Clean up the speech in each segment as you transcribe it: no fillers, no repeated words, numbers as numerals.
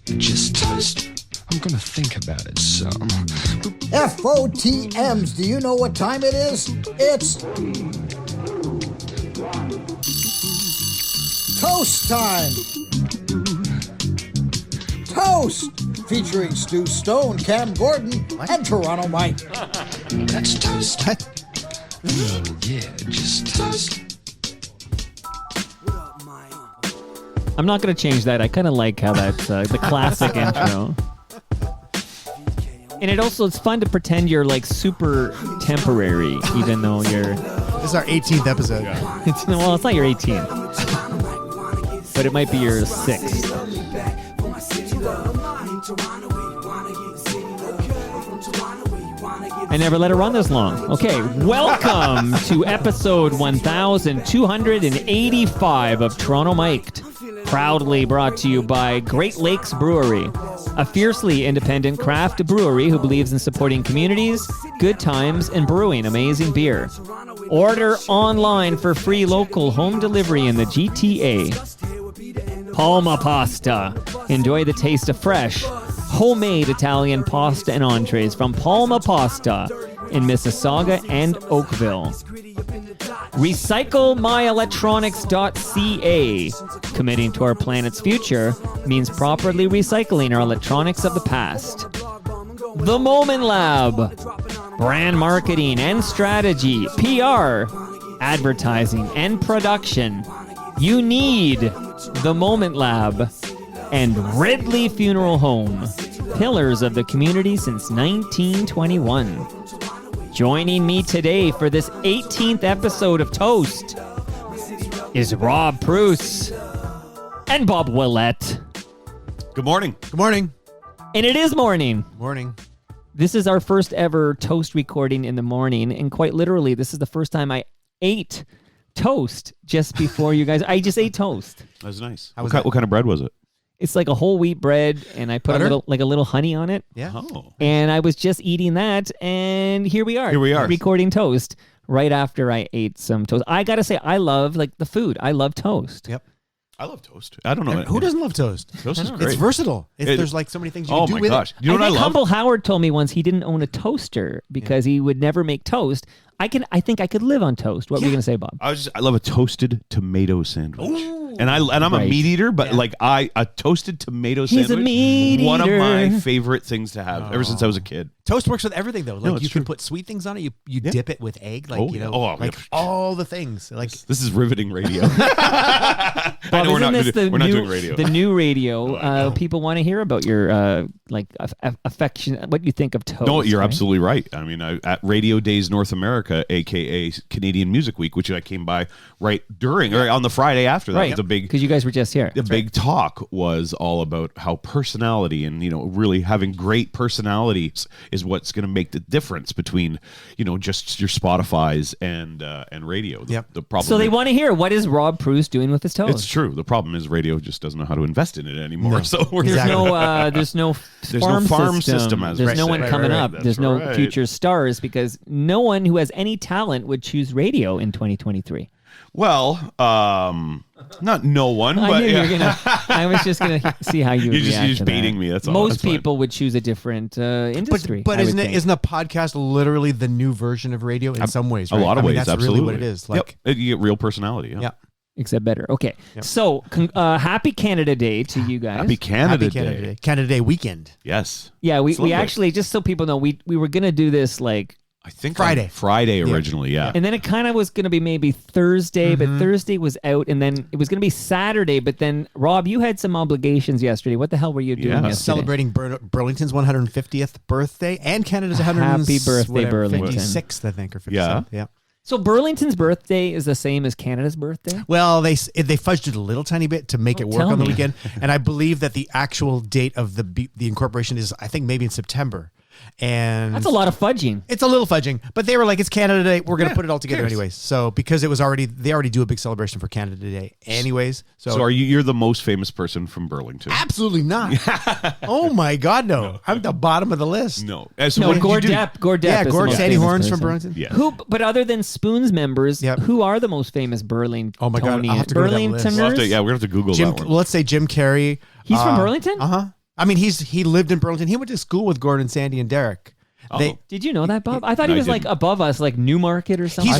Just toast. I'm gonna think about it some. FOTMs, do you know what time it is? It's toast time. Toast, featuring Stu Stone, Cam Gordon, and Toronto Mike. That's toast. Yeah, just toast. I'm not going to change that. I kind of like how that's the classic intro. And it's fun to pretend you're like super temporary, even though you're... This is our 18th episode. It's not your 18th. But it might be your 6th. I never let it run this long. Okay, welcome to episode 1285 of Toronto Mic'd. Proudly brought to you by Great Lakes Brewery, a fiercely independent craft brewery who believes in supporting communities, good times, and brewing amazing beer. Order online for free local home delivery in the GTA. Palma Pasta. Enjoy the taste of fresh, homemade Italian pasta and entrees from Palma Pasta in Mississauga and Oakville. RecycleMyElectronics.ca. Committing to our planet's future means properly recycling our electronics of the past. The Moment Lab. Brand marketing and strategy, PR, advertising and production. You need The Moment Lab and Ridley Funeral Home. Pillars of the community since 1921. Joining me today for this 18th episode of Toast is Rob Preuss and Bob Willette. Good morning. Good morning. And it is morning. Morning. This is our first ever Toast recording in the morning, and quite literally, this is the first time I ate toast just before you guys. I just ate toast. That was nice. How was What kind of bread was it? It's like a whole wheat bread, and I put a little honey on it. Yeah. Oh. And I was just eating that, and here we are. Recording Toast right after I ate some toast. I got to say, I love the food. I love toast. Yep. I love toast. I don't know. Who doesn't love toast? Toast is great. It's versatile. There's so many things you can do with it. You know what I love? Humble Howard told me once he didn't own a toaster because he would never make toast. I think I could live on toast. What were you going to say, Bob? I love a toasted tomato sandwich. Ooh. And I'm a meat eater, but a toasted tomato sandwich. He's a meat eater. One of my favorite things to have ever since I was a kid. Toast works with everything though. You can put sweet things on it. You dip it with egg, all the things. This is riveting radio. Bob, we're not doing radio. The new radio. People want to hear about your affection. What you think of toast? No, you're absolutely right. I mean, at Radio Days North America, aka Canadian Music Week, which I came by right on the Friday after that. Right, because you guys were just here. The big talk was all about how personality and really having great personalities is what's going to make the difference between just your Spotify's and radio. The problem. So they want to hear, what is Rob Preuss doing with his toast? It's true. The problem is radio just doesn't know how to invest in it anymore. No. So there's no farm system. There's no one coming up. There's no future stars because no one who has any talent would choose radio in 2023. Well, not no one, but I was just gonna see how you. You're just baiting me. That's all. Most people would choose a different industry. But isn't a podcast literally the new version of radio in some ways? Right? A lot of ways, that's absolutely. Really what it is. You get real personality. Yeah. Except better. Okay. Yep. So, happy Canada Day to you guys. Happy Canada Day. Canada Day weekend. Yes. Yeah, we actually, just so people know, we were going to do this I think Friday originally, yeah. And then it kind of was going to be maybe Thursday, but Thursday was out, and then it was going to be Saturday, but then, Rob, you had some obligations yesterday. What the hell were you doing yesterday? Celebrating Burlington's 150th birthday and Canada's 100th. Happy birthday, Burlington. 56th, I think, or 57th. Yeah. So Burlington's birthday is the same as Canada's birthday? Well, they fudged it a little tiny bit to make it work on the weekend, and I believe that the actual date of the incorporation is, I think, maybe in September. And that's a lot of fudging. It's a little fudging, but they were like, it's Canada Day. We're going to put it all together anyways. So because they already do a big celebration for Canada Day anyways. So are you're the most famous person from Burlington? Absolutely not. Oh my God, no. I'm at the bottom of the list. No. Gord Depp. Yeah, Gord Sandy Horns from Burlington. Yes. But other than Spoons members, who are the most famous Burlingtonians? Oh my God, I'll have to go to that list. We're going to have to Google that one. Let's say Jim Carrey. He's from Burlington? Uh-huh. I mean, he lived in Burlington. He went to school with Gordon, Sandy, and Derek. Did you know that, Bob? I thought he No, was like above us, like Newmarket or something.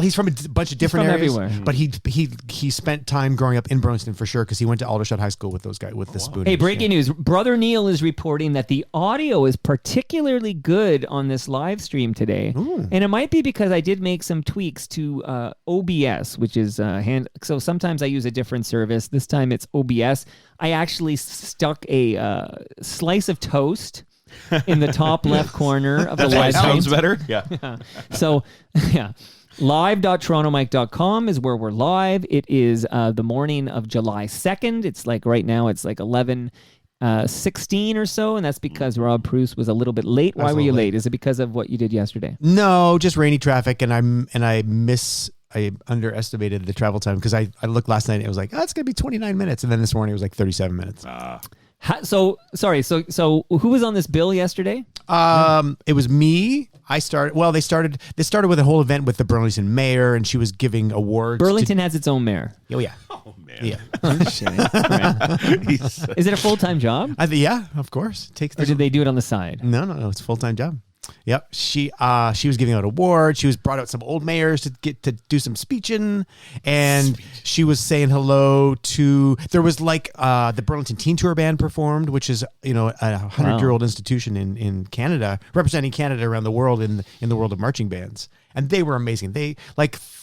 He's from a bunch of different from areas. everywhere. But he spent time growing up in Burlington for sure because he went to Aldershot High School with those guys with the Spooners. Hey, breaking news. Brother Neil is reporting that the audio is particularly good on this live stream today. Ooh. And it might be because I did make some tweaks to OBS, which is so sometimes I use a different service. This time it's OBS. I actually stuck a slice of toast in the top left corner of the live stream. Sounds better. Yeah. So, yeah. Live.torontomike.com is where we're live. It is the morning of July 2nd. It's like right now it's like 11:16 or so, and that's because Rob Preuss was a little bit late. Why were you late? Is it because of what you did yesterday? No, just rainy traffic, and I underestimated the travel time because I looked last night and it was like, it's going to be 29 minutes. And then this morning it was like 37 minutes. So who was on this bill yesterday? It was me. They started with a whole event with the Burlington mayor, and she was giving awards. Burlington has its own mayor. Oh, yeah. Oh man. Yeah. Is it a full-time job? Yeah, of course. Or did they do it on the side? No, it's a full-time job. Yep. She was giving out awards. She was brought out some old mayors to get to do some speeching, and she was saying hello to. There was like the Burlington Teen Tour Band performed, which is a 100-year-old institution in Canada, representing Canada around the world in the world of marching bands, and they were amazing. They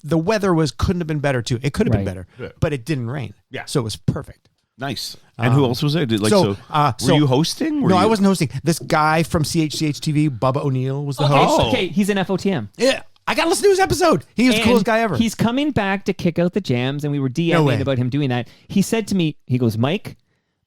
the weather couldn't have been better too. It could have been better, but it didn't rain. Yeah, so it was perfect. Nice. And who else was there? Were you hosting? No, I wasn't hosting. This guy from CHCH TV, Bubba O'Neill, was the host. Okay, he's an FOTM. Yeah, I got to listen to his episode. He was the coolest guy ever. He's coming back to kick out the jams, and we were DMing about him doing that. He said to me, he goes, Mike,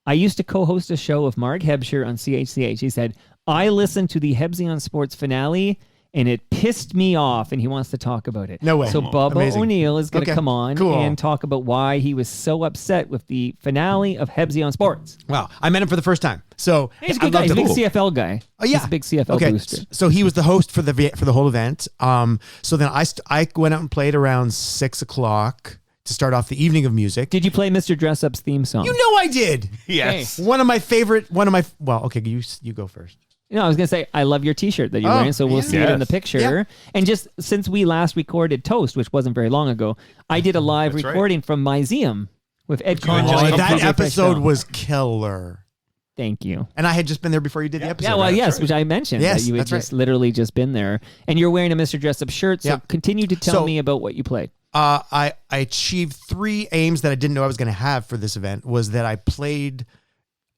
I used to co-host a show with Mark Hebscher on CHCH. He said, I listened to the Hebsy on Sports finale, and it pissed me off, and he wants to talk about it. No way. So Bubba O'Neill is going to come on Cool. and talk about why he was so upset with the finale of Hebsy on Sports. Wow. I met him for the first time. So He's a good guy. He's a big CFL guy. Oh, yeah. He's a big CFL booster. So he was the host for the whole event. So then I went out and played around 6 o'clock to start off the evening of music. Did you play Mr. Dressup's theme song? You know I did. Yes. Well, okay, you go first. I was going to say, I love your T-shirt that you're wearing, so we'll see it in the picture. Yeah. And just since we last recorded Toast, which wasn't very long ago, I did a live recording from Myseum with Ed Conlon. That episode was killer. Thank you. And I had just been there before you did the episode. Yeah, well, right? yes, which I mentioned. Yes, that you had that's literally just been there. And you're wearing a Mr. Dress-Up shirt, so continue to tell me about what you played. I achieved 3 aims that I didn't know I was going to have for this event. Was that I played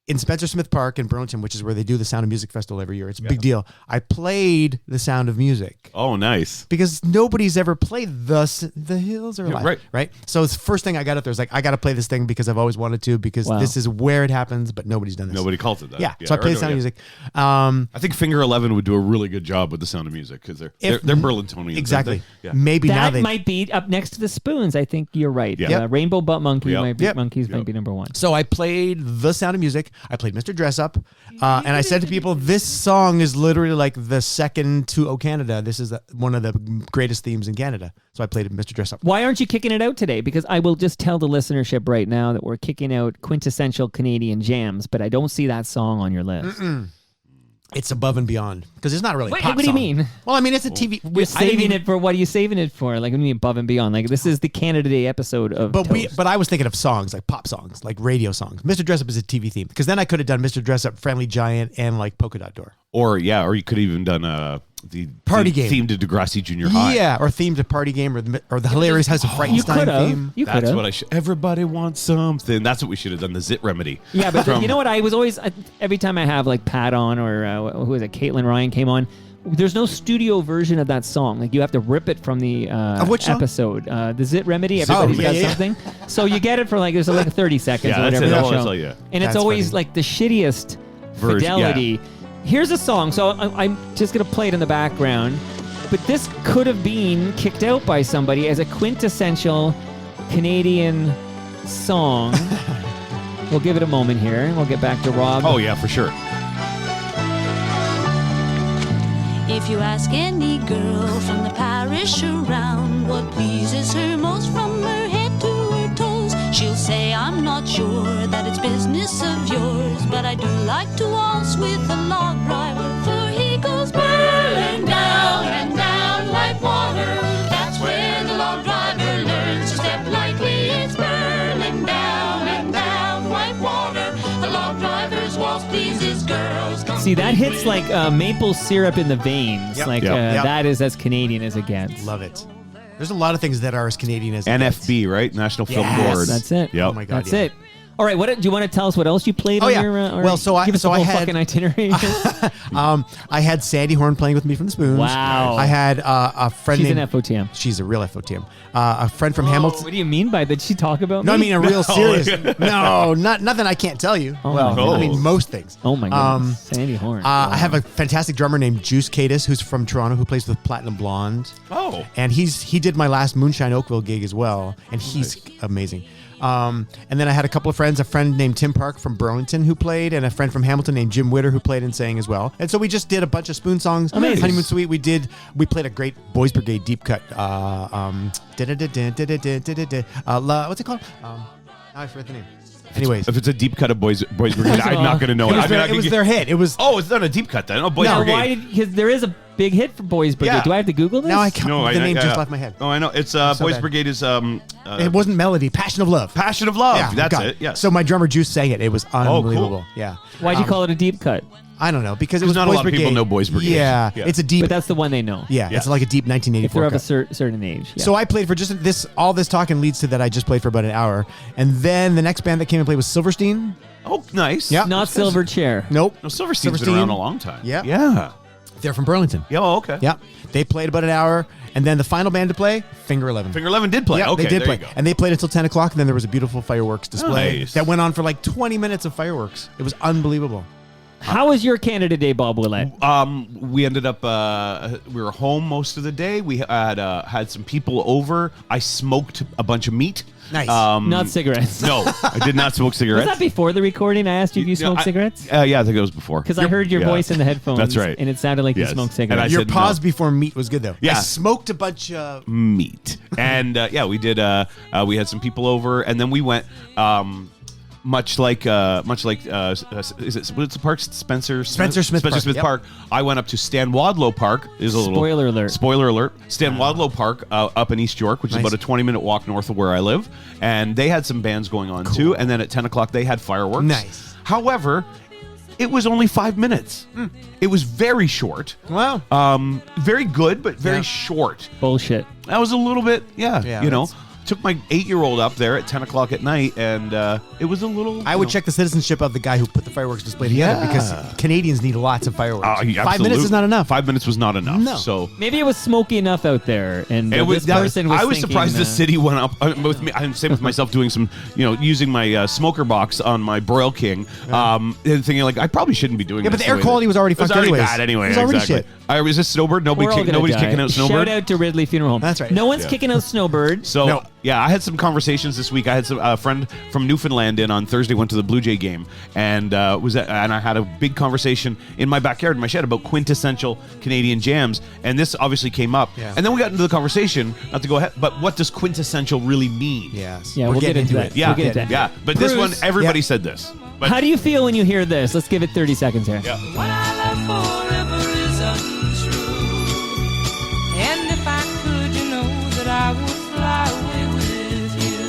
in Spencer Smith Park in Burlington, which is where they do the Sound of Music Festival every year. It's a big deal. I played the Sound of Music. Oh, nice. Because nobody's ever played The Hills Are Alive. Right. So the first thing I got up there was like, I got to play this thing because I've always wanted to, because this is where it happens, but nobody's done this. Nobody calls it that. Yeah. So I played the Sound of Music. I think Finger 11 would do a really good job with the Sound of Music because they're Burlingtonians. Exactly. Yeah. Maybe that now might be up next to the Spoons. I think you're right. Yeah. Rainbow Butt Monkey might be number 1. So I played The Sound of Music. I played Mr. Dress Up. And I said to people, this song is literally like the second to O Canada. This is one of the greatest themes in Canada. So I played Mr. Dress Up. Why aren't you kicking it out today? Because I will just tell the listenership right now that we're kicking out quintessential Canadian jams, but I don't see that song on your list. It's above and beyond because it's not really a pop what do you song. mean? Well, I mean, it's a TV. You're saving it for what are you saving it for? Like, what do you mean above and beyond? Like, this is the Canada Day episode of Toast. But I was thinking of songs, like pop songs, like radio songs. Mr. Dress Up is a TV theme because then I could have done Mr. Dress Up, Friendly Giant, and like Polka Dot Door. Or you could have even done the Party Game theme to Degrassi Junior High. Yeah, or theme to Party Game, or the Hilarious House of Frankenstein theme. You could have. That's what I should. Everybody wants something. That's what we should have done. The Zit Remedy. Yeah, but you know what? I was always every time I have like Pat on or who is it? Caitlin Ryan came on. There's no studio version of that song. Like you have to rip it from the episode. The Zit Remedy. Everybody's got something. So you get it for like there's like 30 seconds or whatever. And it's always like the shittiest fidelity. Yeah. Here's a song. So I'm just gonna play it in the background. But this could have been kicked out by somebody as a quintessential Canadian song. We'll give it a moment here, and we'll get back to Rob. Oh yeah, for sure. If you ask any girl from the parish around what pleases her most from her head to her toes, she'll say, I'm not sure that it's business of yours, but I'd rider like to waltz with a log driver, for he goes whirling down and down like water. That's where the log driver learns to step lightly. It's whirling down and down like water. The log driver's waltz pleases girls. See, that hits like maple syrup in the veins. Yep. Like Yep. that is as Canadian as it gets. Love it. There's a lot of things that are as Canadian as it gets. NFB, right? National Film Yes. Board. That's it. Yep. Oh my God, That's yeah. it. All right, do you want to tell us what else you played Oh, on yeah. your or Well, so I- give us so the I whole had- fucking itinerary. I had Sandy Horn playing with me from the Spoons. Wow. I had a friend She's named... an FOTM. She's a real FOTM. A friend from Hamilton. What do you mean by that? Did she talk about No, I me? mean a real serious... No, nothing I can't tell you. Oh well, my I mean goodness. most things. Oh my goodness. Sandy Horn. I have a fantastic drummer named Juice Cadis, who's from Toronto, who plays with Platinum Blonde. Oh. And he did my last Moonshine Oakville gig as well, and he's amazing. And then I had a couple of friends, a friend named Tim Park from Burlington who played, and a friend from Hamilton named Jim Witter who played and sang as well. And so we just did a bunch of Spoon songs. Amazing. Honeymoon Suite. We played a great Boys Brigade deep cut. What's it called? Now I forget the name. Anyways, If it's a deep cut of Boys Brigade, First of I'm all, not going to know it. it was their hit. It was. Oh, it's not a deep cut then. Oh, Boys No. Brigade. Why because there is a big hit for Boys Brigade. Yeah. Do I have to Google this? Now I can't. No, the name just left my head. Oh, I know. It's so Boys bad. Brigade is It wasn't Melody. Passion of Love. Passion of Love. Yeah, That's God. it. Yes. So my drummer Juice sang it. It was unbelievable. cool. Yeah. Why'd you call it a deep cut? I don't know because it 'Cause was not a Boys lot of Brigade. people know Boys Brigade. Yeah, Yeah. it's a deep. But that's the one they know. Yeah, Yeah. it's like a deep If they're 1984. of a cut. certain age. Yeah. So I played for just this. All this talking leads to that I just played for about an hour, and then the next band that came and played was Silverstein. Oh, nice. Yeah. Not Silverchair. Nope. No, Silverstein's been Silverstein. around a long time. Yeah. Yeah. They're from Burlington. Yeah. Oh, okay. Yeah, they played about an hour, and then the final band to play, Finger 11. Finger 11 did play. Yeah, Okay, they did there play, you go. and they played until 10 o'clock. And then there was a beautiful fireworks display Nice. that went on for like 20 minutes of fireworks. It was unbelievable. How was your Canada Day, Bob Willette? We ended up we were home most of the day. We had some people over. I smoked a bunch of meat. Nice. Not cigarettes. No, I did not smoke Was cigarettes. that before the recording? I asked you if you smoked cigarettes? Yeah, I think it was before. Because I heard your Yeah. voice in the headphones. That's right. And it sounded like Yes. you smoked And I cigarettes. Your said no. pause before meat was good though. Yeah. I smoked a bunch of. Meat. And we did. We had some people over, and then we went. Much like is it what's the park? Spencer Smith Park, Smith yep. Park. I went up to Stan Wadlow Park. Is a little Spoiler alert. Spoiler alert. Stan Wadlow Park up in East York, which is Nice. about a 20-minute walk north of where I live, and they had some bands going on too. And then at 10 o'clock they had fireworks. Nice. However, it was only 5 minutes. It was very short. Wow. Very good, but very Yeah. short. Bullshit. That was a little bit, Yeah, you know. that's- Took my 8-year-old up there at 10 o'clock at night, and it was a little. I would check the citizenship of the guy who put the fireworks display together Yeah. because Canadians need lots of fireworks. 5 minutes Absolutely. is not enough. 5 minutes was not enough. No. So Maybe it was smoky enough out there, and it was. this person was I was thinking, surprised the city went up with me. I'm same with myself doing some, using my smoker box on my Broil King, and thinking like I probably shouldn't be doing. Yeah, but this the air way quality was already It was fucked already anyways. bad anyway. It was already exactly. shit. Was this Snowbird? We're all gonna Nobody's die. kicking out Snowbird. Shout out to Ridley Funeral Home. That's right. No one's Yeah. kicking out Snowbird. So No. yeah, I had some conversations this week. I had a friend from Newfoundland in on Thursday. Went to the Blue Jay game and and I had a big conversation in my backyard in my shed about quintessential Canadian jams. And this obviously came up. Yeah. And then we got into the conversation. Not to go ahead, but what does quintessential really mean? Yes. Yeah, We're we'll get getting into into that. it. Yeah, We'll get into that. yeah. But this one, Preuss. everybody Yeah. said this. But How do you feel when you hear this? Let's give it 30 seconds here. yeah. What I love forever is untrue. And if I could, you know that I would fly away with you.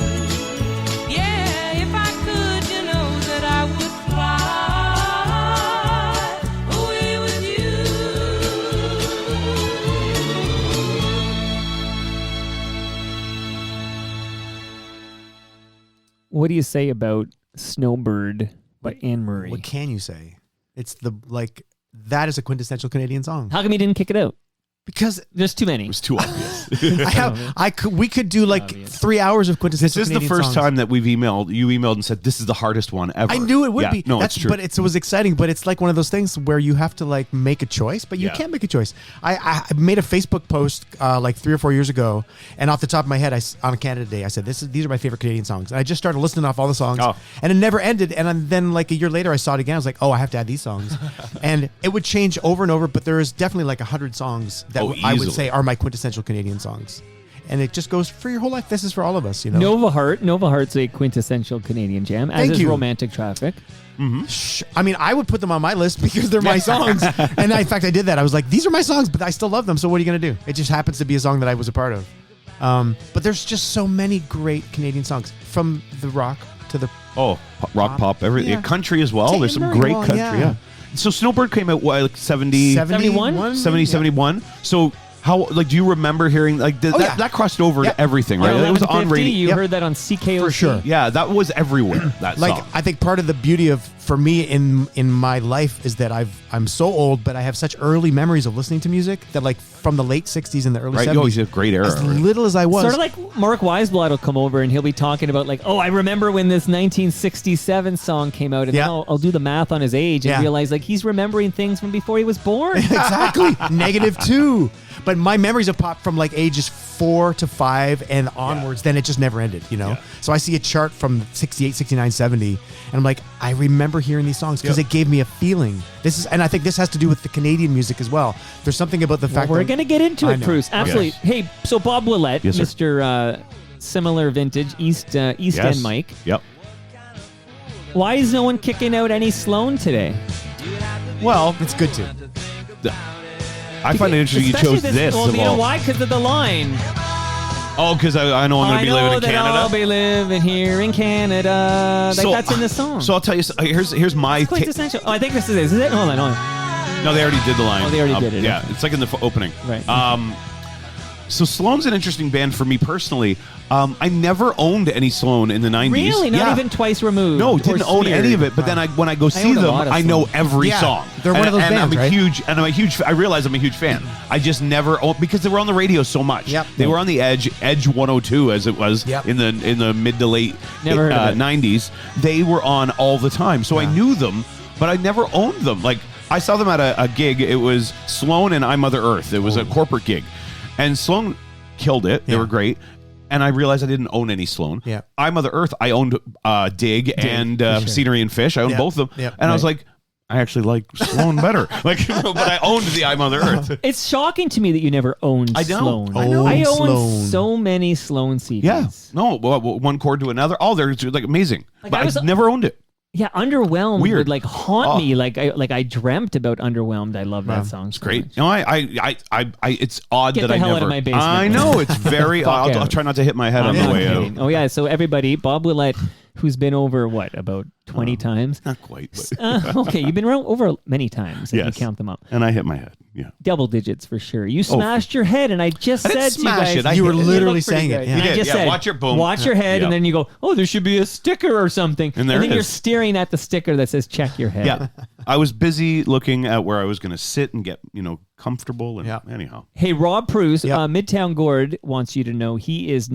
Yeah, if I could, you know that I would fly away with you. What do you say about Snowbird by Anne Murray? What can you say? It's that is a quintessential Canadian song. How come you didn't kick it out? Because There's too many. It was too obvious. we could do like Obvious. 3 hours of quintessential This is the Canadian first songs. time that you emailed and said this is the hardest one ever. I knew it would Yeah, be. No, it's true. But it was exciting. But it's like one of those things where you have to like make a choice, but you Yeah. can't make a choice. I made a Facebook post like 3 or 4 years ago, and off the top of my head, on Canada Day, I said these are my favorite Canadian songs. And I just started listing off all the songs, Oh. and it never ended. And then like a year later, I saw it again. I was like, oh, I have to add these songs, and it would change over and over. But there is definitely like 100 songs that Oh, I would easily. say are my quintessential Canadian songs. and it just goes for your whole life. This is for all of us, you know. Nova Heart's a quintessential Canadian jam, as Thank is you. Romantic Traffic. I mean, I would put them on my list because they're my songs. And in fact, I did that. I was like, these are my songs, but I still love them. So what are you going to do? It just happens to be a song that I was a part of. But there's just so many great Canadian songs, from the rock to the rock, pop, everything. Yeah. Country as well. Take There's it some very great well, country. yeah. Yeah. So Snowbird came out like 70, 71? 70, 71. So how, like, do you remember hearing, like, that crossed over to everything, right? It was on 1150, radio. You heard that on CKOC. For sure. Yeah, that was everywhere. That like song. I think part of the beauty of for me in my life is that I'm so old, but I have such early memories of listening to music that, like, from the late 60s and the early Right, 70s. you always have a great era. As right? little as I was. Sort of like Mark Weisblatt will come over and he'll be talking about, like, I remember when this 1967 song came out, and then I'll do the math on his age and realize, like, he's remembering things from before he was born. Exactly. -2. But my memories of pop from like ages 4 to 5 and onwards, then it just never ended, you know? Yeah. So I see a chart from 68, 69, 70, and I'm like, I remember hearing these songs because it gave me a feeling. And I think this has to do with the Canadian music as well. There's something about the fact We're that going to get into I it, know. Preuss. Absolutely. Yes. Hey, so Bob Willette, Yes, sir. Mr. Similar Vintage, East End Mike. Yep. Why is no one kicking out any Sloan today? Well, it's good to. I find it interesting you Especially chose this. Well, of you know all. why? Because of the line. Oh, because I know I'm going to be living in that I'll Canada. be living here in Canada. Like, that's in the song. So I'll tell you. Here's my. Quintessential. I think this is it. Hold on. No, they already did the line. Oh, they already did it. Yeah, it's like in the opening. Right. So Sloan's an interesting band for me personally. I never owned any Sloan in the 90s. Really? Not Yeah. even Twice Removed? No, or didn't own Smeared? any of it. But then when I go see owned a them, lot of I know Sloan. every Yeah, song. they're one of those and bands, I'm a right? huge. I realize I'm a huge fan. I just never owned because they were on the radio so much. Yep. They were on the Edge 102 as it was Yep. in the mid to late Never heard of it. 90s. They were on all the time, so I knew them, but I never owned them. Like I saw them at a gig. It was Sloan and I Mother Earth. It was a corporate gig, and Sloan killed it. They Yeah. were great. And I realized I didn't own any Sloan. Yeah. I Mother Earth, I owned Dig and Scenery and Fish. I owned Yeah. both of them. Yeah. And I was like, I actually like Sloan better. Like, but I owned the I Mother Earth. It's shocking to me that you never owned I know. Sloan. I know. I own Sloan. so many Sloan CDs. Yeah. No, one chord to another. Oh, they're like amazing. Like, but I was- I never owned it. Yeah, Underwhelmed Weird. would like haunt Oh. me. Like I dreamt about Underwhelmed. I love that song. It's so great. much. No, I it's odd Get that the I hell never. out of my basement. I know it's very. Fuck I'll out. try not to hit my head on I'm the not way kidding. out. Oh yeah. So everybody, Bob Willette, who's been over about 20 times. Not quite, but Okay, you've been over many times. If Yes. you count them up. and I hit my head. Yeah. Double digits for sure. You smashed your head, and I just I didn't said to you smash guys, it. I You were hit it. literally looked pretty saying it, good. yeah. And You I did, just yeah. said, Watch your boom. Watch your head, Yeah. and then you go, oh, there should be a sticker or something. And there then it you're is. staring at the sticker that says check your head. Yeah. I was busy looking at where I was going to sit and get, comfortable. And anyhow. Hey, Rob Preuss, Yep. Midtown Gord wants you to know he is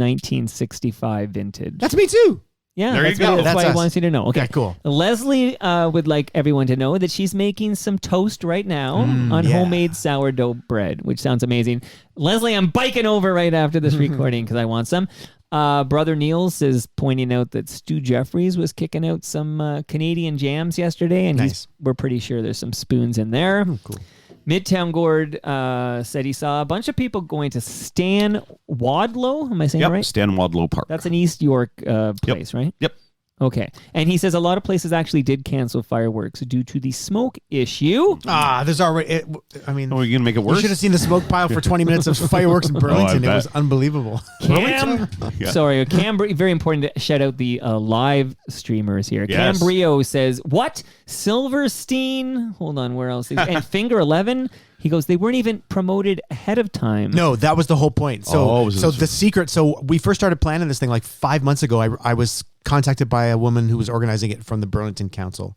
1965 vintage. That's me too. Yeah, There you that's, go. That's That's why us. he wants you to know. Okay, Okay, cool. Leslie would like everyone to know that she's making some toast right now on yeah. homemade sourdough bread, which sounds amazing. Leslie, I'm biking over right after this recording because I want some. Brother Niels is pointing out that Stu Jeffries was kicking out some Canadian jams yesterday, and Nice. we're pretty sure there's some spoons in there. Cool. Midtown Gord said he saw a bunch of people going to Stan Wadlow. Am I saying it Yep. right? Stan Wadlow Park. That's an East York place, right? Yep. Okay. And he says a lot of places actually did cancel fireworks due to the smoke issue. There's already. Oh, you're going to make it you worse? should have seen the smoke pile for 20 minutes of fireworks in Burlington. It bet. was unbelievable. Cam, Yeah. sorry, very important to shout out the live streamers here. Yes. Cam Brio says, what? Silverstein? Hold on, where else? And Finger 11? He goes, they weren't even promoted ahead of time. No, that was the whole point. So, Oh, was it- the secret. So we first started planning this thing like 5 months ago. I was contacted by a woman who was organizing it from the Burlington Council,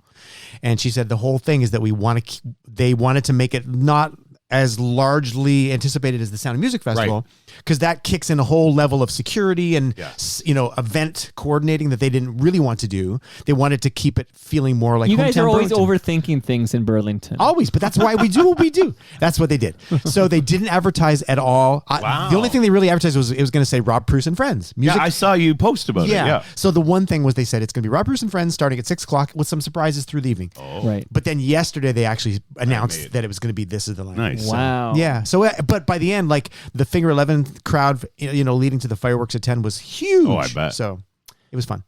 and she said the whole thing is that they wanted to make it not as largely anticipated as the Sound of Music Festival, because that kicks in a whole level of security and event coordinating that they didn't really want to do. They wanted to keep it feeling more like you guys hometown are always Burlington. overthinking things in Burlington. Always, but that's why we do what we do. That's what they did. So they didn't advertise at all. Wow. The only thing they really advertised was it was going to say Rob Preuss and Friends. Yeah, Music. I saw you post about it. Yeah. So the one thing was they said it's going to be Rob Preuss and Friends starting at 6 o'clock with some surprises through the evening. Oh. Right. But then yesterday they actually announced that it was going to be This Is the Line. Nice. So, Wow. yeah. So, but by the end, like the Figure 11 crowd, leading to the fireworks at 10 was huge. Oh, I bet. So it was fun.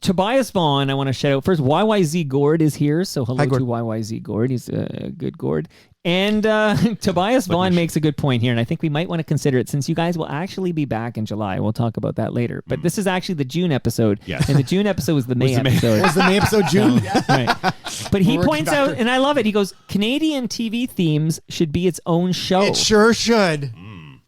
Tobias Vaughn, I want to shout out first. YYZ Gord is here, so hello Hi, Gord. to YYZ Gord. He's a good Gord. And Tobias Vaughn makes a good point here, and I think we might want to consider it since you guys will actually be back in July. We'll talk about that later. But this is actually the June episode, Yes. and the June episode was the May episode. Was the May episode June? Right. But he We're points back out, to- and I love it, he goes, Canadian TV themes should be its own show. It sure should.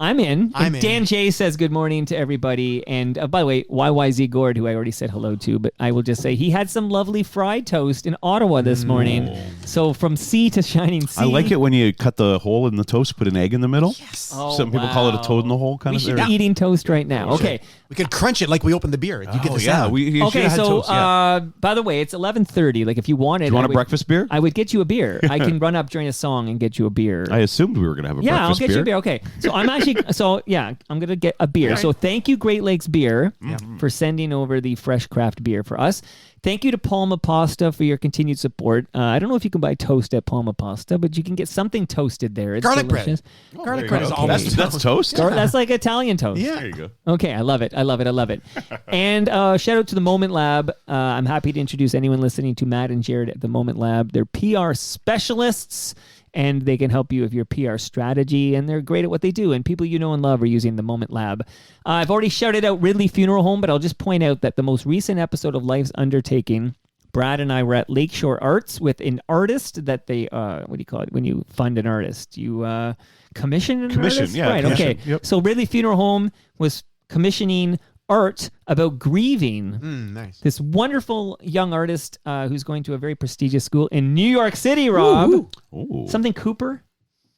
I'm in. I'm And in. Dan J says good morning to everybody. And by the way, YYZ Gord, who I already said hello to, but I will just say he had some lovely fried toast in Ottawa this morning. So from sea to shining sea. I like it when you cut the hole in the toast, put an egg in the middle. Yes. Oh, Some people call it a toad in the hole kind We of should thing. be eating toast right now. Okay. We could crunch it like we opened the beer. You get the sound. you Okay, should have had so toast, yeah. by the way, it's 11:30. Like if you wanted, Do you want I a would- breakfast beer? I would get you a beer. I can run up during a song and get you a beer. I assumed we were going to have a Yeah, I'll breakfast get beer. you a beer. Okay. So I'm actually, I'm going to get a beer. So thank you, Great Lakes Beer, for sending over the fresh craft beer for us. Thank you to Palma Pasta for your continued support. I don't know if you can buy toast at Palma Pasta, but you can get something toasted there. It's Garlic bread. delicious. Garlic There bread you is go. always That's toast? That's like Italian toast. Yeah. There you go. Okay, I love it. I love it. I love it. And shout out to the Moment Lab. I'm happy to introduce anyone listening to Matt and Jared at the Moment Lab. They're PR specialists, and they can help you with your PR strategy, and they're great at what they do, and people you know and love are using the Moment Lab. I've already shouted out Ridley Funeral Home, but I'll just point out that the most recent episode of Life's Undertaking, Brad and I were at Lakeshore Arts with an artist that they, what do you call it? When you fund an artist, you commission an artist? yeah, Right, commission, okay. yep. So Ridley Funeral Home was commissioning art about grieving. Nice. This wonderful young artist who's going to a very prestigious school in New York City, Rob. Ooh. Something Cooper?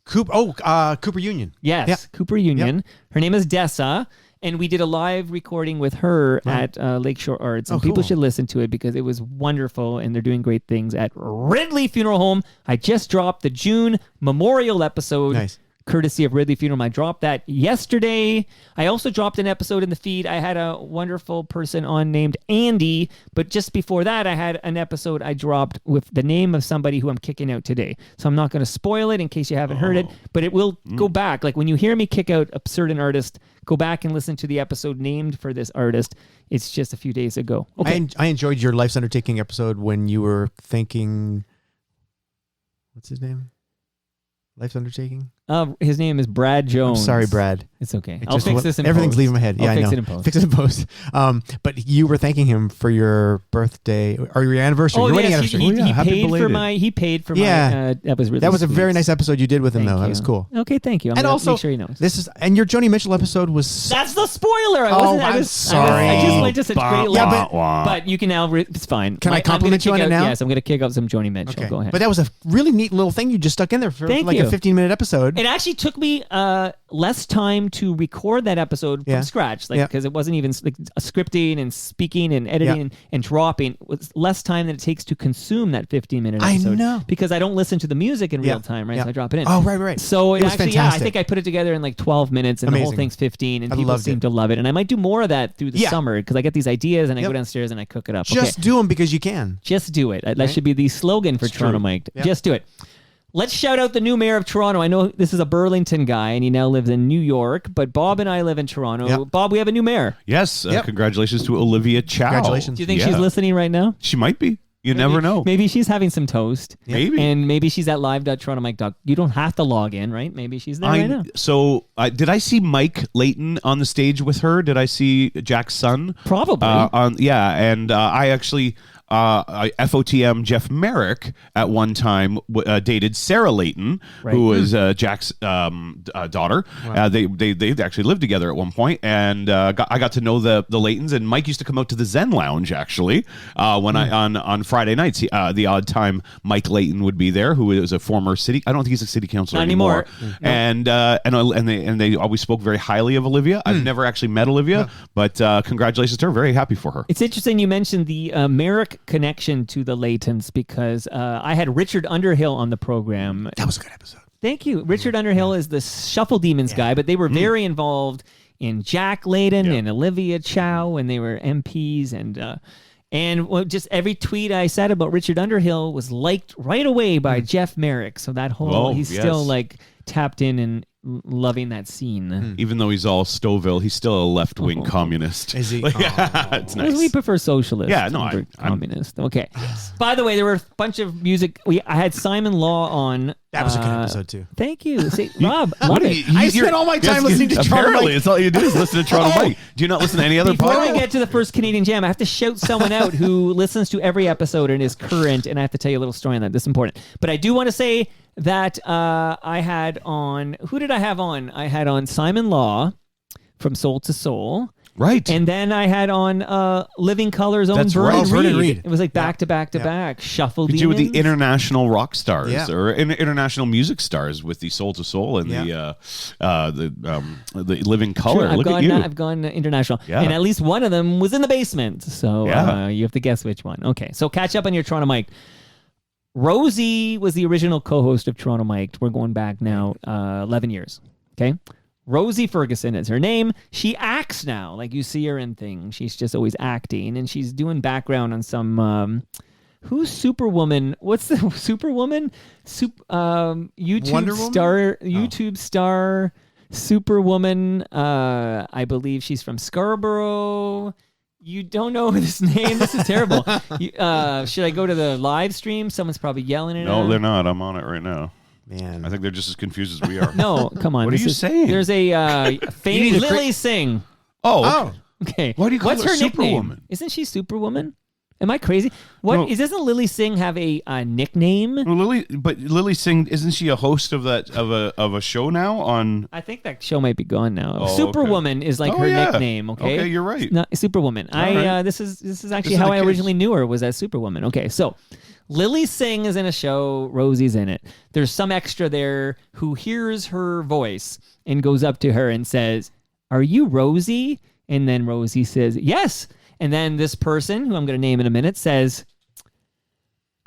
Cooper Union. Yes, Yeah. Cooper Union. Her name is Dessa, and we did a live recording with her at Lakeshore Arts, and people cool. should listen to it because it was wonderful, and they're doing great things at Ridley Funeral Home. I just dropped the June Memorial episode. Nice. Courtesy of Ridley Funeral Home. I dropped that yesterday. I also dropped an episode in the feed. I had a wonderful person on named Andy, but just before that, I had an episode I dropped with the name of somebody who I'm kicking out today. So I'm not going to spoil it in case you haven't heard it, but it will go back. Like when you hear me kick out a certain artist, go back and listen to the episode named for this artist. It's just a few days ago. Okay. I enjoyed your Life's Undertaking episode when you were thanking, what's his name? Life's Undertaking? His name is Brad Jones. I'm sorry, Brad. It's okay. It I'll just fix went- this in Everything's post. leaving my head. Yeah, I'll fix I know. it in post. Fix it in post. But you were thanking him for your birthday or your anniversary, your wedding yes, anniversary. he Happy paid for belated. my. He paid for Yeah. my. That was really. That was a sweet. very nice episode you did with him, Thank though. That you. was cool. Okay, thank you. I'm And gonna also, make sure he knows. and your Joni Mitchell episode was. That's the spoiler. Oh, I'm sorry. I just said great. Yeah, love. but- but you can now. It's fine. Can I I'm gonna compliment you kick on it out- now? Yes, I'm going to kick out some Joni Mitchell. Okay. Go ahead. But that was a really neat little thing you just stuck in there for Thank like you. a 15-minute episode. It actually took me less time to record that episode Yeah. from scratch, like Yeah. because it wasn't even like scripting and speaking and editing Yeah. and dropping. It was less time than it takes to consume that 15-minute I episode. know. Because I don't listen to the music in Yeah. real time, right? Yeah. So I drop it in. Oh, right. So it was actually, fantastic. I think I put it together in like 12 minutes, and the whole Amazing. thing's 15, and I people loved seem it. to love it. And I might do more of that through the Yeah. summer because I get these ideas and I Yep. go downstairs and I cook it up. Just Okay. do them because you can. Just do it. That Right? should be the slogan for It's Toronto true. Mike. Yeah. Just do it. Let's shout out the new mayor of Toronto. I know this is a Burlington guy and he now lives in New York, but Bob and I live in Toronto. Yep. Bob, we have a new mayor. Yes, Yep. Congratulations to Olivia Chow. Congratulations. Do you think Yeah. she's listening right now? She might be. You never know. Maybe she's having some toast. Maybe. And maybe she's at live.torontomike.com. You don't have to log in, right? Maybe she's there right now. So did I see Mike Layton on the stage with her? Did I see Jack's son? Probably. And I actually FOTM Jeff Merrick at one time dated Sarah Layton, Right. who was Jack's daughter. They actually lived together at one point, and I got to know the Laytons. And Mike used to come out to the Zen Lounge actually when I on Friday nights. The odd time Mike Layton would be there, who is a former city. I don't think he's a city councilor Not anymore. And they always spoke very highly of Olivia. I've never actually met Olivia, but congratulations to her. Very happy for her. It's interesting you mentioned the Merrick connection to the Laytons because I had Richard Underhill on the program. That was a good episode. Thank you. Richard Underhill is the Shuffle Demons guy, but they were very involved in Jack Layton and Olivia Chow, and they were MPs. And just every tweet I said about Richard Underhill was liked right away by Jeff Merrick. So that whole, he's still like tapped in and loving that scene. Even though he's all Stouffville, he's still a left-wing communist. Is he? It's nice. We prefer socialist. Yeah, no, over I'm communist. Okay. By the way, there were a bunch of music. I had Simon Law on. That was a good episode too. Thank you. See, Rob, love What do it. I spent all my time listening to Toronto Apparently, Mike. it's all you do is listen to Toronto Mike. Do you not listen to any other Before we podcast? get to the first Canadian Jam, I have to shout someone out who listens to every episode and is current, and I have to tell you a little story on that. This is important. But I do want to say that I had on, who did I have on? I had on Simon Law from Soul to Soul. Right. And then I had on Living Color's own That's Vernon right. Vernon Reid. It was like back to back to back. Shuffle Could you with the Demons. international rock stars Yeah. or international music stars with the Soul to Soul and the Living Color? Sure, Look at you. I've gone international. Yeah. And at least one of them was in the basement. So Yeah. you have to guess which one. Okay, so catch up on your Toronto Mike. Rosie was the original co-host of Toronto Mike. We're going back now 11 years. Okay? Rosie Ferguson is her name. She acts now. Like you see her in things. She's just always acting. And she's doing background on some... who's Superwoman? What's the Superwoman? YouTube Wonder Woman? star. YouTube star. Superwoman. I believe she's from Scarborough. You don't know this name? This is terrible. Should I go to the live stream? Someone's probably yelling it No, out. they're not. I'm on it right now. Man, I think they're just as confused as we are. No, come on. What are This you is- saying? There's a famous need to Lily Singh. Oh, okay. Okay. Why do you call What's her her nickname? Superwoman? Isn't she Superwoman? Am I crazy? What No. doesn't Lily Singh have a nickname? Well, Lily Singh, isn't she a host of a show now on? I think that show might be gone now. Oh, okay. Superwoman is like Oh, her yeah. nickname. Okay, Okay, you're right. Not Superwoman. right. This is actually is how the I case. originally knew her, was as Superwoman. Okay, so Lily Singh is in a show. Rosie's in it. There's some extra there who hears her voice and goes up to her and says, "Are you Rosie?" And then Rosie says, "Yes." And then this person, who I'm going to name in a minute, says,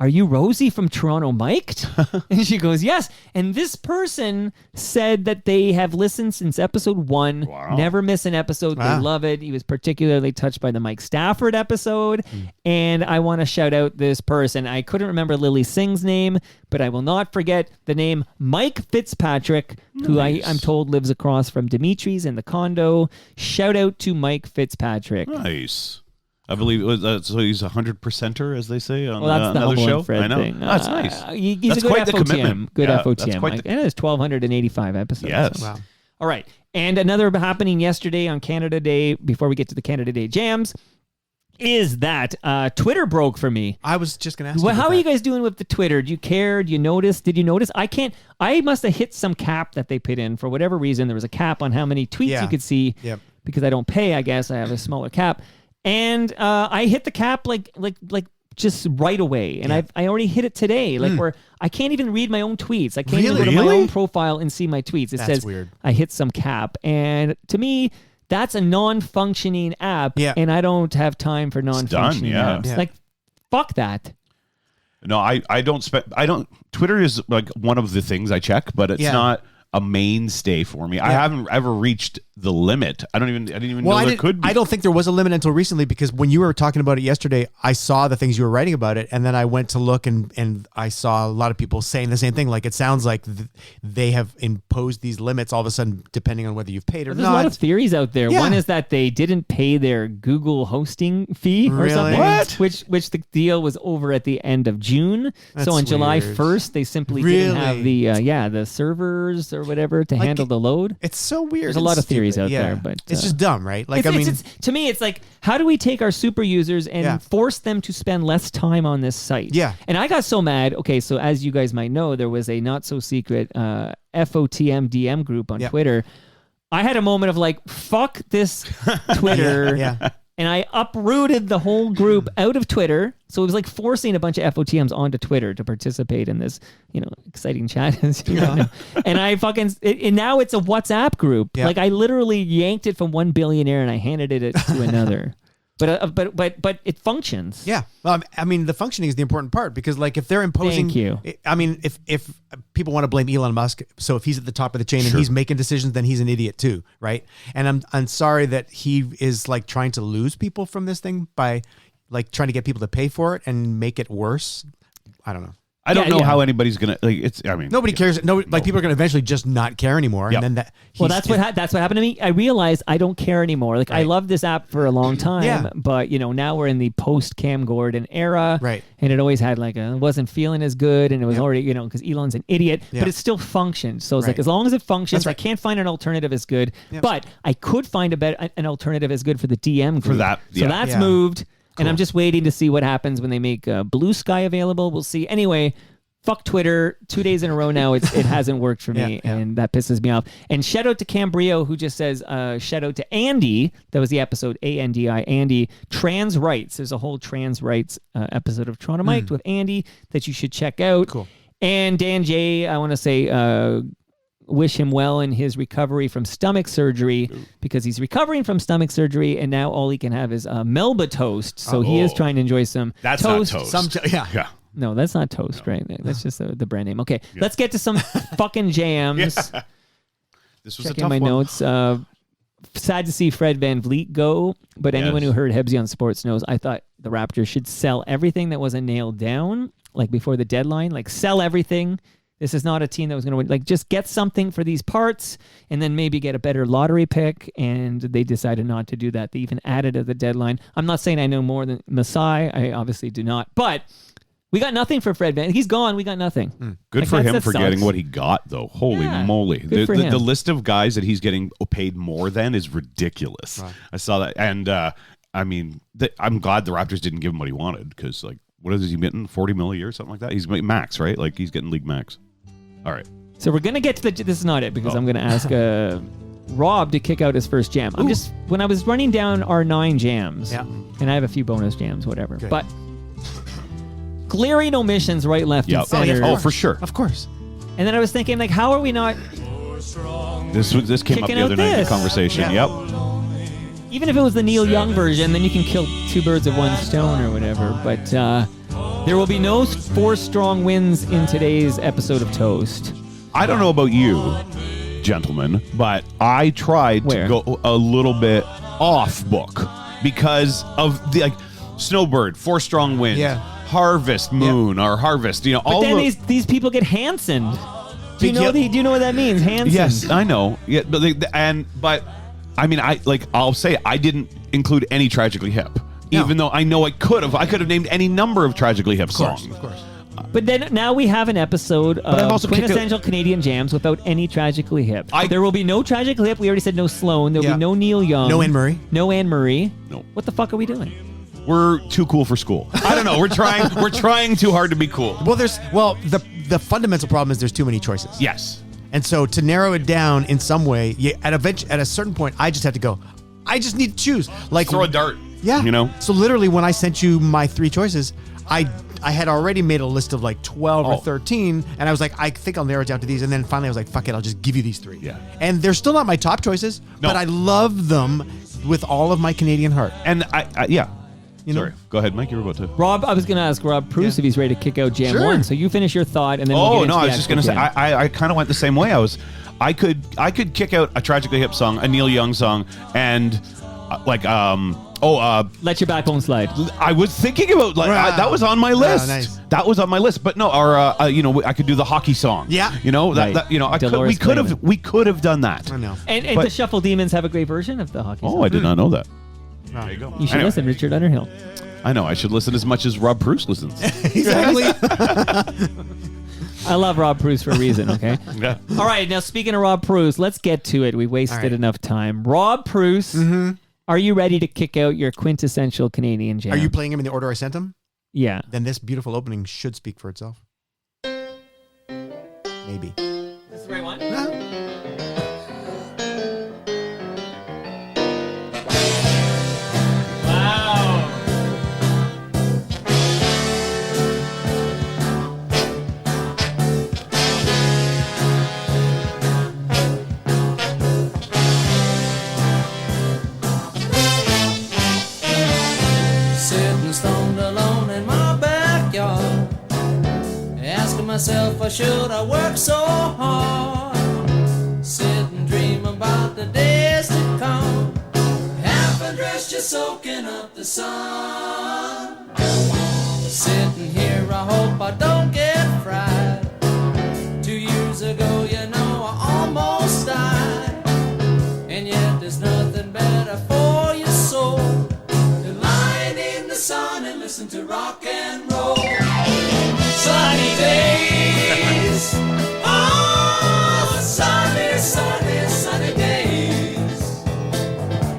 "Are you Rosie from Toronto Mic'd?" And she goes, "Yes." And this person said that they have listened since episode 1. Wow. Never miss an episode. Wow. They love it. He was particularly touched by the Mike Stafford episode. And I want to shout out this person. I couldn't remember Lily Singh's name, but I will not forget the name Mike Fitzpatrick, who I'm told lives across from Dimitri's in the condo. Shout out to Mike Fitzpatrick. Nice. I believe it was. So he's 100%er, as they say on Well, that's the another Humble show. and Fred I know. thing. That's nice. He's That's a good quite the FOTM. commitment. Good Yeah, FOTM. that's quite Like, the- and it's 1,285 episodes. Yes. wow. All right. And another happening yesterday on Canada Day, before we get to the Canada Day jams, is that Twitter broke for me. I was just gonna ask. Well, you how about are you that. guys doing with the Twitter? Do you care? Do you notice? Did you notice? I must have hit some cap that they put in for whatever reason. There was a cap on how many tweets Yeah. you could see. Yep. Because I don't pay, I guess I have a smaller cap. And I hit the cap like just right away. And Yeah. I already hit it today. Like where I can't even read my own tweets. I can't even go Really? to my Really? own profile and see my tweets. It That's says weird. I hit some cap. And to me, that's a non-functioning app. Yeah. And I don't have time for non-functioning yeah. apps. Yeah. Like, fuck that. No, I don't. Twitter is like one of the things I check, but it's Yeah. not a mainstay for me. I haven't ever reached the limit. I didn't even know there could be. I don't think there was a limit until recently, because when you were talking about it yesterday, I saw the things you were writing about it, and then I went to look and I saw a lot of people saying the same thing. Like, it sounds like they have imposed these limits all of a sudden, depending on whether you've paid or There's a lot of not. theories out there. Yeah. One is that they didn't pay their Google hosting fee or Really? something. What? Which the deal was over at the end of June. That's so on July weird. 1st, they simply didn't have Really? the servers or whatever to Like, handle the load. It's so weird. There's a and lot of theories stupid. out Yeah. there, but it's just dumb, right? Like, It's to me, it's like, how do we take our super users and Yeah. force them to spend less time on this site? Yeah. And I got so mad. Okay, so as you guys might know, there was a not so secret FOTM DM group on Yep. Twitter. I had a moment of like, fuck this Twitter. Yeah. And I uprooted the whole group out of Twitter. So it was like forcing a bunch of FOTMs onto Twitter to participate in this, exciting chat. And I and now it's a WhatsApp group. Yeah. Like, I literally yanked it from one billionaire and I handed it to another. But it functions. Yeah. Well, I mean, the functioning is the important part, because, like, if they're imposing, Thank you. I mean, if people want to blame Elon Musk, so if he's at the top of the chain and he's making decisions, then he's an idiot too, right? And I'm sorry that he is like trying to lose people from this thing by like trying to get people to pay for it and make it worse. I don't know. I don't know how anybody's gonna like. It's. I mean, nobody cares. Like people are gonna eventually just not care anymore, Yep. and then that's what happened to me. I realized I don't care anymore. Like I loved this app for a long time, but now we're in the post Cam Gordon era, right? And it always had like it wasn't feeling as good, and it was already because Elon's an idiot, but it still functioned. So it's like as long as it functions, I can't find an alternative as good, but I could find an alternative as good for the DM group. For that, so that's moved. And I'm just waiting to see what happens when they make Blue Sky available. We'll see. Anyway, fuck Twitter. 2 days in a row now, it hasn't worked for me, and that pisses me off. And shout out to Cambrio, who just says, shout out to Andy. That was the episode, A-N-D-I, Andy. Trans Rights. There's a whole trans rights episode of Toronto Mic'd with Andy that you should check out. Cool. And Dan J, I want to say... wish him well in his recovery from stomach surgery because he's recovering from stomach surgery and now all he can have is Melba toast. So he is trying to enjoy some that's toast. Not toast. Yeah. No, that's not toast, right? That's just the brand name. Okay, let's get to some fucking jams. This was Checking a tough my one. notes. Sad to see Fred VanVleet go, but anyone who heard Hebsy on sports knows I thought the Raptors should sell everything that wasn't nailed down, like before the deadline. Like sell everything. This is not a team that was going to win. Like, just get something for these parts and then maybe get a better lottery pick. And they decided not to do that. They even added at the deadline. I'm not saying I know more than Masai. I obviously do not. But we got nothing for Fred Van. He's gone. We got nothing. Good for him for getting what he got, though. Holy moly. Good for him. The list of guys that he's getting paid more than is ridiculous. Right. I saw that. And, I mean, I'm glad the Raptors didn't give him what he wanted because, like, what is he getting? 40 mil a year, something like that? He's max, right? Like, he's getting league max. All right. So we're going to get to this is not it because I'm going to ask Rob to kick out his first jam. I'm just, when I was running down our 9 jams, and I have a few bonus jams, whatever, but glaring omissions right, left, and center. Oh, for sure. Of course. And then I was thinking, like, how are we not This came up the other night in the conversation. Yep. Even if it was the Neil Young version, then you can kill 2 birds with 1 stone or whatever. But there will be no 4 strong wins in today's episode of Toast. I don't know about you, gentlemen, but I tried to go a little bit off book because of the Snowbird, 4 strong wins, Harvest Moon or Harvest. But all then these people get Hansened. Do you know what that means? Hansened. Yes, I know. Yeah, but I mean, I'll say I didn't include any Tragically Hip. Even though I know I could have named any number of Tragically Hip songs. Of course. But then now we have an episode of Quintessential Canadian Jams without any Tragically Hip. There will be no Tragically Hip. We already said no Sloan. There will be no Neil Young. No Anne Murray. No Anne Murray. No. What the fuck are we doing? We're too cool for school. I don't know. We're trying too hard to be cool. Well, the fundamental problem is there's too many choices. Yes. And so to narrow it down in some way, at a certain point, I just have to go. I just need to choose. Like throw a dart. Yeah. You know? So literally when I sent you my 3 choices, I had already made a list of like 12 or 13, and I was like, I think I'll narrow it down to these. And then finally I was like, fuck it, I'll just give you these 3. Yeah. And they're still not my top choices, but I love them with all of my Canadian heart. And Sorry. Go ahead, Mike. You were about to. Rob, I was going to ask Rob Preuss if he's ready to kick out Jam 1. So you finish your thought, and then we'll get into I was just going to say, I kind of went the same way. I could kick out a Tragically Hip song, a Neil Young song, and Let Your Backbone Slide. I was thinking about that was on my list. Nice. That was on my list, but no, I could do the hockey song. Yeah. We could have done that. I know. And the Shuffle Demons have a great version of the hockey song. Oh, I did not know that. There you go. You should listen, Richard Underhill. I know. I should listen as much as Rob Preuss listens. Exactly. I love Rob Preuss for a reason, okay? Yeah. All right, now speaking of Rob Preuss, let's get to it. We wasted enough time. Rob Preuss, are you ready to kick out your quintessential Canadian jam? Are you playing them in the order I sent them? Yeah. Then this beautiful opening should speak for itself. Maybe. Is this the right one? Myself, why should I work so hard? Sit and dream about the days to come. Half dress, just soaking up the sun. Sitting here, I hope I don't get fried. 2 years ago, you know, I almost died. And yet there's nothing better for your soul than lying in the sun and listen to rock and roll. Sunny days. Oh, sunny, sunny, sunny days.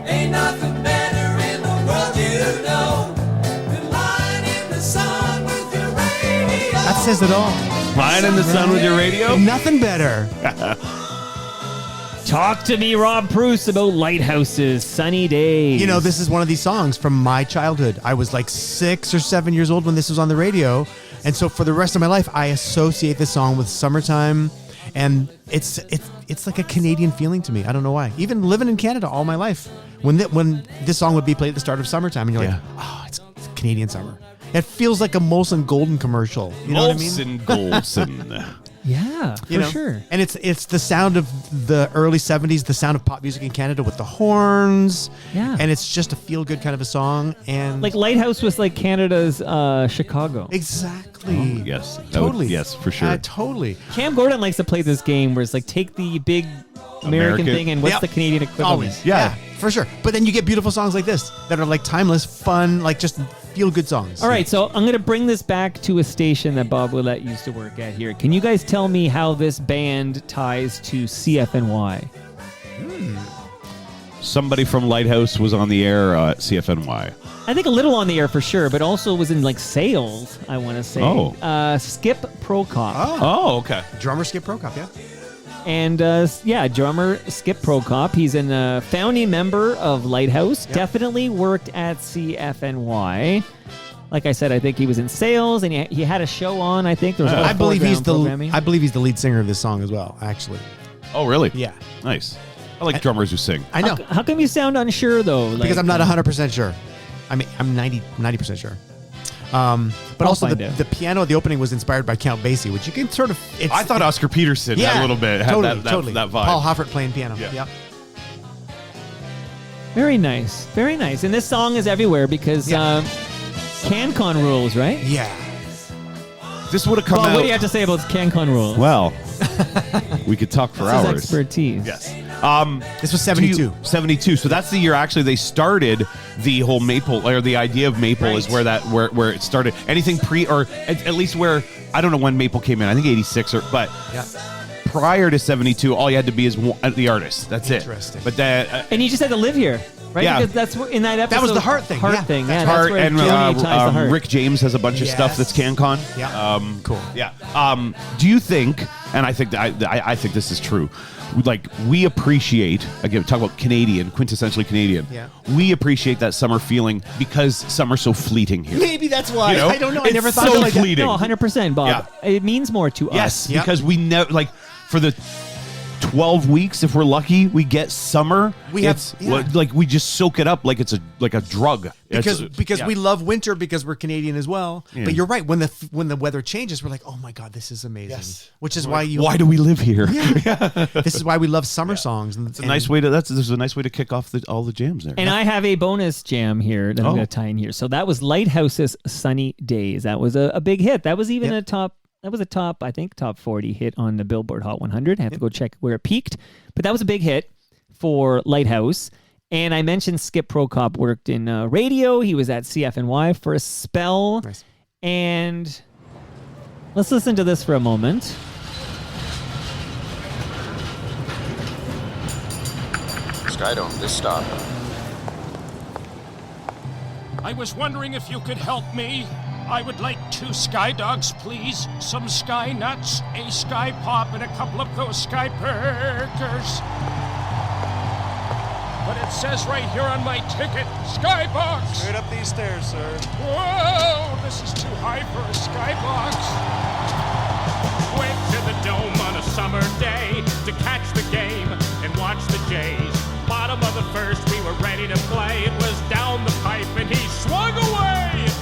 Ain't nothing better in the world, you know, than lying in the sun with your radio. That says it all. Lying in the sun with your radio? Nothing better. Talk to me, Rob Preuss, about Lighthouse's Sunny Days. You know, this is one of these songs from my childhood. I was like 6 or 7 years old when this was on the radio. And so for the rest of my life, I associate this song with summertime. And it's like a Canadian feeling to me. I don't know why. Even living in Canada all my life, when this song would be played at the start of summertime, and you're like, oh, it's Canadian summer. It feels like a Molson Golden commercial. You know what I mean? Golson. Yeah, for sure. And it's the sound of the early 70s, the sound of pop music in Canada with the horns. Yeah. And it's just a feel-good kind of a song. And Like Lighthouse was like Canada's Chicago. exactly. Yes. That Totally. yes, for sure. Totally. Cam Gordon likes to play this game where it's like take the big American thing and what's Yeah. the Canadian equivalent? Always. Yeah. For sure. But then you get beautiful songs like this that are like timeless, fun, like just feel-good songs. All right, so I'm going to bring this back to a station that Bob Willette used to work at here. Can you guys tell me how this band ties to CFNY? Somebody from Lighthouse was on the air at CFNY. I think a little on the air for sure, but also was in like sales, I want to say. Oh. Skip Prokop. Oh, okay. Drummer Skip Prokop, yeah. And drummer Skip Prokop. He's a founding member of Lighthouse. Yep. Definitely worked at CFNY. Like I said, I think he was in sales, and he had a show on. I think there was. I believe he's programming. I believe he's the lead singer of this song as well, actually. Oh, really? Yeah. Nice. I like drummers who sing. I know. How come you sound unsure though? Like, Because I'm not 100% sure. I mean, I'm 90% sure. But I'll also find out. the piano at the opening was inspired by Count Basie, which you can sort of. I thought Oscar Peterson had a little bit. Had Totally, that totally. that vibe. Paul Hoffert playing piano. Yeah. Yep. Very nice, very nice. And this song is everywhere because Yeah. CanCon rules, right? Yeah. This would have come Well, out. what do you have to say about CanCon rules? Well, we could talk for This is hours. expertise. Yes. This was 72. 72. So that's the year actually they started the whole maple, or the idea of maple is where it started. Anything or at least where, I don't know when maple came in. I think 86 but Yeah. prior to 72, all you had to be is the artist. That's it. Interesting. But then And you just had to live here, right? Yeah. Because that's in that episode. That was the Heart thing, Heart yeah. thing. That's Yeah, that's Hart where and Joni ties the heart. Rick James has a bunch of stuff that's CanCon. Yeah. Cool. Yeah. Do you think? And I think I think this is true. Like, we appreciate, again, talk about Canadian, quintessentially Canadian. Yeah. We appreciate that summer feeling because summer's so fleeting here. Maybe that's why. You know? I don't know. I It's never thought so of it like that. fleeting. No, 100%, Bob. Yeah. It means more to Yes, us. Yep. because we never, like, for the 12 weeks, if we're lucky, we get summer. We have- It's, yeah. like, we just soak it up like it's a drug. Because Yeah. we love winter because we're Canadian as well. Yeah. But you're right. When the weather changes, we're like, oh my God, this is amazing. Yes. Which is why you. Why do we live here? This is why we love summer songs. And, It's a nice way to. There's a nice way to kick off all the jams there. And I have a bonus jam here that I'm Oh. going to tie in here. So that was Lighthouse's Sunny Days. That was a big hit. That was even Yep. a top. That was a top, I think, top 40 hit on the Billboard Hot 100. I have to go check where it peaked. But that was a big hit for Lighthouse. And I mentioned Skip Prokop worked in radio. He was at CFNY for a spell. Nice. And let's listen to this for a moment. Skydome, this stop. I was wondering if you could help me. I would like 2 Sky Dogs, please. Some Sky Nuts, a Sky Pop, and a couple of those Sky Burgers. But it says right here on my ticket, Skybox. Straight up these stairs, sir. Whoa, this is too high for a Skybox. Went to the Dome on a summer day to catch the game and watch the Jays. Bottom of the first, we were ready to play. It was down the pipe and he swung away. It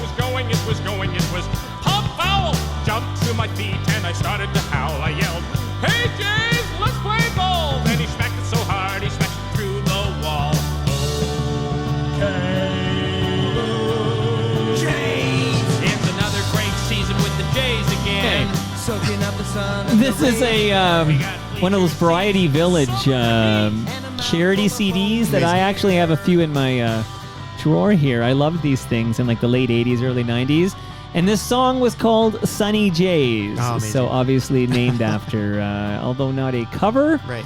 was going, it was pump foul. Jumped to my feet and I started to howl. I yelled, "Hey Jays, let's play ball!" Then he smacked it so hard, he smashed it through the wall. rise again. Soaking up the sun. This is a one of those Variety Village charity CDs that I actually have a few in my drawer here. I love these things in like the late 80s, early 90s. And this song was called Sunny Jays. Oh, amazing. So obviously named after, although not a cover. Right.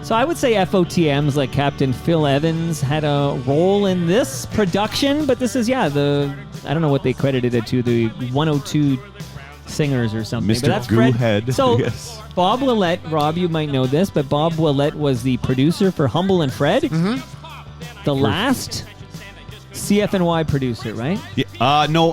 So I would say FOTMs like Captain Phil Evans had a role in this production, but this is, I don't know what they credited it to, the 102 singers or something. Mr. But that's Fred. Goohead. So Yes. Bob Willette, Rob, you might know this, but Bob Willette was the producer for Humble and Fred. Mm-hmm. The last CFNY producer, right? Yeah. No,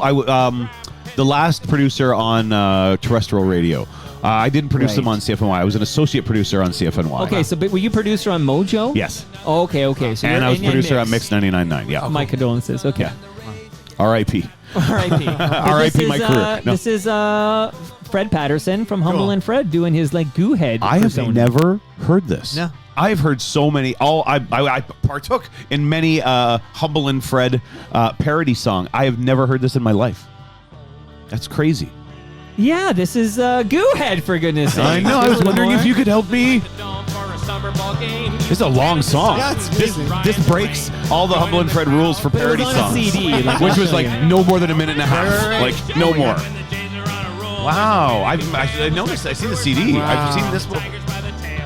the last producer on terrestrial radio. I didn't produce them on CFNY. I was an associate producer on CFNY. Okay, so but were you producer on Mojo? Yes. Oh, okay. So And you're I was in your producer mix. on Mix 99.9. Yeah. My condolences. Okay. Yeah. R.I.P. R.I.P. R.I.P. my career. No. This is Fred Patterson from Humble and Fred doing his like Goohead. I have persona. never heard this. No. I've heard so many. I partook in many Humble and Fred parody song. I have never heard this in my life. That's crazy. Yeah, this is Goohead, for goodness sake. I know. I was wondering if you could help me. This is a long song. Yeah, it's amazing. This breaks all the Humble and Fred rules for But it was parody on a songs. CD, like, which I'll was show like you. no more than a minute and a half. Right. Like no more. Wow. I noticed. I see the CD. Wow. I've seen this one.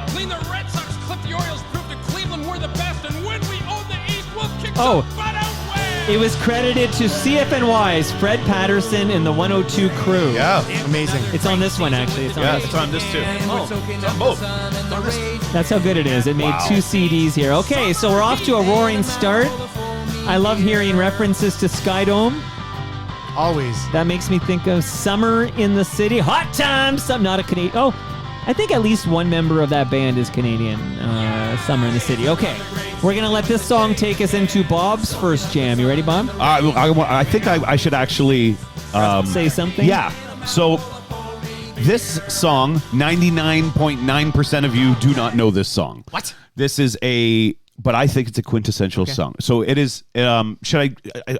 Clean the Red Sox, clip the Orioles, prove to Cleveland we're the best, and when we own the East, we'll kick Oh. some butt out west. It was credited to CFNY's Fred Patterson and the 102 crew. Yeah. Amazing. It's on this one, actually. It's on Yeah, this it's on this too. Soaking up both. the sun and the rays. That's how good it is. It made Wow. 2 CDs here. Okay, so we're off to a roaring start. I love hearing references to Skydome. Always. That makes me think of Summer in the City. Hot Times! Not a Canadian. Oh, I think at least one member of that band is Canadian. Summer in the City. Okay, we're going to let this song take us into Bob's first jam. You ready, Bob? I think I should actually Say something? Yeah. So this song, 99.9% of you do not know this song. What? This is but I think it's a quintessential song. So it is. Should I?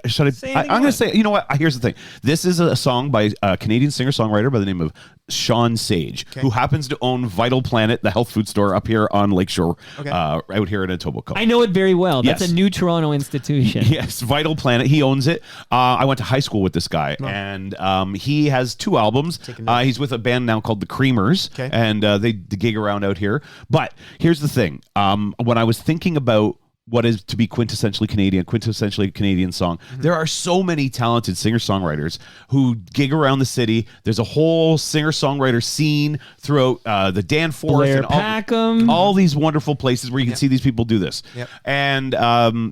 Say anything I'm going to say. You know what? Here's the thing. This is a song by a Canadian singer-songwriter by the name of Sean Sage, who happens to own Vital Planet, the health food store up here on Lakeshore, out here in Etobicoke. I know it very well. That's Yes. a new Toronto institution. Yes, Vital Planet. He owns it. I went to high school with this guy, and he has 2 albums. He's with a band now called the Creamers, and they gig around out here. But here's the thing. When I was thinking about what is to be quintessentially Canadian song, there are so many talented singer-songwriters who gig around the city. There's a whole singer-songwriter scene throughout the Danforth Blair and Packham. all these wonderful places where you can see these people do this. Yep. And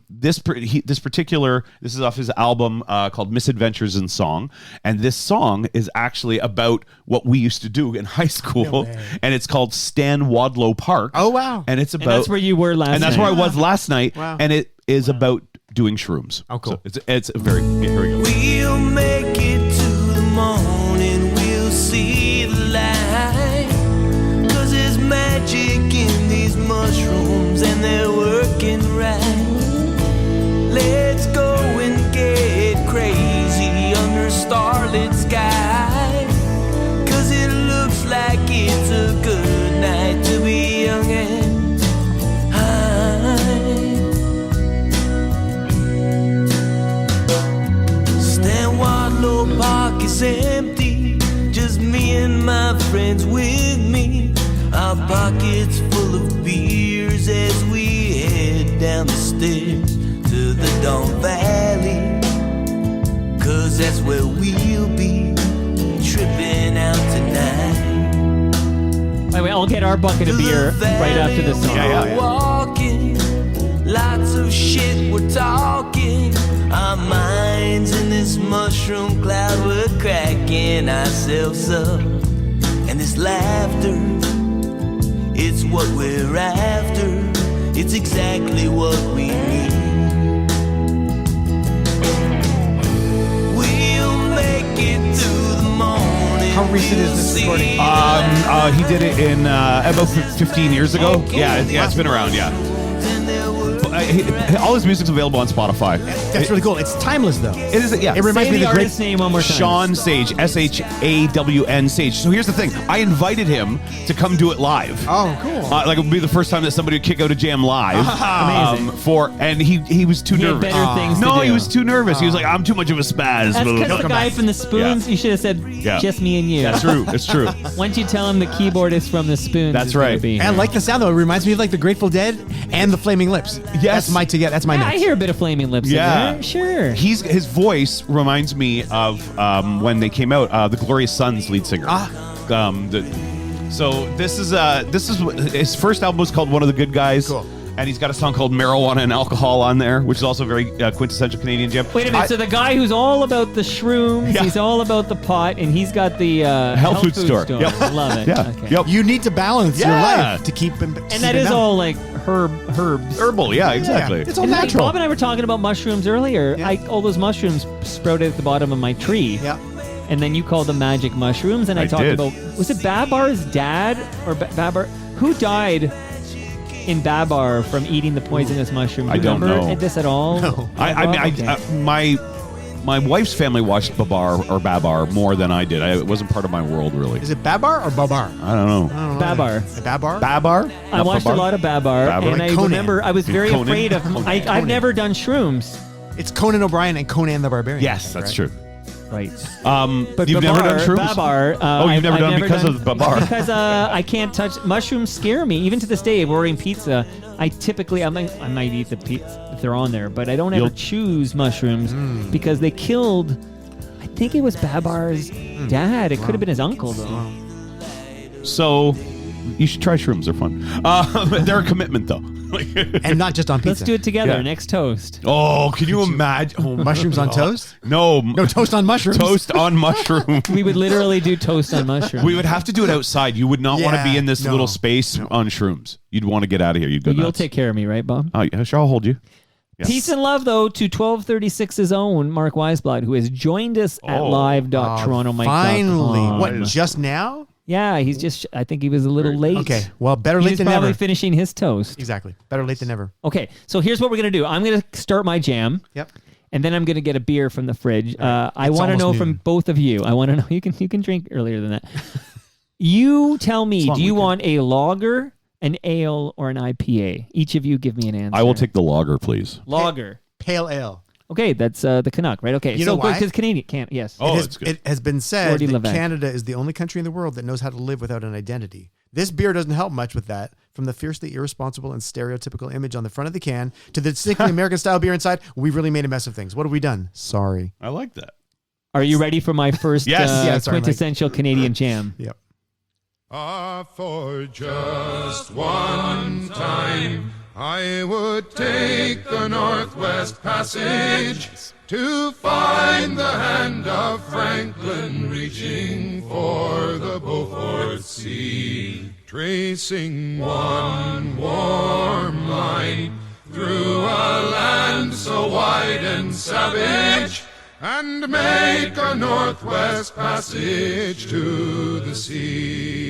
this is off his album called Misadventures in Song, and this song is actually about what we used to do in high school, and it's called Stan Wadlow Park. Oh, wow. And it's about And that's where you were last night. and that's where I was last night, Wow. and it is about doing shrooms. Oh, cool. So it's a very here we go. We'll make it to the morning, we'll see the light. 'Cause there's magic in these mushrooms and they're working right. Let's go and get crazy under starlit sky. 'Cause it looks like it's a good night to be young and high. Stan Wadlow Park is empty, just me and my friends with me. Our pockets full of beers as we head down the stairs to the Don Valley. 'Cause that's where we'll be tripping out tonight. By the way, I'll get our bucket of beer right after this song. Yeah. Walking, lots of shit we're talking. Our minds in this mushroom cloud, we're cracking ourselves up. And this laughter, it's what we're after. It's exactly what we need. We'll make it to the morning. How recent is this recording? He did it in about 15 years ago. Yeah, it's been around. Yeah. all his music's available on Spotify. That's really cool. It's timeless, though. It is. Yeah. It reminds Say me the of the great artist name one more time. Sean Sage, SHAWN Sage. So here's the thing: I invited him to come do it live. Oh, cool. Like it would be the first time that somebody would kick out a jam live. Amazing. And he was too He had nervous. better things to No, do. he was too nervous. He was like, I'm too much of a spaz. That's because the guy from the Spoons, Yeah. you should have said, Yeah. just me and you. That's true. It's true. Once you tell him the keyboardist from the Spoons That's is gonna right. be And I here. like the sound, though. It reminds me of like the Grateful Dead and the Flaming Lips. Yes. That's my Yeah, I mix. hear a bit of Flaming Lips in Yeah. there. Sure. His voice reminds me of when they came out, the Glorious Sons lead singer. So this is his first album was called One of the Good Guys. Cool. And he's got a song called Marijuana and Alcohol on there, which is also very quintessential Canadian jam. Wait a minute. So the guy who's all about the shrooms, Yeah. he's all about the pot, and he's got the Health food store. Yep. Love it. Yeah. Okay. Yep. You need to balance your Yeah. life to keep him. And that is all like herbs. Herbal, yeah, exactly. It's all And like natural. Bob and I were talking about mushrooms earlier. Yeah. All those mushrooms sprouted at the bottom of my tree. Yeah. And then you called them magic mushrooms, and I talked did. about, was it Babar's dad or Babar? Who died in Babar from eating the poisonous mushroom? Do I you don't remember know. this at all? No. My wife's family watched Babar more than I did. It wasn't part of my world, really. Is it Babar or Babar? I don't know. Babar. Babar? Babar? I Not watched Babar? a lot of Babar, Babar. and Like I Conan. remember I was very Conan. afraid of. I've Conan. never done shrooms. It's Conan O'Brien and Conan the Barbarian. Yes, that's true. Right. But you've Babar, never done shrooms? Babar. You've never done because of Babar. Because I can't touch mushrooms. Scare me. Even to this day, we're ordering pizza. I might eat the pizza if they're on there, but I don't ever choose mushrooms because they killed. I think it was Babar's dad. It could have been his uncle though. So you should try shrooms. They're fun. They're a commitment, though. And not just on pizza. Let's do it together. Yeah. Next toast. Oh, can you imagine? Oh, Mushrooms on toast? No. No, toast on mushrooms. Toast on mushroom. We would literally do toast on mushrooms. We would have to do it outside. You would not want to be in this no. little space on shrooms. You'd want to get out of here. You'd go You'll nuts. take care of me, right, Bob? Oh, yeah, sure, I'll hold you. Yes. Peace and love, though, to 1236's own Mark Weisblad, who has joined us at live.torontомike.com. Finally. What, just now? Yeah, he's just, I think he was a little late. Okay, well, better He late was than probably never. finishing his toast. Exactly. Better late than never. Okay, so here's what we're going to do. I'm going to start my jam. Yep. And then I'm going to get a beer from the fridge. I It's want to know almost from noon. both of you. I want to know, you can drink earlier than that. You tell me, long do you weekend. want a lager, an ale, or an IPA? Each of you give me an answer. I will take the lager, please. lager. Pale ale. Okay, that's the Canuck, right? Okay, You know why? Because Canadian can't. Yes. Oh, It that's good. has been said Gordy that Levesque. Canada is the only country in the world that knows how to live without an identity. This beer doesn't help much with that. From the fiercely irresponsible and stereotypical image on the front of the can to the distinctly American-style beer inside, we've really made a mess of things. What have we done? Sorry. I like that. Are you ready for my first Yes. Yeah, sorry, Mike. quintessential Canadian jam? Yep. For just one time, I would take the Northwest Passage to find the hand of Franklin reaching for the Beaufort Sea, tracing one warm line through a land so wide and savage, and make a Northwest Passage to the sea.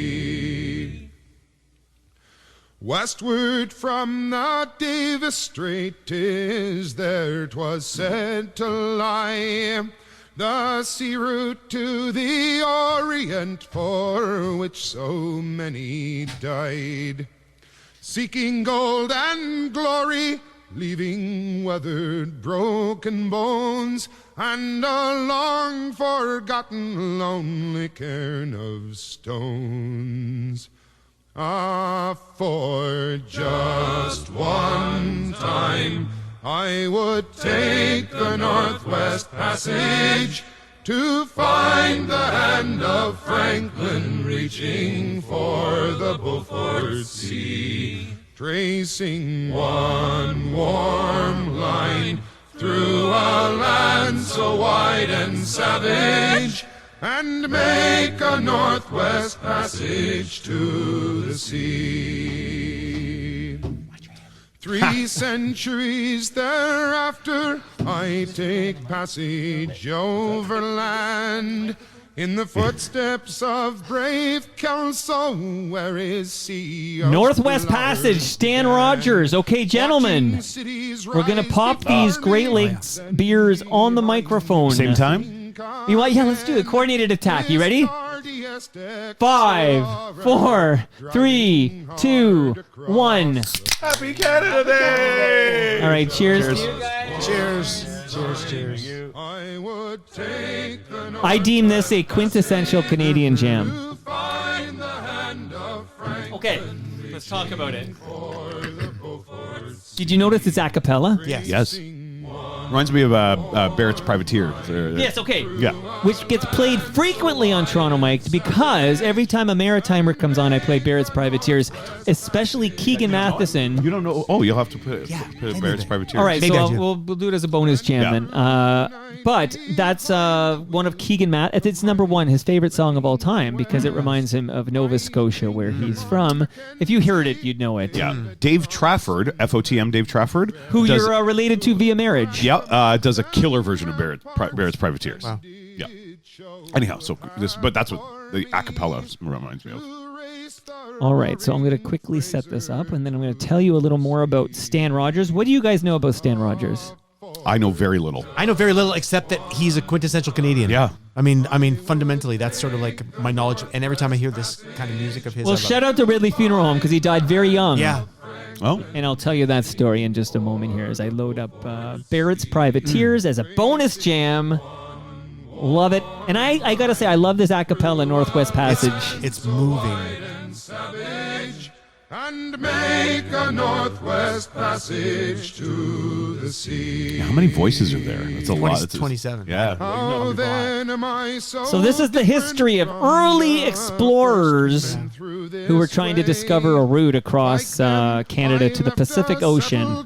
Westward from the Davis Strait 'tis there 'twas said to lie, the sea route to the Orient for which so many died, seeking gold and glory, leaving weathered broken bones and a long forgotten lonely cairn of stones. For just one time I would take the Northwest Passage to find the hand of Franklin reaching for the Beaufort Sea, tracing one warm line through a land so wide and savage, and make a Northwest Passage to the sea. 3 centuries thereafter, I take passage overland in the footsteps of brave Kelso, where is sea of Northwest flowers Passage, Stan began. Rogers. Okay, gentlemen, Watching cities we're going to rise pop before these Great me. Lakes beers on the microphone. Same time? You want? Yeah, let's do it. Coordinated attack. You ready? 5, 4, 3, 2, 1. Happy Canada Day! All right, cheers. Cheers. Cheers. I would take the I deem this a quintessential Canadian jam. find the hand of Frank. Okay, let's talk about it. Did you notice it's a cappella? Yes. Yes. Reminds me of Barrett's Privateer. Yes, okay. Yeah. Which gets played frequently on Toronto Mics because every time a Maritimer comes on, I play Barrett's Privateers, especially Keegan Matheson. You don't know? Oh, you'll have to put maybe Barrett's they- Privateer. All right, Maybe I so do. we'll do it as a bonus jam Yeah. then. But that's one of Keegan it's number one, his favorite song of all time, because it reminds him of Nova Scotia, where he's from. If you heard it, you'd know it. Yeah. Dave Trafford, FOTM Dave Trafford. Who does, you're related to via marriage. Yeah, does a killer version of Barrett's Privateers. Wow. Yeah. Anyhow, but that's what the a cappella reminds me of. All right, so I'm going to quickly set this up, and then I'm going to tell you a little more about Stan Rogers. What do you guys know about Stan Rogers? I know very little. I know very little except that he's a quintessential Canadian. Yeah. I mean, fundamentally, that's sort of like my knowledge. And every time I hear this kind of music of his, Well, I love shout out to Ridley Funeral Home because he died very young. it. Yeah. Oh, And I'll tell you that story in just a moment here as I load up Barrett's Privateers as a bonus jam. Love it. And I got to say, I love this a cappella Northwest Passage. It's moving. Savage, and make a northwest passage to the sea. how many voices are there? That's a lot. It's 27. Yeah. How then am I So this is the history of early explorers who were trying to discover a route across Canada to the Pacific Ocean.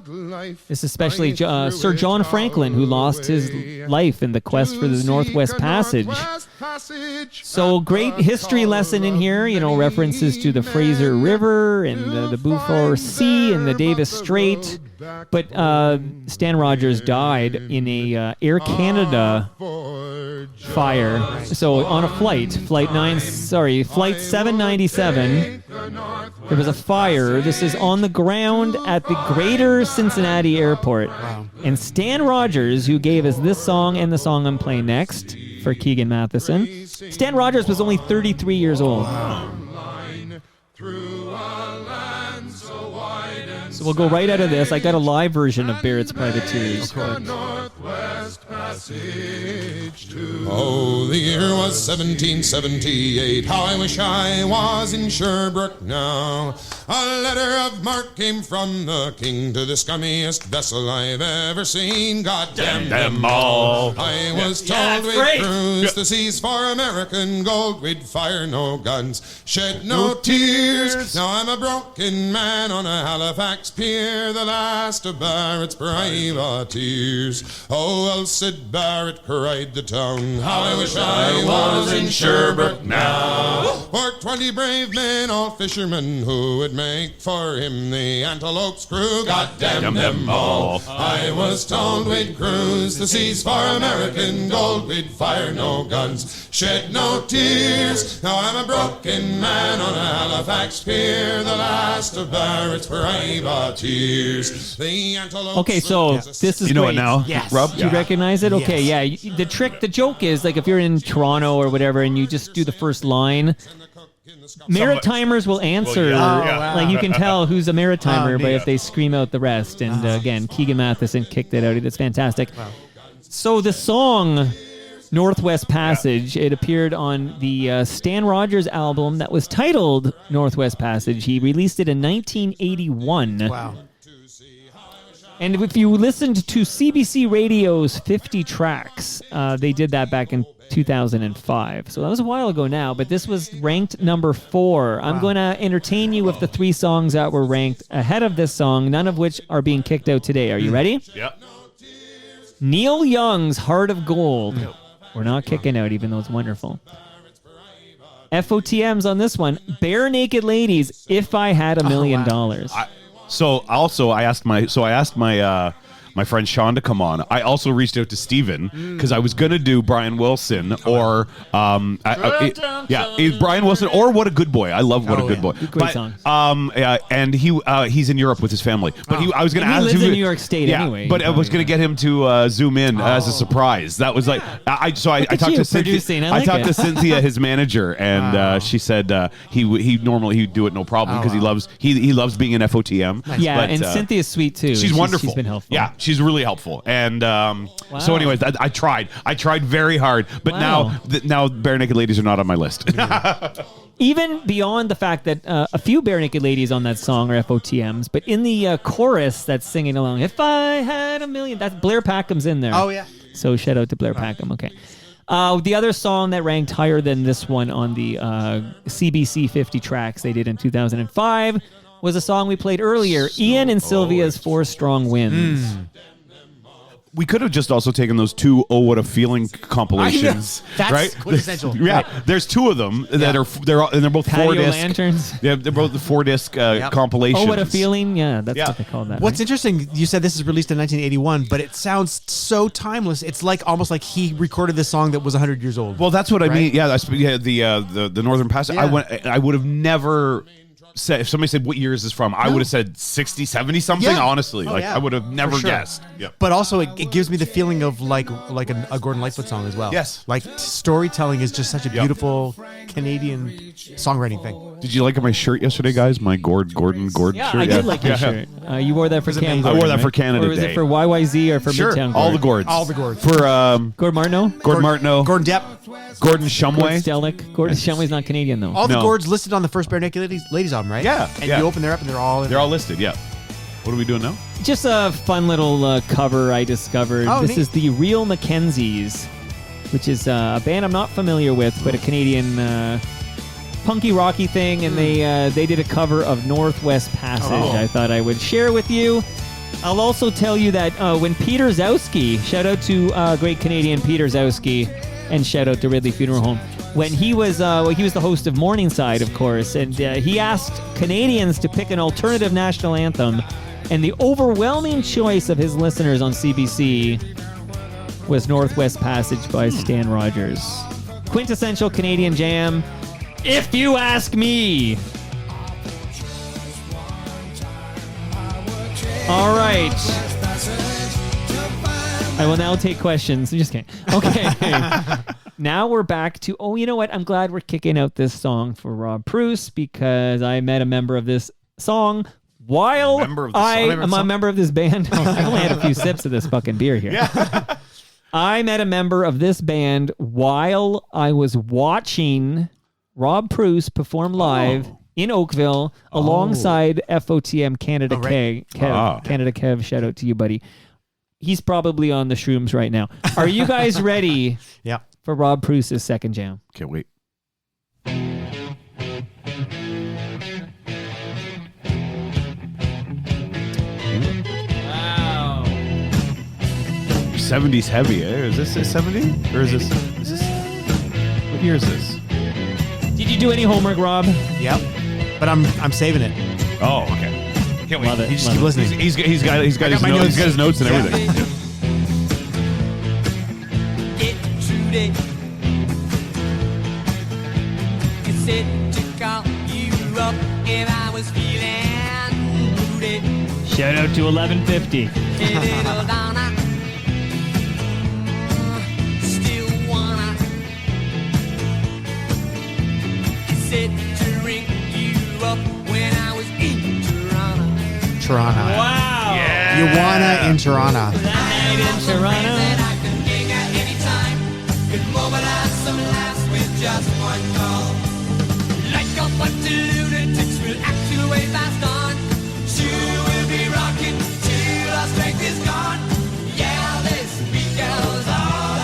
This is especially Sir John Franklin, who lost his life in the quest for the Northwest Passage. So great history lesson in here, references to the Fraser River and the Beaufort Sea and the Davis Strait. But Stan Rogers died in a Air Canada fire. So on a flight 797, there was a fire. This is on the ground at the Greater Cincinnati Airport. Wow. And Stan Rogers, who gave us this song and the song I'm playing next for Keegan Matheson, Stan Rogers was only 33 years old. So we'll go right out of this. I got a live version of Barrett's Privateers. Oh, the year was 1778. How I wish I was in Sherbrooke now. A letter of marque came from the king to the scummiest vessel I've ever seen. God damn them all. I was told it's we'd great. cruise the seas for American gold. We'd fire no guns, shed no tears. Now I'm a broken man on a Halifax pier, the last of Barrett's privateers. Oh, well, said Barrett, cried the town, how I wish I was in Sherbrooke now. For 20 brave men, all fishermen, who would make for him the Antelope's crew. God damn them all. I was told we'd cruise the seas for American gold. We'd fire no guns, shed no tears. Now I'm a broken man on a Halifax pier, the last of Barrett's privateers. The Antelope. Okay, so this is You know great. it now, Yes. Rob? Do you recognize it? Okay, yeah. The joke is, like, if you're in Toronto or whatever and you just do the first line, Maritimers will answer. Like, you can tell who's a Maritimer by if they scream out the rest. And again, Keegan Matheson kicked it out. That's fantastic. So the song Northwest Passage, it appeared on the Stan Rogers album that was titled Northwest Passage. He released it in 1981. Wow. And if you listened to CBC Radio's 50 Tracks, they did that back in 2005. So that was a while ago now, but this was ranked number 4. I'm going to entertain you with the 3 songs that were ranked ahead of this song, none of which are being kicked out today. Are you ready? Yeah. Neil Young's Heart of Gold. We're not kicking out, even though it's wonderful. FOTM's on this one. Bare Naked Ladies, If I Had $1 Million. So also I asked my my friend Sean to come on. I also reached out to Steven because I was going to do Brian Wilson or Brian Wilson or What a Good Boy. I love What a Good Boy. Great songs. And he's in Europe with his family. But I was going to ask He lives him in New York State anyway. But I was going to get him to zoom in as a surprise. That was like I talked to Cynthia. I talked to Cynthia, his manager, and she said he'd do it no problem because he loves being in FOTM. Nice. Yeah, and Cynthia's sweet too. She's wonderful. She's been helpful. Yeah, she's really helpful. And so, anyways, I tried very hard, but now Bare Naked Ladies are not on my list. Even beyond the fact that a few Bare Naked Ladies on that song are FOTMs, but in the chorus that's singing along, "If I Had a Million," that's Blair Packham's in there. Oh yeah. So shout out to Blair Packham. Okay. The other song that ranked higher than this one on the CBC 50 tracks they did in 2005 was a song we played earlier, Ian and Sylvia's 4 Strong Winds. We could have just also taken those 2 "Oh What a Feeling" compilations, That's right? quintessential. Yeah, Right. there's 2 of them that they're both Patio 4-disc Lanterns. Yeah, they're both the 4-disc compilations. Oh, What a Feeling. Yeah, that's what they call that. What's right? interesting, you said this is released in 1981, but it sounds so timeless. It's like almost like he recorded this song that was 100 years old. Well, that's what I Right? mean. Yeah, the Northern Passage. Yeah. I would have never said, if somebody said what year is this from, I would have said 60, 70 something. Yeah. Honestly, Oh, yeah. I would have never For sure. guessed. Yeah. But also, it gives me the feeling of like a Gordon Lightfoot song as well. Yes. Like storytelling is just such a beautiful Canadian songwriting thing. Did you like my shirt yesterday, guys? My Gordon Yeah, shirt. I did like your shirt. You wore that for Cam amazing. Gordon, I wore that right? for Canada Or was Day. it for YYZ or for Sure, Midtown Gordon? all the Gords. All the Gords. For Gord Martineau? Gordon Martineau, Gordon Depp. Gordon Shumway. Gord Stellick. Gordon Shumway's not Canadian, though. All the No. Gords listed on the first Bare Naked Ladies album, right? Yeah, And yeah. you open there up and they're all in They're all listed, yeah. What are we doing now? Just a fun little cover I discovered. Oh, This neat. is the Real Mackenzies, which is a band I'm not familiar with, but a Canadian punky rocky thing, and they did a cover of Northwest Passage. Oh. I thought I would share with you. I'll also tell you that when Peter Zowski, shout out to great Canadian Peter Zowski, and shout out to Ridley Funeral Home, when he was the host of Morningside, of course, and he asked Canadians to pick an alternative national anthem, and the overwhelming choice of his listeners on CBC was Northwest Passage by Stan Rogers. Quintessential Canadian jam, if you ask me. All right. I will now take questions. I'm just kidding. Okay. Now we're back to, you know what? I'm glad we're kicking out this song for Rob Preuss because I met a member of this song while I'm a member of this band. I've only had a few sips of this fucking beer here. Yeah. I met a member of this band while I was watching Rob Preuss perform live in Oakville alongside FOTM Canada Kev. Canada Kev, shout out to you, buddy. He's probably on the shrooms right now. Are you guys ready Yeah. for Rob Preuss's second jam? Can't wait. Wow. 70s heavy, eh? Is this a 70? Or is this what year is this? Did you do any homework, Rob? Yep. But I'm saving it. Oh, okay. Can't wait. Love it. You just Love keep it. listening. He's got his my notes. notes. He's got his notes and everything. Get Trudy. You said to call you up if I was feeling moody. Shout out to 1150. Hey, little Donna. Still wanna. You said to ring you up when I was in Toronto. Toronto. Wow. You wanna in Toronto. That night in Toronto. That I can gig at any time. Could mobilize some laughs with just one call. Like a bunch of lunatics, we'll act you way fast on. Sure, we'll be rocking till our strength is gone. Yeah, this beat goes on.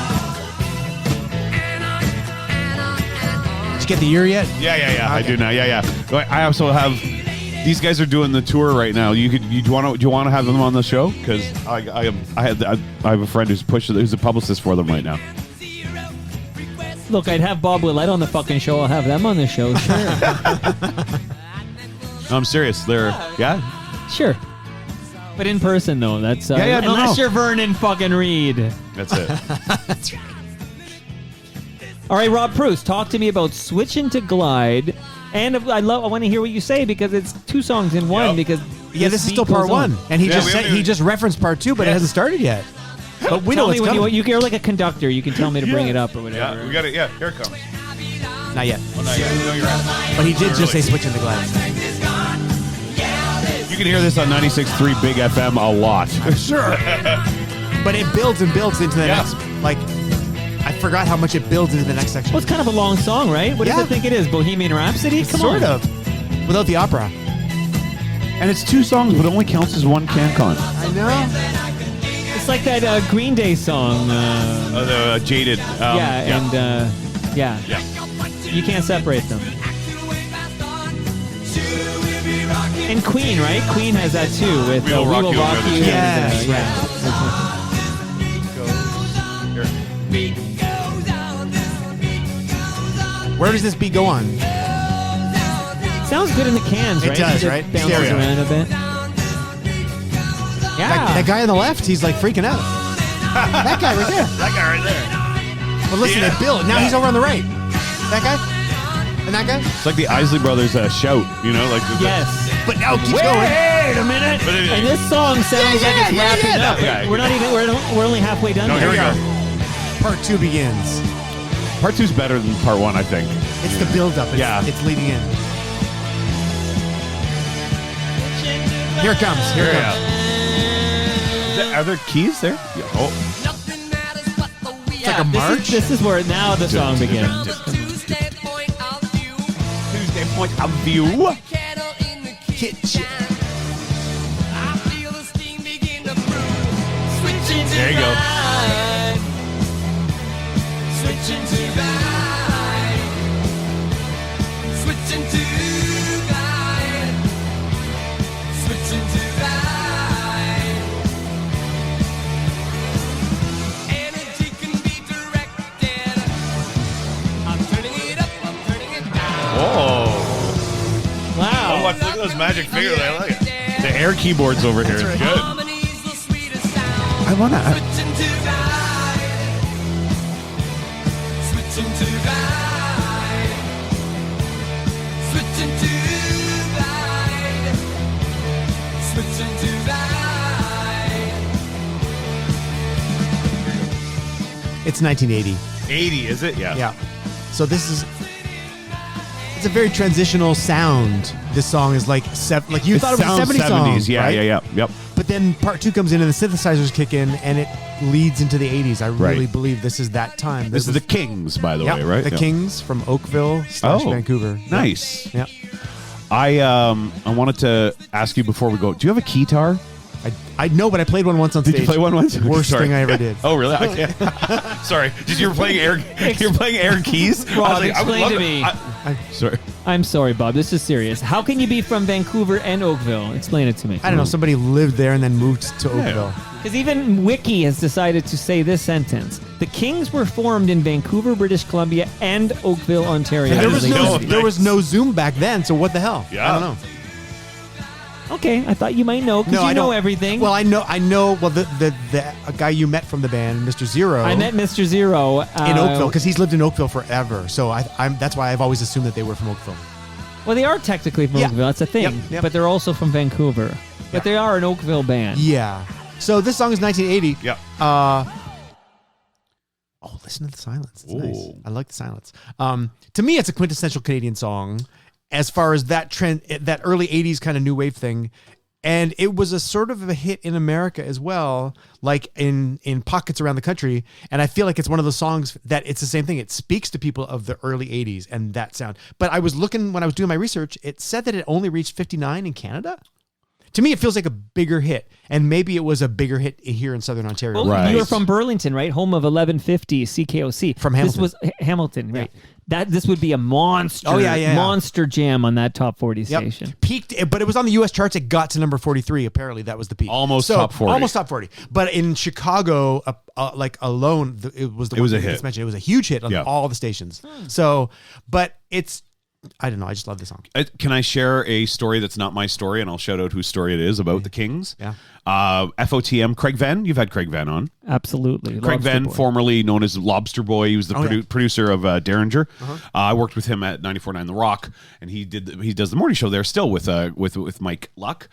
And on, and on, and on. Did you get the year yet? Yeah. I Okay. do now. Yeah. I also have. These guys are doing the tour right now. Do you want to have them on the show? Because I have a friend who's a publicist for them right now. Look, I'd have Bob Willette on the fucking show. I'll have them on the show. Sure. No, I'm serious. They're Sure. But in person, though, that's unless you're Vernon fucking Reed. That's it. That's right. All right, Rob Preuss, talk to me about Switching to Glide. And I want to hear what you say because it's two songs in one. Yep. Because This is still part one, and he just referenced part two, but it hasn't started yet. But we know what's coming. You're like a conductor. You can tell me to bring it up or whatever. Yeah, we got it. Yeah, here it comes. Not yet. Oh, not yet. No, you're right. But he did just say Switching to Glide. You can hear this on 96.3 Big FM a lot. Sure. But it builds and builds into the next. Like, I forgot how much it builds into the next section. Well, it's kind of a long song, right? What does it think it is? Bohemian Rhapsody? Come Sort on. of. Without the opera. And it's two songs, but it only counts as one CanCon. I know. It's like that Green Day song. The Jaded. Yeah. You can't separate them. And Queen, right? Queen has that too with We Will Rock You. Yes, Where does this beat go on? Sounds good in the cans, right? It does, It right? bounces Stereo. around a bit. Yeah. That guy on the left, he's like freaking out. That guy right there. That guy right there. Well, listen, they build. Now he's over on the right. That guy? And that guy? It's like the Isley Brothers shout, you know? Like Yes. But now it keeps Wait going. a minute. And this song sounds like it's wrapping up. Yeah. We're not even. We're only halfway done. No, here. here we go. Part two begins. Part two's better than part one, I think. It's the build-up. It's leading in. Here it comes. Here it comes. Are there keys there? Yeah. Oh. It's like a march. This is where now the song begins. Tuesday point of view. Kitchen. There you go. Switching to glide. Switching to glide. Switching to glide. Energy can be directed. I'm turning it up, I'm turning it down. Whoa. Wow. Oh, look at those magic fingers. I like it. The air keyboards over here is good. Harmony's the sweetest sound. I want to. Switching to glide. Switching to glide. Switching to glide. Switching to glide. It's 1980. 80, is it? Yeah. Yeah. So this is. It's a very transitional sound. This song is like you thought it was a 70s song, Yeah, right? yeah. Yep. But then part two comes in and the synthesizers kick in and it leads into the 80s. I really believe this is that time. This is the Kings, by the way, right? The Kings from Oakville / Vancouver. Nice. Yeah. I wanted to ask you before we go. Do you have a keytar? I know, but I played one once on stage. Did you play one once? Worst Sorry. thing I ever did. Oh, really? I can't. Sorry. You were playing air. You're playing air keys. Rob, explain to me. Sorry. I'm sorry, Bob. This is serious. How can you be from Vancouver and Oakville? Explain it to me. I don't know. Somebody lived there and then moved to Oakville. Because even Wiki has decided to say this sentence. The Kings were formed in Vancouver, British Columbia, and Oakville, Ontario. There was no Zoom back then, so what the hell? Yeah. I don't know. Okay, I thought you might know because you know everything. Well, I know. Well, the guy you met from the band, Mr. Zero. I met Mr. Zero in Oakville because he's lived in Oakville forever. So that's why I've always assumed that they were from Oakville. Well, they are technically from Oakville. That's a thing. Yep. But they're also from Vancouver. But they are an Oakville band. Yeah. So this song is 1980. Yeah. Listen to the silence. It's nice. I like the silence. To me, it's a quintessential Canadian song. As far as that trend, that early 80s kind of new wave thing. And it was a sort of a hit in America as well, like in pockets around the country. And I feel like it's one of those songs that it's the same thing. It speaks to people of the early 80s and that sound. But I was looking, when I was doing my research, it said that it only reached 59 in Canada. To me, it feels like a bigger hit. And maybe it was a bigger hit here in Southern Ontario. Well, you were from Burlington, right? Home of 1150 CKOC. From Hamilton. This was Hamilton, right? This would be a monster, monster jam on that top 40 station. Peaked, but it was on the U.S. charts. It got to number 43. Apparently, that was the peak. Almost top 40. Almost top 40. But in Chicago, like alone, it was the one was a that hit. gets mentioned. It was a huge hit on all the stations. So, but it's I don't know. I just love the song. Can I share a story that's not my story, and I'll shout out whose story it is about the Kings? Yeah. FOTM, Craig Venn. You've had Craig Venn on. Absolutely. Craig Lobster Venn, Boy. formerly known as Lobster Boy. He was the producer of Derringer. I worked with him at 94.9 The Rock, and he does the morning show there still with Mike Luck.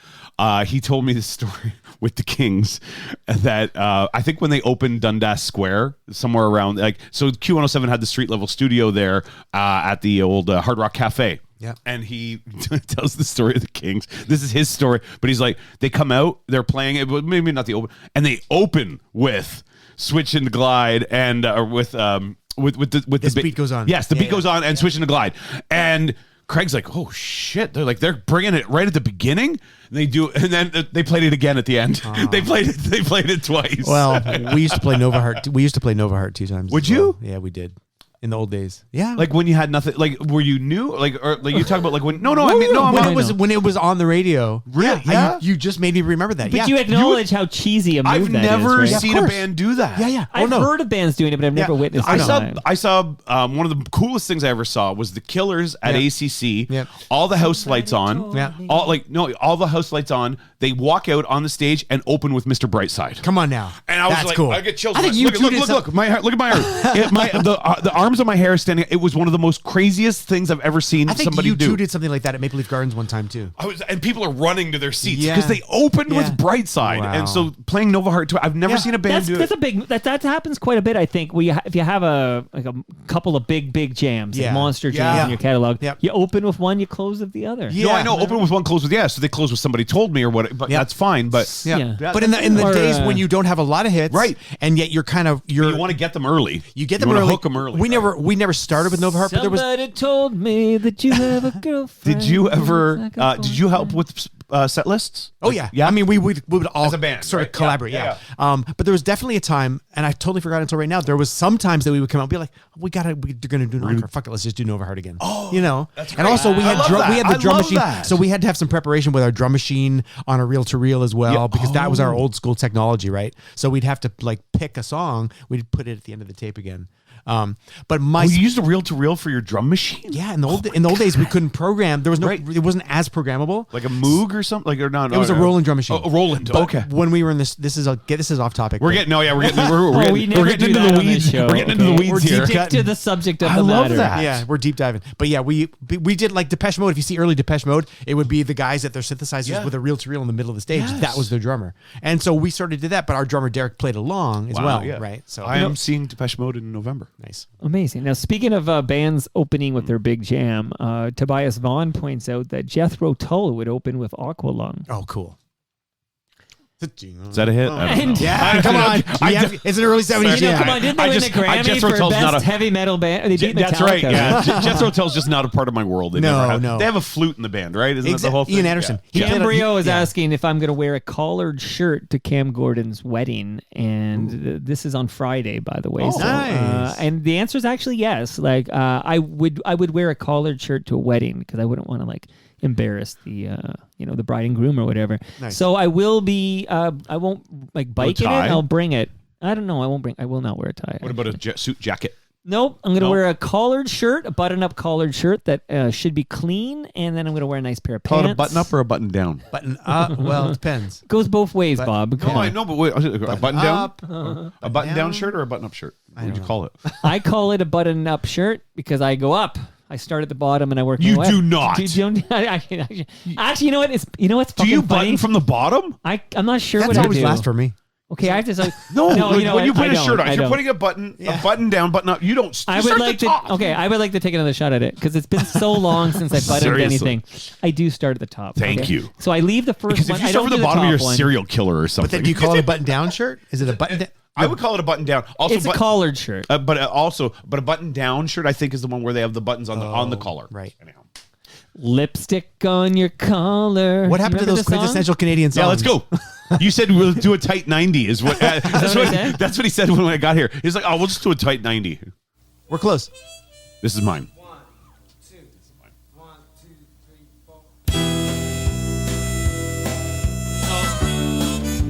He told me this story with the Kings that I think when they opened Dundas Square, somewhere around so Q107 had the street level studio there at the old Hard Rock Cafe. Yeah. And he tells the story of the Kings. This is his story, but he's like, they come out, they're playing it, but maybe not the open, and they open with Switch and Glide and with the beat goes on. Yes, the beat goes on and Switch and Glide. And Craig's like, oh shit! They're bringing it right at the beginning. They do, and then they played it again at the end. They played it twice. Well, we used to play Nova Heart. We used to play Nova Heart 2 times. Would as well. you? Yeah, we did. In the old days, yeah. Like when you had nothing. Like were you new? Like you talk about like when? No. When it was on the radio. Really? Yeah. You just made me remember that. But you acknowledge how cheesy a move I've that never is, right? seen a band do that. Yeah. I've heard of bands doing it, but I've never witnessed it. I saw one of the coolest things I ever saw was the Killers at ACC. Yeah. All the house lights on. Yeah. All the house lights on. They walk out on the stage and open with Mr. Brightside. Come on now. And I was That's like, cool. I get chills. I think you look my hair. Look at my hair. The arms of my hair standing. It was one of the most craziest things I've ever seen I think somebody you do. too did something like that at Maple Leaf Gardens one time too. And people are running to their seats Yeah. because they opened with Yeah. Brightside. Wow. And so playing Nova Heart 2, I've never seen a band do That's it. a big. That happens quite a bit. I think. If you have a couple of big jams, like Yeah. monster jams Yeah. in your catalog, Yep. you open with one, you close with the other. No, I know. Open with one, close with so they close with somebody told me or what. But that's fine. But Yeah. But in the Or, days when you don't have a lot of hits, Right. and yet you want to get them early. You get them wanna early. hook them early. We never started with Nova Heart, but there was Somebody told me that you have a girlfriend. Did you ever? Like a Did you help with set lists? Oh yeah, yeah. I mean, we would all As a band, sort right? of collaborate. Yeah, Yeah. But there was definitely a time, and I totally forgot until right now. There was some times that we would come out and be like, we're gonna do Nova Heart. Fuck it, let's just do Nova Heart again. Oh, that's And great. also we I had love drum. that. We had the I drum love machine, that. so we had to have some preparation with our drum machine on a reel to reel as well, Yeah. because that was our old school technology, right? So we'd have to like pick a song, we'd put it at the end of the tape again. But my you used a reel to reel for your drum machine? yeah, in the old days we couldn't program. There was no, it wasn't as programmable. Like a Moog or something? Like or not? It was a Roland drum machine. Oh, a Roland. But Okay. when we were in this is off topic. We're but- getting we're getting we never we're getting do into that the on this weeds. show, We're getting into the okay? weeds We're here. deep Stick to the subject of I the love matter. that. Yeah, we're deep diving. But yeah, we did like Depeche Mode. If you see early Depeche Mode, it would be the guys at their synthesizers with a reel to reel in the middle of the stage. Yes. That was their drummer. And so we started to do that, but our drummer Derek played along as well, yeah. right? So I am seeing Depeche Mode in November. nice. Amazing. Now, speaking of bands opening with their big jam, Tobias Vaughn points out that Jethro Tull would open with Aqualung. Oh, cool. Is that a hit? I don't know. Yeah, come on. It's an early 70s You know, jam. come on, didn't they win the Grammy Jethro for Tull's not best a- heavy metal band? They beat That's Metallica. right. Yeah, Jethro Tull's just not a part of my world. They No, never have. no. They have a flute in the band, right? Isn't that the whole thing? Ian Anderson. Yeah. He played Cambrio is yeah. asking if I'm going to wear a collared shirt to Cam Gordon's wedding, and this is on Friday, by the way. Oh, so, nice. and the answer is actually yes. Like I would wear a collared shirt to a wedding because I wouldn't want to like embarrass the the bride and groom or whatever. Nice. So I will be I won't like bike in it. tie? I'll bring it. I don't know. I will not wear a tie. What about a suit jacket? Nope. I'm going to No? wear a collared shirt, a button-up collared shirt that should be clean, and then I'm going to wear a nice pair of Call pants. it a button up or a button down? Button well, it depends. Goes both ways, Bob. No, I know, but wait, a button down, Up, a button down shirt or a button up shirt? What would you call it? I call it a button-up shirt because I go up. I start at the bottom and I work. You my way do up. not. Actually, you know what? What's Do fucking you funny? button from the bottom? I'm not sure That's what always I do. last for me. Okay, I just like No, you know when you what? put I a shirt don't. on, I if you're don't. putting a button down, button up. You don't. I you would start like at the to. top. Okay, I would like to take another shot at it because it's been so long since I buttoned Seriously. anything. I do start at the top. Thank okay? you. So I leave the first Because one. if you I start don't from do the bottom, top you're a one. serial killer or something. But then do you call it a button down shirt? Is it a button down? I would call it a button down. Also, It's a collared shirt. but a button down shirt. I think is the one where they have the buttons on the collar. Right. Anyhow. Lipstick on your collar. What happened to Remember those the song? quintessential Canadian songs? Yeah, let's go. You said we'll do a tight 90 is what what he said? that's what he said when I got here. He's like, "Oh, we'll just do a tight 90." We're close. This is mine. 1, 2, 1, 2, 3, 4.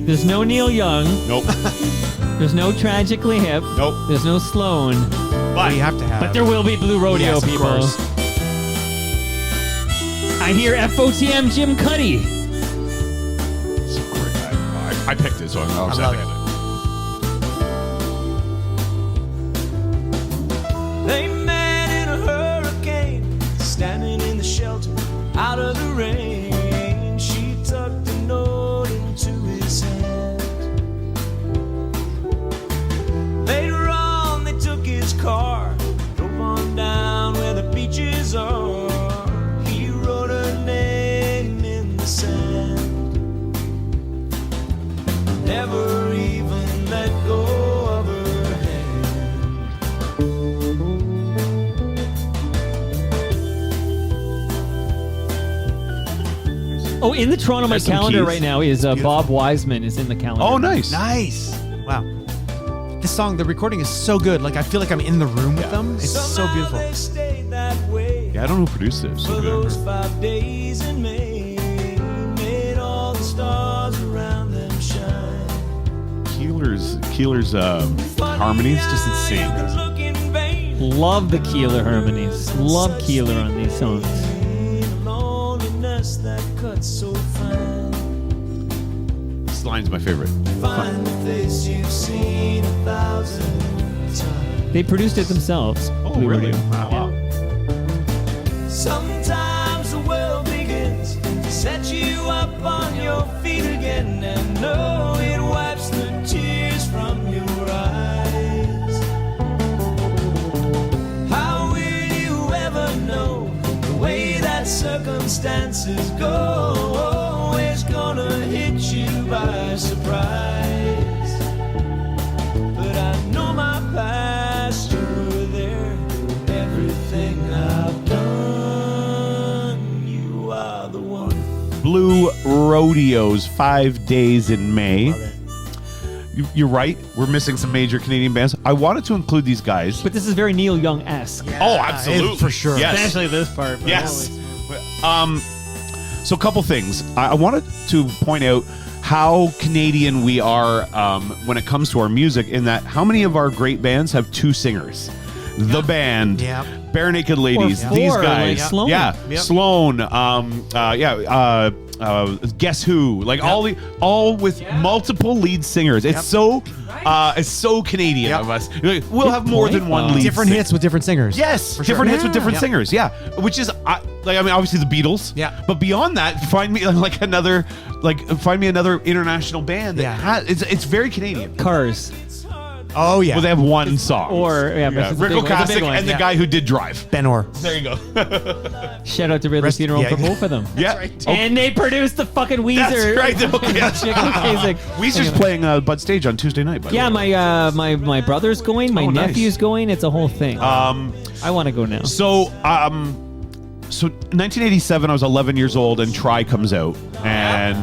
There's no Neil Young. Nope. There's no Tragically Hip. Nope. There's no Sloan. But We have to have. But there will be Blue Rodeo, Yes, of people. course. I hear FOTM Jim Cuddy. So great. I picked it, so I'm I love it. They met in a hurricane, standing in the shelter, out of the rain. She tucked a note into his hand. Later on, they took his car, drove on down where the beaches are. He wrote her name in the sand. Never even let go of her hand. Oh, in the Toronto My There's some calendar keys. right now is Bob Wiseman is in the calendar. Oh, nice. Nice. Wow. This song, the recording is so good. Like I feel like I'm in the room with them. It's so Somehow beautiful. they stayed that way Yeah, I don't know who produced it. for So those good. 5 days in May. Made all the stars around them shine. Keeler's harmonies just insane. Love the Keeler harmonies. Love Keeler on these songs. Loneliness that cuts so fine. This line's my favorite. Find the face you've seen 1,000 times. They produced it themselves. Oh, Blue really? Radio. Wow. Sometimes the world begins to set you up on your feet again, and no, it wipes the tears from your eyes. How will you ever know the way that circumstances go is gonna hit you by surprise? But I know my past, you were there, everything I've done, you are the one. Blue Rodeo's 5 Days in May. You're right. We're missing some major Canadian bands. I wanted to include these guys. But this is very Neil Young-esque. Oh, absolutely. For sure. Yes. Especially this part. but Yes. So a couple things. I wanted to point out how Canadian we are when it comes to our music, in that how many of our great bands have two singers? The Band, Yeah. Bare Naked Ladies, Or these four, guys. like Sloan. Yeah, Yep. Sloan, Guess Who, like all with multiple lead singers. It's so Canadian Yep. of us. We'll have more point. than one lead Different singer. hits with different singers. Yes, For different sure. hits with different Yeah. singers. Yeah, which is obviously the Beatles. Yeah. but beyond that, find me another international band that Yeah. it's very Canadian. Cars. Oh yeah. Well, they have one song. Or, yeah, but it's a Rick big one. It's a Ocasek big one, and the yeah. guy who did Drive. Ben Orr. There you go. Shout out to Ridley Funeral yeah. for both of them. Yeah. And they produced the fucking Weezer. That's right. Chick Ocasek. Weezer's playing Bud Stage on Tuesday night. By the Yeah, way. my brother's going. My Oh, nice. nephew's going. It's a whole thing. I want to go now. So 1987, I was 11 years old, and Try comes out, and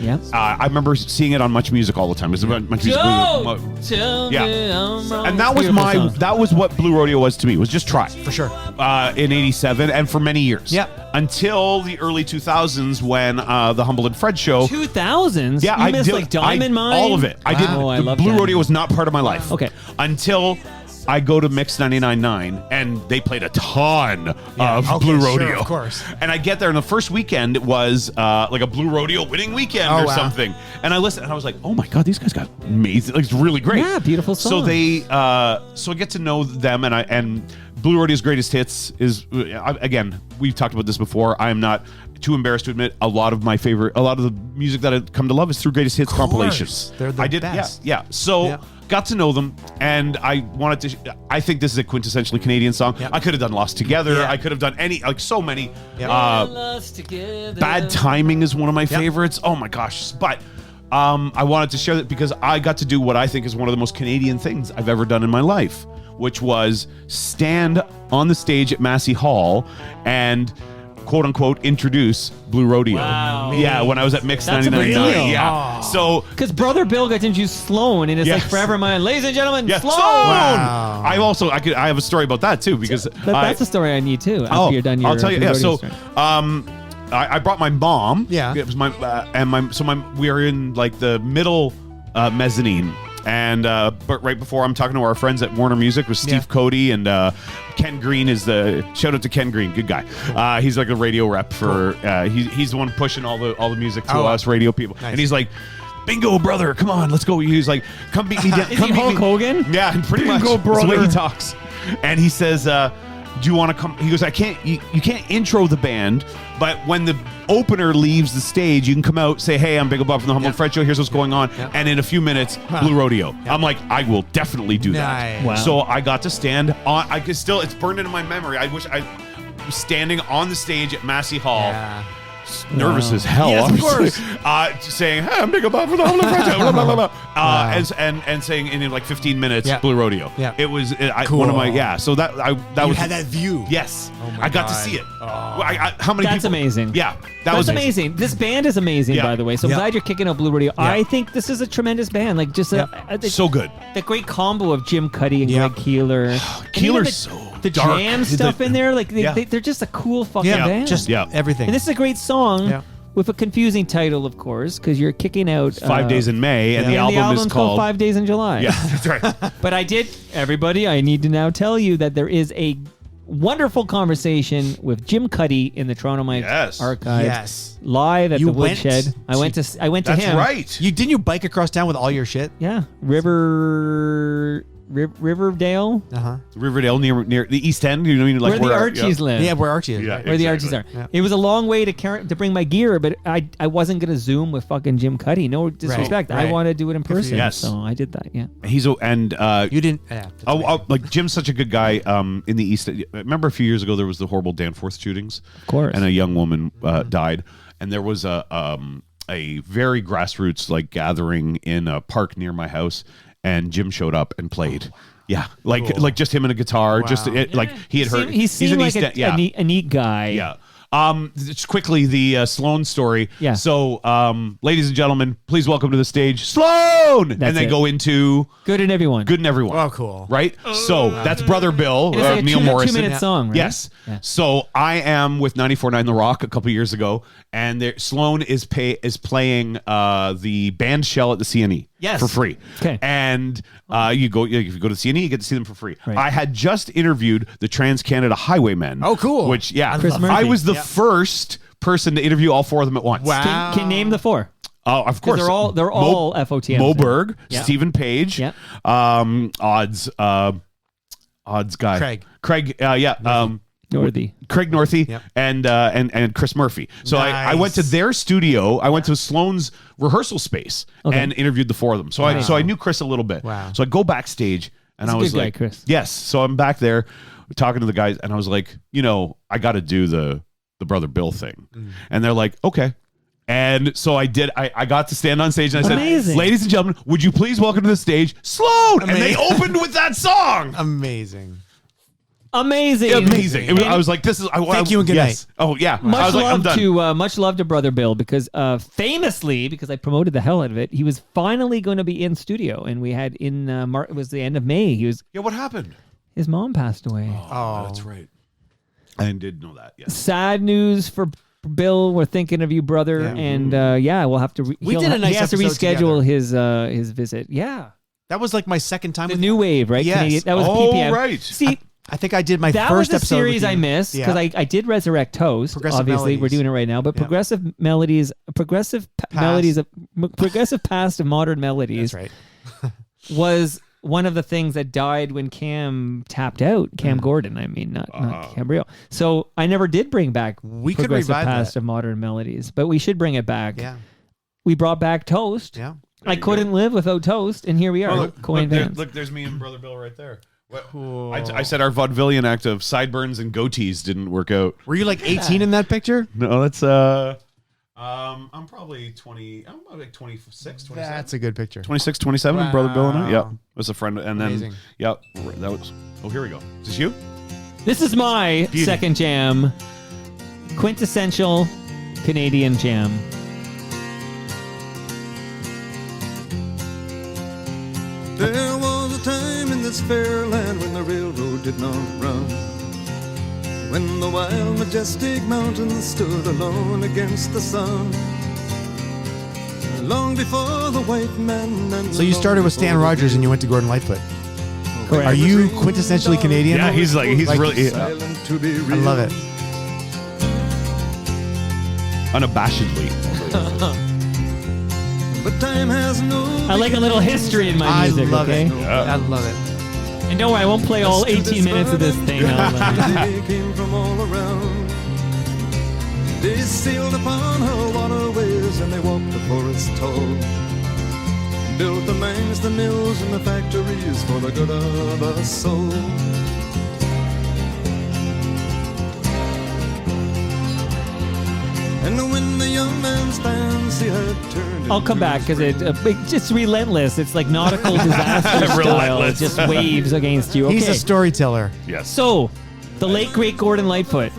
Yeah. I remember seeing it on Much Music all the time. It was about Much Music. Yeah. And that was that was what Blue Rodeo was to me. Was just Try For sure. in '87, and for many years. Yep. Until the early 2000s, when the Humble and Fred show. 2000s. Yeah, you I missed did like Diamond Mine. all of it. I didn't. Oh, I the love Blue Diamond. Rodeo was not part of my life. Okay. Until I go to Mix 99.9, and they played a ton of Okay, Blue sure, Rodeo. of course. And I get there, and the first weekend was like a Blue Rodeo winning weekend Oh, or wow. something. And I listened, and I was like, "Oh my god, these guys got amazing! Like, it's really great." Yeah, beautiful So songs. they, so I get to know them, and Blue Rodeo's greatest hits is again, we've talked about this before. I am not too embarrassed to admit a lot of the music that I've come to love is through greatest hits compilations. They're the I did, best. yeah. So. Yeah. Got to know them, and I wanted to. I think this is a quintessentially Canadian song. Yep. I could have done Lost Together. Yeah. I could have done so many. Yep. Bad Timing is one of my favorites. Oh my gosh! But I wanted to share that because I got to do what I think is one of the most Canadian things I've ever done in my life, which was stand on the stage at Massey Hall and quote unquote introduce Blue Rodeo. Wow. Yeah, when I was at Mix That's a big 99.9. deal. Yeah. So Because Brother Bill got to introduce Sloan, and it's Yes. like forever mine. Ladies and gentlemen, yeah, Sloan! Wow. I have a story about that too because That's a story I need too. After you're done your I'll tell you. Yeah. rodeo So, story. I brought my mom. Yeah. It was we are in like the middle mezzanine, And but right before I'm talking to our friends at Warner Music with Steve Cody and Ken Green is the shout out to Ken Green, good guy. He's like a radio rep for he's the one pushing all the music to us radio people. Nice. And he's like, bingo, brother, come on, let's go. He's like, come beat me down. Is he Hulk Hogan? Yeah, pretty much. Bingo, That's the way brother. he talks. And he says, do you want to come? He goes, I can't. You can't intro the band, but when the opener leaves the stage, you can come out, say, hey, I'm Big Bob from the Humble and Fred Show. Here's what's going on. And in a few minutes, Blue Rodeo. I'm like, I will definitely do that. Nice. Wow. So I got to stand on. I could still. It's burned into my memory. I wish I was standing on the stage at Massey Hall. Yeah. Nervous as hell, Yes, of obviously. Just saying, hey, I'm Big Bob from the Humble and Fred Show. Blah, blah, blah, blah. And saying in like 15 minutes, Blue Rodeo. Yeah. It was Cool. one of my So that You was had that view. Yes, Oh my I got to God. see it. Oh. How many? That's people? amazing. Yeah, That's amazing. This band is amazing, Yeah. by the way. So I'm Yeah. glad you're kicking out Blue Radio. I think this is a tremendous band. Like just So good. the great combo of Jim Cuddy and Yeah. Greg Keeler. And even Keeler's the dark. jam stuff in there. Like Yeah. they're just a cool fucking Yeah, band. just everything. And this is a great song Yeah. with a confusing title, of course, because you're kicking out 5 days in May, and the and album is album's called 5 Days in July. Yeah, that's right. But I need to now tell you that there is a wonderful conversation with Jim Cuddy in the Toronto Mike Yes. Archives. Yes. Live at You the went Woodshed. I went to That's him. right. Didn't you bike across town with all your shit? Yeah. Riverdale. Riverdale near the East End. You know, like where the Archies live. Yeah, where Archie is. Yeah. Where the Archies are. Yeah. It was a long way to bring my gear, but I wasn't gonna Zoom with fucking Jim Cuddy. No disrespect. Right. I want to do it in for person. you. Yes. So I did that. Yeah. He's you didn't. Yeah, that's amazing. like Jim's such a good guy. In the East, remember a few years ago there was the horrible Danforth shootings, Of course. and a young woman died, and there was a very grassroots like gathering in a park near my house, and Jim showed up and played. Yeah, like just him and a guitar. Just like he had heard. He seemed like a neat guy. Yeah. Just quickly, the Sloan story. Yeah. So, ladies and gentlemen, please welcome to the stage Sloan, and they it. go into Good in everyone. Good in Everyone. Oh, cool. Right. So that's Brother Bill, It's like a Neil Morrison. 2-minute song, right? Yes. Yeah. So I am with 94.9 The Rock a couple years ago, and Sloan is playing the band shell at the CNE. Yes. For free. Okay. And if you go to CNE, you get to see them for free. Right. I had just interviewed the Trans Canada Highwaymen. Oh, cool. Which Chris Murphy. I was the first person to interview all four of them at once. Wow. Can name the four? Oh, of course. They're all FOTM. Mo Berg, Yeah. Stephen Page, Yeah. odds guy, Craig, Northy. Craig Northy, Yep. and Chris Murphy. So I went to their studio. I went to Sloan's rehearsal space and interviewed the four of them. So I knew Chris a little bit. Wow. So I go backstage and He's I a was good guy, like, Chris. yes. So I'm back there talking to the guys, and I was like, I got to do the Brother Bill thing, and they're like, okay. And so I did. I got to stand on stage and I said, Amazing. ladies and gentlemen, would you please welcome to the stage Sloan? And they Amazing. opened with that song. Amazing. Amazing. I was like, this is. Thank you and good yes. night. Oh yeah. I Much was like, I'm done. much love to Brother Bill because famously, because I promoted the hell out of it, he was finally going to be in studio, and we had it was the end of May. Yeah. What happened? His mom passed away. Oh, that's right. I did know that. Yes. Sad news for Bill. We're thinking of you, brother, and we'll have to. We did a nice He has to episode reschedule his visit. Yeah, That was like my second time the with New Wave, right? Yes. Canadian, that was Oh, PPM. right. See. I think I did my That first was a episode with series you. I missed because Yeah. I did Resurrect Toast. Progressive Obviously, we're Melodies. doing it right now. But Yeah. progressive melodies, progressive past of modern melodies. That's right. Was one of the things that died when Cam tapped out. Cam Gordon, I mean, not Cambrio. So I never did bring back We could progressive revive past that. of modern melodies, but we should bring it back. Yeah. We brought back Toast. Yeah. I couldn't live without Toast, and here we are. Coin Vance. Look, there's me and Brother Bill right there. I said our vaudevillian act of sideburns and goatees didn't work out. Were you like 18 in that picture? No, that's I'm probably 20. I'm probably like 26, 27. That's a good picture. 26, 27. Wow. Brother Bill and I. Yeah, was a friend, and then Amazing. yeah, that was. Oh, here we go. Is this you? This is my second jam. Quintessential Canadian jam. There was a time in this fair land when the railroad did not run, when the wild majestic mountains stood alone against the sun. long before the white man. And So you started with Stan Rogers and you went to Gordon Lightfoot. Correct. Are you quintessentially Canadian? Yeah, he's really silent to be real. I love it. unabashedly. But time has no. I like a little history in my music, I love okay? it. I love it. And don't worry, I won't play all 18 minutes of this thing. They came from all around. They sailed upon her waterways and they walked the forest tall. Built the mines, the mills, and the factories for the good of us all. And when the young man's fancy had turned, I'll come back because it's just relentless. It's like nautical disaster style. It Relentless. just waves against you. Okay. He's a storyteller. Yes. So, the late great Gordon Lightfoot.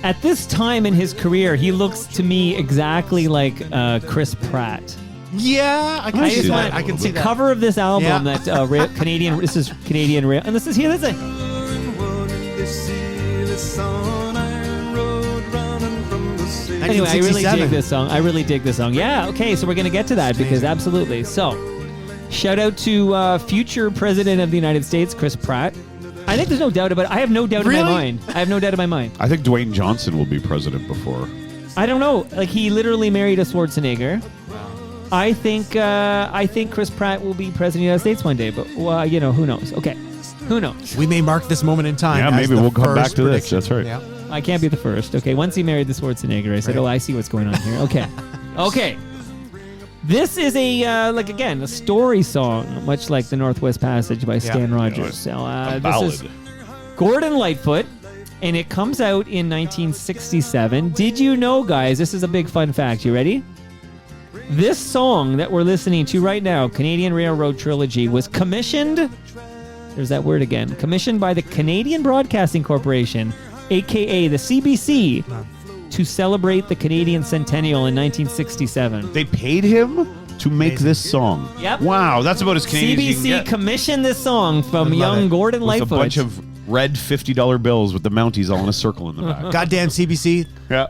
At this time in his career, he looks to me exactly like Chris Pratt. Yeah, I can see that. I can see the that. cover of this album Yeah. that Canadian. This is Canadian Rail, and this is here. This is Anyway, I really 1967. dig this song. I really dig this song. Yeah, okay, so we're going to get to that because absolutely. So, shout out to future President of the United States, Chris Pratt. I think there's no doubt about it. I have no doubt in my mind. I have no doubt in my mind. I think Dwayne Johnson will be president before. I don't know. Like, he literally married a Schwarzenegger. I think Chris Pratt will be president of the United States one day, but, well, you know, who knows? Okay, who knows? We may mark this moment in time. Yeah, as maybe the we'll come back first to this. prediction. That's right. Yeah. I can't be the first. Okay, once he married the Schwarzenegger, I said, Right. oh, I see what's going on here. Okay. Okay. This is a story song, much like the Northwest Passage by Stan Rogers. So, A this ballad. is Gordon Lightfoot, and it comes out in 1967. Did you know, guys, this is a big fun fact. You ready? This song that we're listening to right now, Canadian Railroad Trilogy, was commissioned, there's that word again, commissioned by the Canadian Broadcasting Corporation, a.k.a. the CBC, to celebrate the Canadian Centennial in 1967. They paid him to make this song. Yep. Wow, that's about as Canadian as you can CBC get. commissioned this song from I love young it. Gordon With Lightfoot. a bunch of red $50 bills with the Mounties all in a circle in the back. Goddamn CBC. Yeah.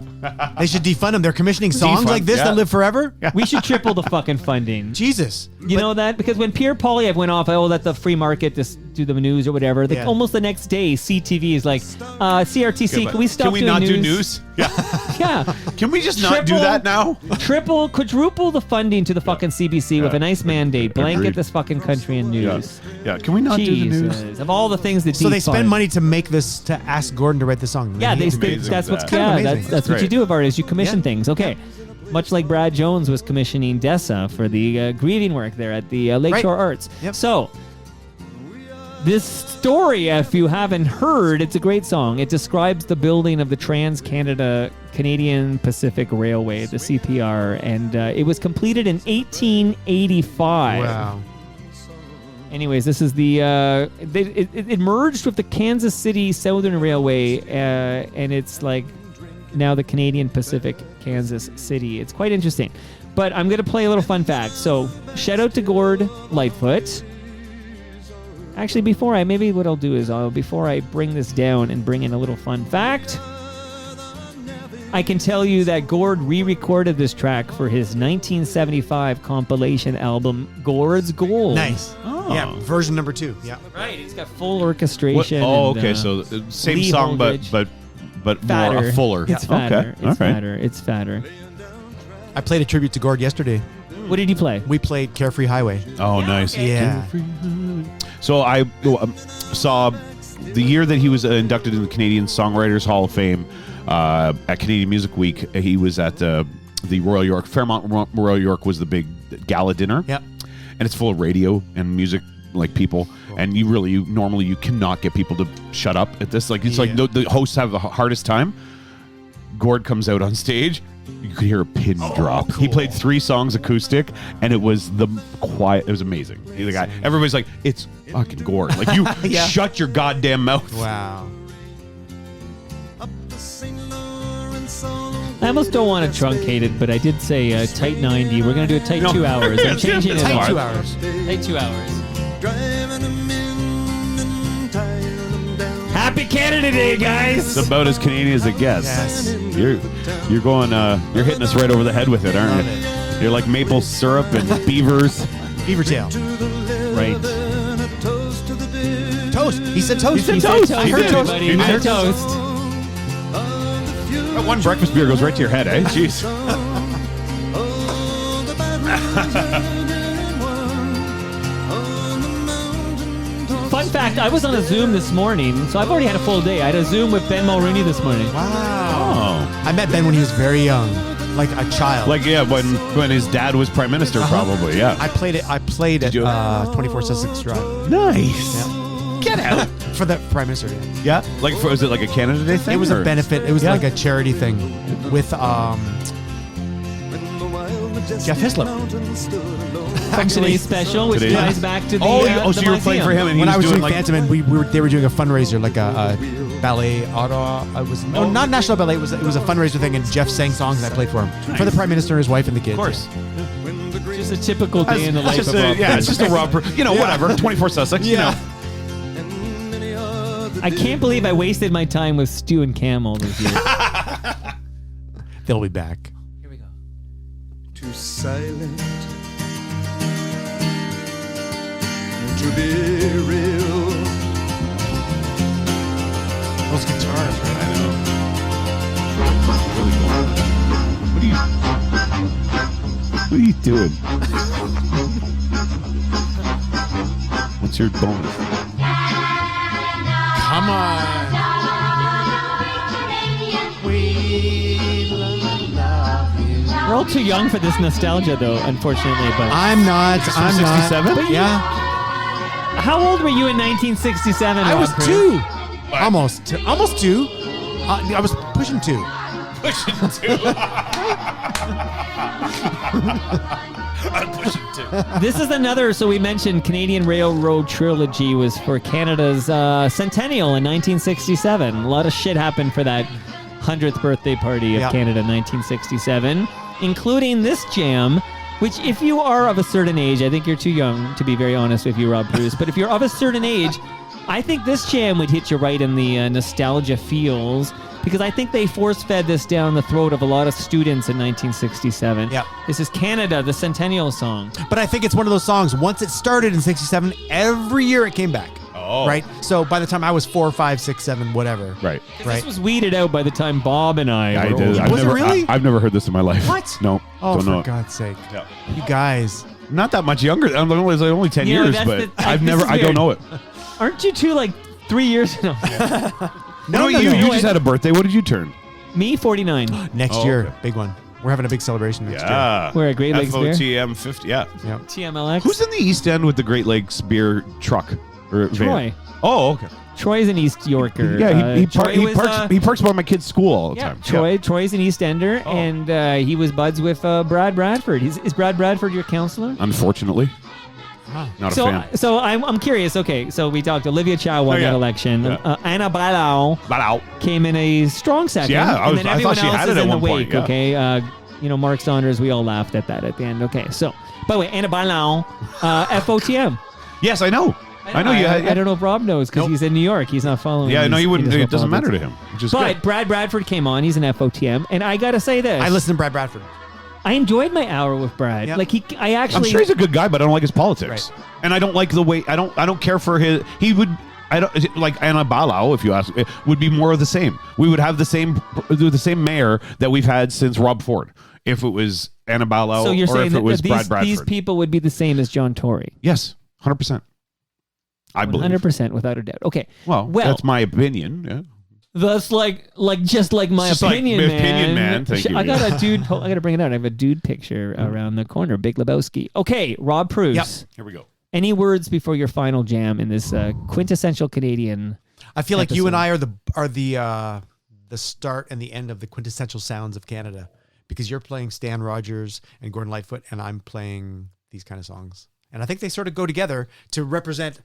They should defund them. They're commissioning songs Defund, like this yeah. that live forever. We should triple the fucking funding. Jesus. You know that? Because when Pierre Poilievre went off, let the free market just do the news or whatever. Like, Yeah. almost the next day, CTV is like, CRTC, can we stop Can we doing not news? do news? Yeah. Yeah. Can we just not do that now? Triple, quadruple the funding to the fucking CBC with a nice mandate. Blanket Agreed. this fucking country in news. Yeah. Can we not do the news? Jesus. Of all the things that So they defund. spend money to make this, to ask Gordon to write the song. Yeah, He- that's what's kind of amazing. that's what you great. do of artists. You commission Yeah. things. Okay. Much like Brad Jones was commissioning Dessa for the grieving work there at the Lakeshore Arts. Yep. So, this story, if you haven't heard, it's a great song. It describes the building of the Trans-Canada Canadian Pacific Railway, the CPR, and it was completed in 1885. Wow. Anyways, this is the it merged with the Kansas City Southern Railway, and it's like now the Canadian Pacific Kansas City. It's quite interesting. But I'm gonna play a little fun fact. So shout out to Gord Lightfoot. Actually, before I bring this down and bring in a little fun fact, I can tell you that Gord re-recorded this track for his 1975 compilation album Gord's Gold. Nice. Oh. Yeah, version number 2. Yeah. Right, he's got full orchestration. Oh, and, okay. So same Lee song, Holdridge. but more fatter. fuller. It's fatter. Okay. It's All right. fatter. It's fatter. I played a tribute to Gord yesterday. What did you play? We played Carefree Highway. Oh, nice. Yeah. So I saw the year that he was inducted in the Canadian Songwriters Hall of Fame at Canadian Music Week. He was at the Royal York. Fairmont Royal York was the big gala dinner. Yep. And it's full of radio and music like people. And you normally cannot get people to shut up at this. Like it's like the hosts have the hardest time. Gord comes out on stage. You could hear a pin drop. cool. He played 3 songs acoustic, and it was the quiet. It was amazing. He's the guy. Everybody's like, "It's fucking Gord." Like you Yeah. shut your goddamn mouth. Wow. I almost don't want to truncate it, but I did say tight 90. We're going to do a tight No. 2 hours. I'm changing it. Tight up. 2 hours. Tight 2 hours. Driving 'em in and tiring 'em down. Happy Canada Day, guys! It's about as Canadian as it gets. Yes. You're going. You're hitting us right over the head with it, aren't you? You're like maple syrup and beavers. Beaver tail. Right. Toast. He said toast. He said toast. I heard He toast. did. He I heard did. toast. That one breakfast beer goes right to your head, eh? Jeez. Fun fact, I was on a Zoom this morning, so I've already had a full day. I had a Zoom with Ben Mulrooney this morning. Wow. Oh. I met Ben when he was very young, like a child. Like, yeah, when his dad was prime minister, probably, yeah. I played at you? 24 Sussex Drive. Nice. Yeah. Get out. For the prime minister. Yeah. Yeah? Like, was it like a Canada Day thing? It was or? a benefit. It was Yeah. like a charity thing with Jeff Hislop. From today's special, which Today's- ties back to the So you were playing for him and he When I was doing like, Phantom, and they were doing a fundraiser, like a ballet. Not National Ballet. It was a fundraiser thing, and Jeff sang songs, and I played for him for the prime minister and his wife and the kids. Of course. Just a typical day in the life of Rob. Yeah, it's just a Rob. Whatever. 24 Sussex. Yeah. I can't believe I wasted my time with Stu and Cam all those years. They'll be back. Here we go. Too silent to be real. Those guitars, I know. What are you doing? What's your bonus? Come on. We're all too young for this nostalgia, though, unfortunately. But I'm not. I'm 67? not. Yeah. how old were you in 1967? I was Rob Preuss? 2. Almost 2. I was pushing 2. This is another. So we mentioned Canadian Railroad Trilogy was for Canada's centennial in 1967. A lot of shit happened for that 100th birthday party of Yep. Canada in 1967, including this jam. Which, if you are of a certain age, I think you're too young to be very honest with you, Rob Preuss. But if you're of a certain age, I think this jam would hit you right in the nostalgia feels, because I think they force-fed this down the throat of a lot of students in 1967. Yep. This is Canada, the Centennial song. But I think it's one of those songs, once it started in 67, every year it came back. Oh. Right? So by the time I was 4, 5, 6, 7, whatever. Right. This was weeded out by the time Bob and I were did. old. I've Was it never, really? I've never heard this in my life. What? No. Oh, don't know for it. God's sake. Yeah. You guys. Not that much younger. I'm only 10 You know, years, that's but the- I've this never. is I don't weird. know it. Aren't you two like 3 years? No. No, you just had a birthday. What did you turn? Me, 49. Next Oh, year, okay. big one. We're having a big celebration next year. Yeah. We're at Great Lakes Beer. FOTM 50. Yeah. Yeah. TMLX. Who's in the East End with the Great Lakes beer truck or van? Troy? Oh, okay. Troy's an East Yorker. Yeah, he Troy was, he parks by my kid's school all the yeah, time. Troy's an East Ender, Oh. and he was buds with Brad Bradford. Is Brad Bradford your counselor? Unfortunately, not a fan. So I'm curious. Okay, so we talked. Olivia Chow won Oh, yeah. that election. Yeah. Anna Bailão But out. came in a strong second. Yeah, and then I everyone thought she else had is it at in the one wake. point, yeah. Okay, Mark Saunders. We all laughed at that at the end. Okay, so by the way, Anna Bailão, FOTM. Yes, I know. I know you. I don't know if Rob knows because he's in New York. He's not following. Yeah, no, these you wouldn't. municipal It doesn't matter to politics. him. Which is But good. Brad Bradford came on. He's an FOTM, and I gotta say this. I listened to Brad Bradford. I enjoyed my hour with Brad. Yep. Like I I'm actually. sure he's a good guy, but I don't like his politics, and I don't like the way. I don't care for his. He would. I don't like Anna Bailão. If you ask, it would be more of the same. We would have the same mayor that we've had since Rob Ford. If it was Anna Bailão, So you're or saying if that it was these, Brad Bradford. these people would be the same as John Tory? Yes, 100%. I believe. 100% without a doubt. Okay. Well, that's my opinion. Yeah. That's just like my Just like opinion, my man. opinion, man. Thank you. I got a dude. I got to bring it out. I have a dude picture around the corner. Big Lebowski. Okay, Rob Preuss. Yep. Here we go. Any words before your final jam in this quintessential Canadian? I feel like you and episode? I are the start and the end of the quintessential sounds of Canada, because you're playing Stan Rogers and Gordon Lightfoot, and I'm playing these kind of songs. And I think they sort of go together to represent.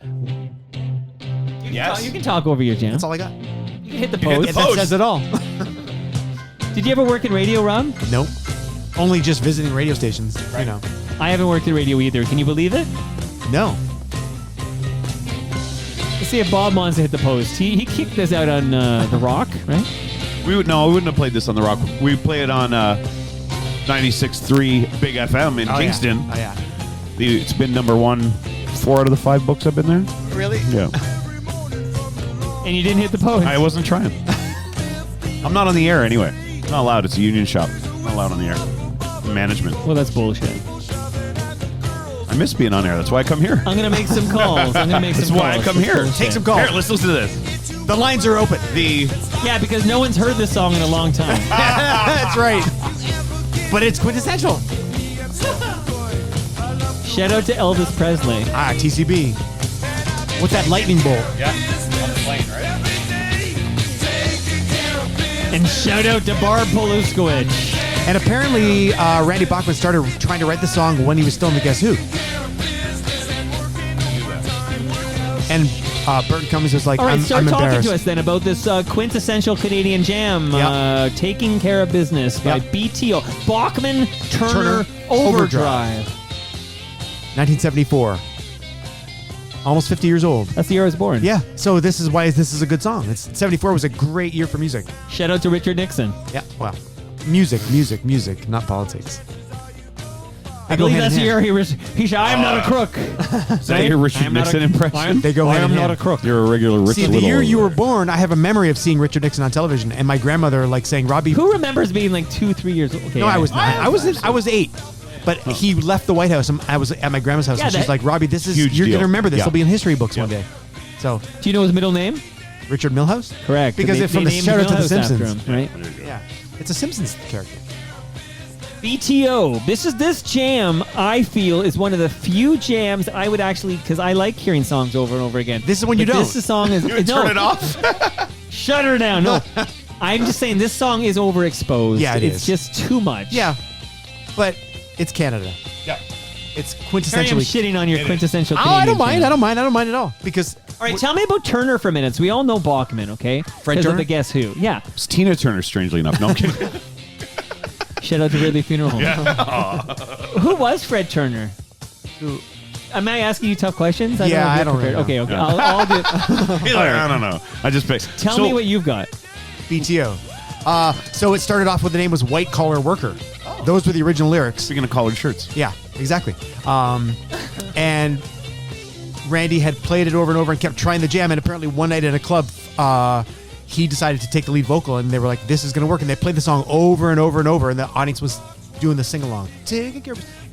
Yes. You can talk over your jam. That's all I got. You can hit the post. That says it all. Did you ever work in radio, Rob? Nope. Only just visiting radio stations. You know. I haven't worked in radio either. Can you believe it? No. Let's see if Bob wants to hit the post. He kicked this out on The Rock, right? We wouldn't have played this on the Rock. We play it on 96.3 Big FM in Kingston. Oh, yeah. It's been number 1 4 out of the 5 books I've been there. Really? Yeah. And you didn't hit the post. I wasn't trying. I'm not on the air anyway. I'm not allowed. It's a union shop. I'm not allowed on the air. Management. Well, that's bullshit. I miss being on air. That's why I come here. I'm going to make some calls. That's why I come here. Take some calls. Here, let's listen to this. The lines are open. Yeah, because no one's heard this song in a long time. That's right. But it's quintessential. Shout out to Elvis Presley. TCB. With that lightning bolt. Yeah. On the plane, right? And shout out to Barb Poluskowicz. And apparently, Randy Bachman started trying to write the song when he was still in the Guess Who. And Burton Cummings was like, all right, start I'm talking embarrassed. to us then about this quintessential Canadian jam, Taking Care of Business by BTO. Bachman Turner Overdrive. 1974. Almost 50 years old. That's the year I was born. Yeah, so this is why this is a good song. 74 was a great year for music. Shout out to Richard Nixon. Yeah, well, music, not politics. I believe that's the year he said, I am not a crook. Is that your Richard Nixon impression? They go I hand am in not hand. a crook. You're a regular Richard See, the year you were born, I have a memory of seeing Richard Nixon on television, and my grandmother like saying, "Robbie." Who remembers being like 2-3 years old? Okay, No, I was 9. I was 8. But he left the White House, and I was at my grandma's house, Yeah, and she's that- like, "Robbie, this is Huge you're deal. gonna remember this. Yeah. It'll be in history books one day." So, Do you know his middle name? Richard Milhouse, Correct. because They it's from the named shout out to the Milhouse after Simpsons, him, right? Yeah, it's a Simpsons character. BTO. This jam, I feel, is one of the few jams I would actually, because I like hearing songs over and over again. This is when you But don't. This song is You turn it off. Shut her down. No, I'm just saying this song is overexposed. Yeah, it's is. just too much. Yeah, but it's Canada. Yeah. It's Sorry, I'm quintessentially. shitting on your quintessential. Oh, Canadian I don't mind. jam. I don't mind. I don't mind at all because. All right, tell me about Turner for a minute. So we all know Bachman, okay? Fred Because of Turner? the Guess Who. Yeah. It's Tina Turner, strangely enough. No, I'm kidding. Shout out to Ridley Funeral Home. Who was Fred Turner? Am I asking you tough questions? Yeah, know if I you're don't really prepared. know. Okay. I'll do. He's like, I don't know. I just picked. Tell me what you've got. BTO. So it started off with the name was White Collar Worker. Those were the original lyrics. Speaking of collared shirts. Yeah, exactly. And Randy had played it over and over and kept trying the jam. And apparently one night at a club, he decided to take the lead vocal. And they were like, this is going to work. And they played the song over and over and over. And the audience was doing the sing-along.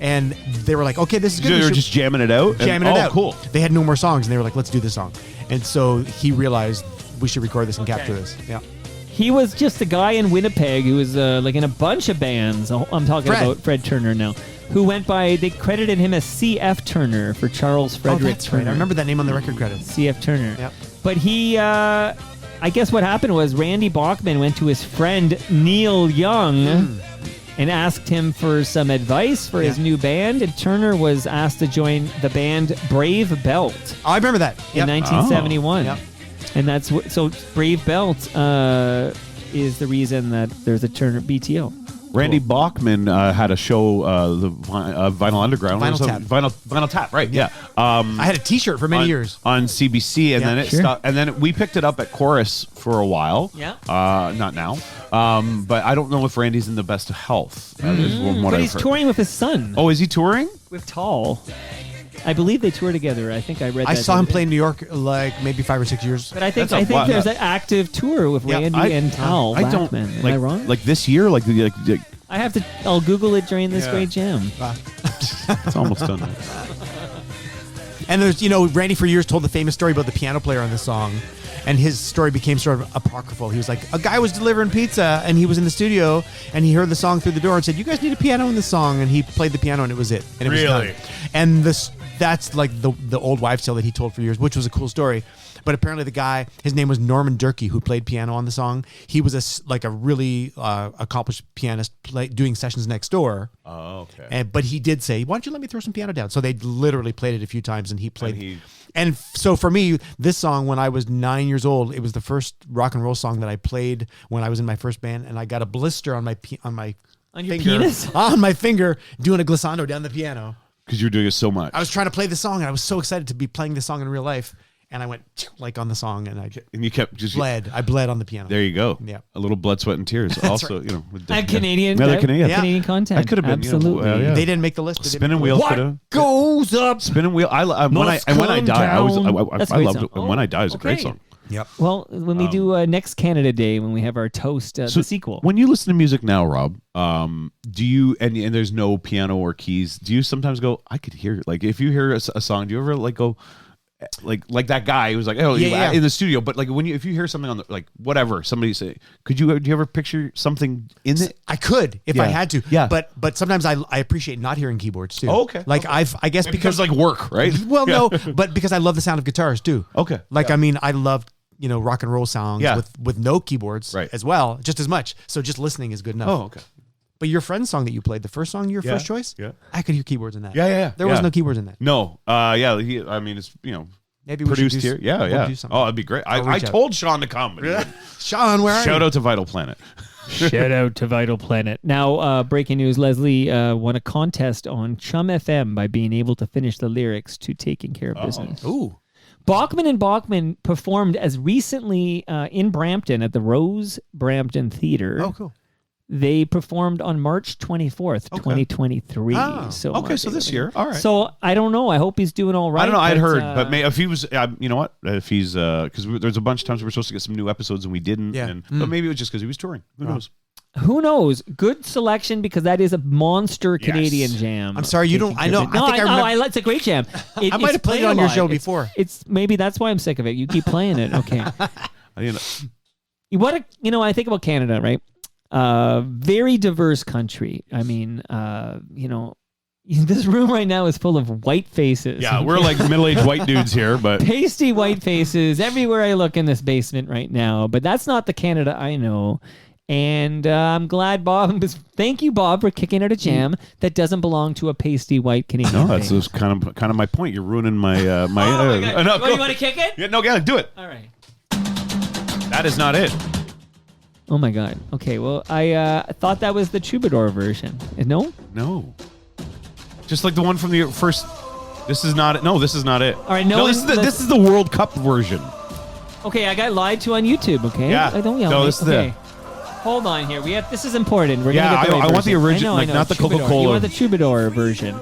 And they were like, okay, this is good. They We were should- just jamming it out? jamming it out. Cool. They had no more songs. And they were like, let's do this song. And so he realized we should record this and capture this. Yeah. He was just a guy in Winnipeg who was like in a bunch of bands. I'm talking Fred. about Fred Turner now, who went by, they credited him as C.F. Turner for Charles Frederick that's Turner. right. I remember that name on the record credits. C.F. Turner. Yep. But he, I guess what happened was Randy Bachman went to his friend Neil Young and asked him for some advice for his new band. And Turner was asked to join the band Brave Belt Oh, I remember that. in 1971. Yep. And that's what, so Brave Belt is the reason that there's a Turner BTO. Randy Bachman had a show, the Vinyl Underground. Vinyl It was a Tap. Vinyl Tap, right? Yeah. I had a T-shirt for many years. on CBC, and Yeah, then it sure. stopped. And then we picked it up at Chorus for a while. Yeah. Not now. But I don't know if Randy's in the best of health. That is from what But I've he's heard. touring with his son, Oh, is he touring? with Tall. I believe they tour together. I think I read that. I saw him play in New York like maybe 5 or 6 years. But I think That's a lot. there's an active tour with Yeah, Randy and Tal I don't. Bachman. Am like, I wrong? Like this year, like I have to. I'll Google it during this great jam. it's almost done. And there's, Randy for years told the famous story about the piano player on this song. And his story became sort of apocryphal. He was like, a guy was delivering pizza and he was in the studio and he heard the song through the door and said, you guys need a piano in the song. And he played the piano and it was it. And it was Really? done. And that's like the old wives' tale that he told for years, which was a cool story. But apparently the guy, his name was Norman Durkee, who played piano on the song. He was a really accomplished pianist doing sessions next door. Oh, okay. But he did say, why don't you let me throw some piano down? So they literally played it a few times and he played. And So for me, this song, when I was 9 years old, it was the first rock and roll song that I played when I was in my first band. And I got a blister on my On your finger, penis? on my finger, doing a glissando down the piano. Because you're doing it so much. I was trying to play the song and I was so excited to be playing the song in real life. and I went like on the song, and you kept just bled. I bled on the piano. There you go. Yeah. A little blood, sweat, and tears. Also, right. you know, Canadian, Canadian content. That could have been absolutely. They didn't make the list. Spinning Wheel could have. Goes up. Spinning Wheel. When I die, I loved it. When I die is a great song. Yep. Well, when we do next Canada Day, when we have our toast, the sequel. When you listen to music now, Rob, do you and there's no piano or keys? Do you sometimes go, I could hear, like, if you hear a song, do you ever like go, like that guy who was like, oh, in the studio, but like if you hear something on the, like whatever somebody say, do you ever picture something in it? I could if I had to. Yeah. But sometimes I appreciate not hearing keyboards too. Oh, okay. Like I guess because like work, right? Well, no, but because I love the sound of guitars too. Okay. Like I mean, I love rock and roll songs Yeah. with no keyboards Right. as well, just as much. So just listening is good enough. Oh, okay. But your friend's song that you played, the first song, your first choice, I could hear keyboards in that. Yeah. There was no keyboards in that. No. I mean, it's Maybe we produced should here. we'll do something. Oh, that'd be great. I reach out. told Sean to come. Sean, where are you? Shout out to Vital Planet. Shout out to Vital Planet. Now, breaking news, Leslie won a contest on Chum FM by being able to finish the lyrics to Taking Care of Business. Ooh. Bachman and Bachman performed as recently in Brampton at the Rose Brampton Theatre. Oh, cool. They performed on March 24th, 2023. Oh. So Okay, so this year. All right. So I don't know. I hope he's doing all right. I don't know. I'd but, heard, but if he was, you know what? If he's, because there's a bunch of times we were supposed to get some new episodes and we didn't. Yeah. But maybe it was just because he was touring. Who knows? Who knows? Good selection because that is a monster Canadian jam. I'm sorry, you don't. I know. No, I think I remember. it's a great jam. I might have played it on your show before. It's maybe that's why I'm sick of it. You keep playing it. Okay. You know, I think about Canada, right? Very diverse country. I mean, this room right now is full of white faces. yeah, we're like middle-aged white dudes here, but Pasty white faces everywhere I look in this basement right now. But that's not the Canada I know. And I'm glad thank you, Bob, for kicking out a jam that doesn't belong to a pasty white Canadian. no, that's just kind of my point. You're ruining my my. Oh my God. No, You want to kick it? Yeah, no, do it. All right. That is not it. Oh my God. Okay. Well, I thought that was the Troubadour version. No. No. Just like the one from the first. This is not it. No, this is not it. All right. This is the World Cup version. Okay, I got lied to on YouTube. Okay. Yeah. I don't yell. No, at me. this is okay. Hold on here. This is important. We're Yeah, gonna get the right I want the version. original, I know, not the Troubadour. Coca-Cola. You want the Troubadour version.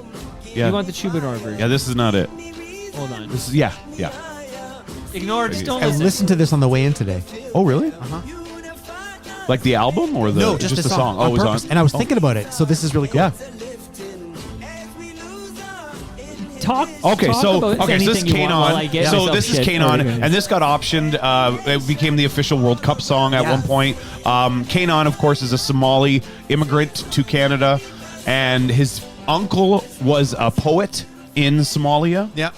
Yeah. You want the Troubadour version. Yeah, this is not it. Hold on. This is yeah. Ignore it. Just don't I listen. listened to this on the way in today. Oh, really? Like the album or the No, just the song. Oh, On it was purpose. on. And I was thinking about it. So this is really cool. Yeah. Talk. Okay, talk so about this is anything you want while I Kanon. get So myself this is shit. Kanon, Very good. and this got optioned. It became the official World Cup song at Yeah. one point. Kanon, of course, is a Somali immigrant to Canada, and his uncle was a poet in Somalia. Yeah.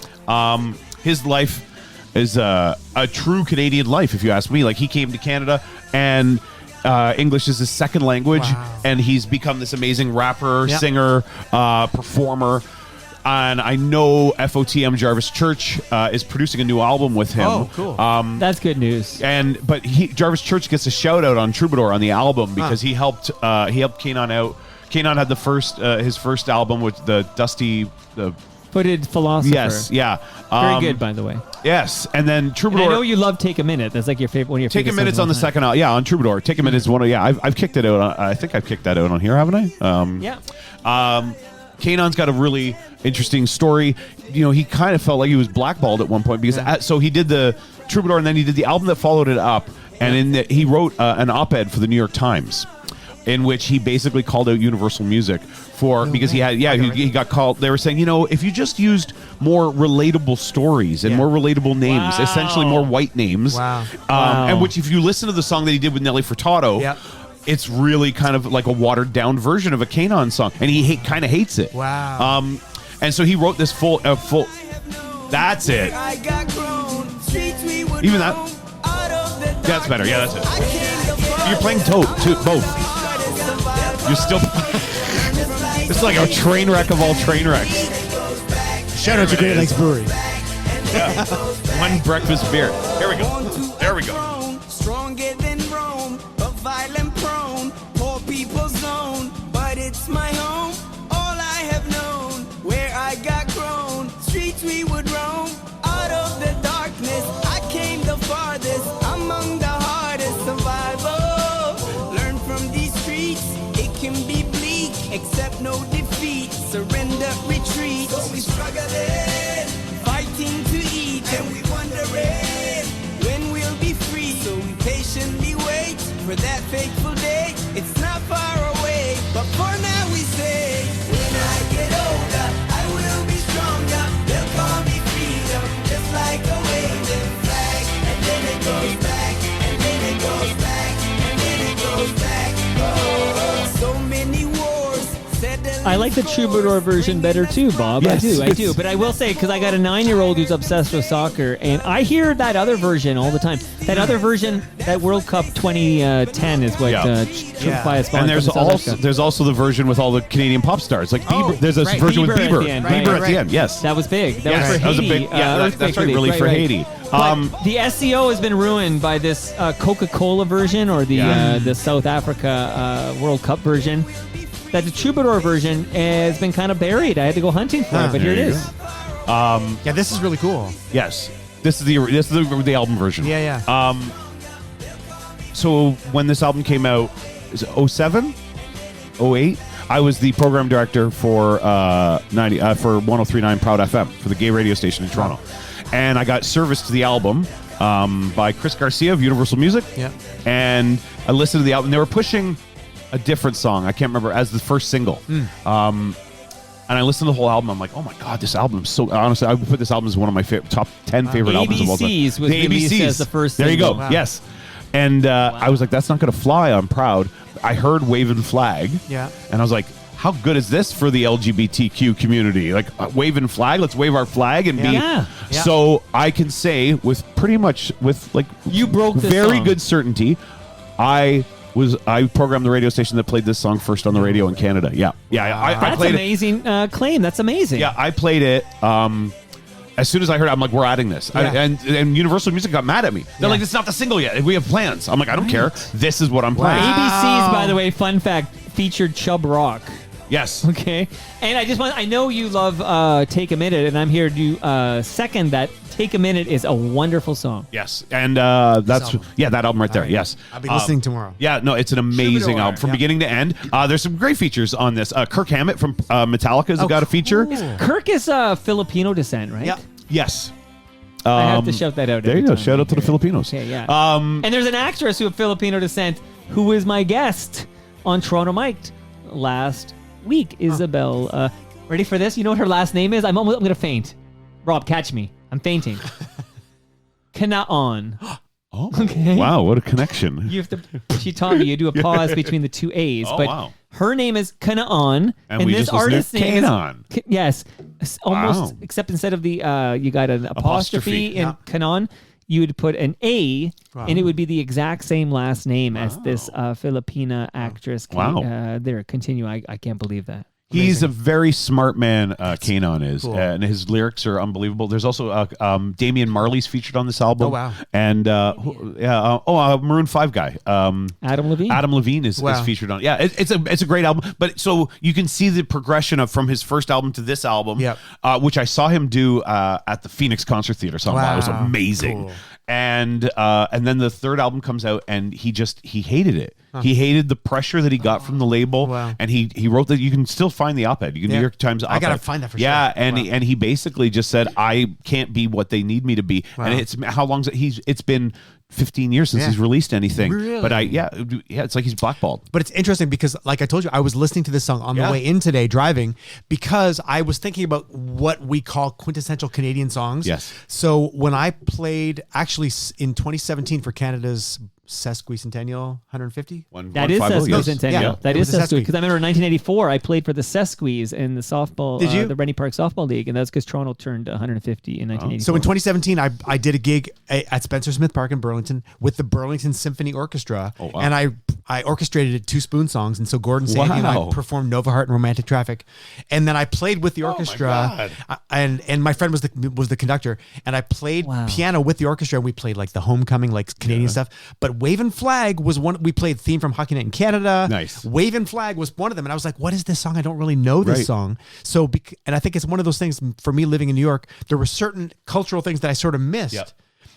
His life is a true Canadian life, if you ask me. Like, he came to Canada, and English is his second language, and he's become this amazing rapper, Yep. singer, performer. And I know FOTM Jarvis Church is producing a new album with him. Oh, cool. That's good news. But Jarvis Church gets a shout out on Troubadour on the album because he helped Kanon out. Kanon had his first album with the Dusty Footed Philosopher. Yes, yeah. Very good, by the way. Yes, and then And Troubadour. I know you love Take a Minute. That's like your favorite. One of your Take a favorite Minute's songs on the of all time. second album. Yeah, on Troubadour. Take a Minute is one of I've kicked it out. I think I've kicked that out on here, haven't I? Yeah. Kanon's got a really interesting story. You know, he kind of felt like he was blackballed at one point because so he did the Troubadour and then he did the album that followed it up, and he wrote an op-ed for the New York Times, in which he basically called out Universal Music because he got called. They were saying, you know, if you just used more relatable stories and more relatable names, essentially more white names, and which if you listen to the song that he did with Nelly Furtado, it's really kind of like a watered down version of a Kanon song, and he kind of hates it. Wow. And so he wrote this full. That's it. Even that. Yeah, that's better. Yeah, that's it. You're playing both. You're still. It's like a train wreck of all train wrecks. Shout out to Great Lakes Brewery. Yeah. One breakfast beer. Here we go. There we go. Stronger than Rome, a violent prone, poor people's zone, but it's my home, all I have known, where I got grown, streets we would roam, out of the darkness accept no defeat, surrender, retreat. So we struggling, fighting to eat, and we wondering when we'll be free. So we patiently wait for that fateful day. It's not far away, but for now we say, when I get older, I will be stronger. They'll call me freedom, just like a waving flag. And then it goes back, and then it goes back, and then it goes back. Oh, so many wars. I like the troubadour version better too, Bob. Yes. I do. But I will say, because I got a 9-year-old who's obsessed with soccer, and I hear that other version all the time. That other version, that World Cup 2010 is what Tobias Bond And there's also the version with all the Canadian pop stars. Like Bieber, there's a version with Bieber. Bieber at the end, yes. That was big. That was for that was a Haiti. big, that's right, really for Haiti. But the SEO has been ruined by this Coca-Cola version or the South Africa World Cup version. That the troubadour version has been kind of buried. I had to go hunting for it, but here it is. Yeah, this is really cool. Yes, this is the album version. Yeah. So when this album came out, is it 07? 08? I was the program director for 103.9 Proud FM for the gay radio station in Toronto, and I got service to the album by Chris Garcia of Universal Music. Yeah, and I listened to the album. They were pushing a different song, I can't remember, as the first single. And I listened to the whole album. I'm like, oh my God, this album is so... Honestly, I would put this album as one of my top 10 favorite albums of all time. ABCs was released as the first There you single. go, Wow. yes. And I was like, that's not going to fly on Proud. I heard Wavin' Flag. Yeah. And I was like, how good is this for the LGBTQ community? Like, waving flag, let's wave our flag and be... Yeah. So I can say with you broke this very song. good certainty, I programmed the radio station that played this song first on the radio in Canada. I That's played amazing claim. That's amazing. Yeah, I played it. As soon as I heard it, I'm like, we're adding this. And Universal Music got mad at me. They're like, it's not the single yet. We have plans. I'm like, I don't care. This is what I'm playing. ABCs, by the way, fun fact, featured Chubb Rock. Yes. Okay. And I know you love Take a Minute, and I'm here to second that. Take a Minute is a wonderful song. Yes. And that's, that album right there. Yes. I'll be listening tomorrow. Yeah, no, it's an amazing album from beginning to end. There's some great features on this. Kirk Hammett from Metallica's got a feature. Kirk is Filipino descent, right? Yeah. Yes. I have to shout that out. There you go. Shout out to the Filipinos. Okay, yeah. And there's an actress who of Filipino descent who was my guest on Toronto Mic'd last week, Isabel. Ready for this? You know what her last name is? I'm going to faint. Rob, catch me. I'm fainting. Kanaan. Oh, okay. Wow, what a connection. You have to. She taught me you do a pause between the two A's. Oh, but wow. her name is Kanaan, and we this just listened artist's to name Kanan. is yes, almost. Wow. Except instead of the you got an apostrophe in Kanaan, you would put an A, and it would be the exact same last name as this Filipina actress. Wow. There, continue. I can't believe that. He's a very smart man, Kanan is, and his lyrics are unbelievable. There's also Damian Marley's featured on this album. Oh, wow. And Maroon 5 guy. Adam Levine. Adam Levine is featured on. Yeah, it's a great album. But so you can see the progression from his first album to this album, which I saw him do at the Phoenix Concert Theater. It was amazing. Cool. And then the third album comes out, and he hated it. He hated the pressure that he got from the label, and he wrote that. You can still find the op-ed. You can New York Times op-ed. I gotta find that for sure. Yeah, and he basically just said, I can't be what they need me to be. And it's how long's it? It's been 15 years since he's released anything. Really? But it's like he's blackballed. But it's interesting because, like I told you, I was listening to this song on the way in today driving because I was thinking about what we call quintessential Canadian songs. Yes. So when I played, actually in 2017 for Canada's sesquicentennial 150. That is sesquicentennial. Yeah, that is sesquicentennial. Because I remember in 1984, I played for the Sesquies in the softball, Did you? The Rennie Park Softball League, and that's because Toronto turned 150 in 1984. So in 2017, I did a gig at Spencer Smith Park in Burlington with the Burlington Symphony Orchestra, and I orchestrated 2 Spoon songs, and so Gordon Sandy and I performed Nova Heart and Romantic Traffic, and then I played with the orchestra, and my friend was the conductor, and I played piano with the orchestra, and we played like the Homecoming, like Canadian stuff, but Wavin' Flag was one. We played Theme from Hockey Night in Canada. Nice. Wavin' Flag was one of them, and I was like, "What is this song? I don't really know this song." So, and I think it's one of those things for me living in New York. There were certain cultural things that I sort of missed. Yep.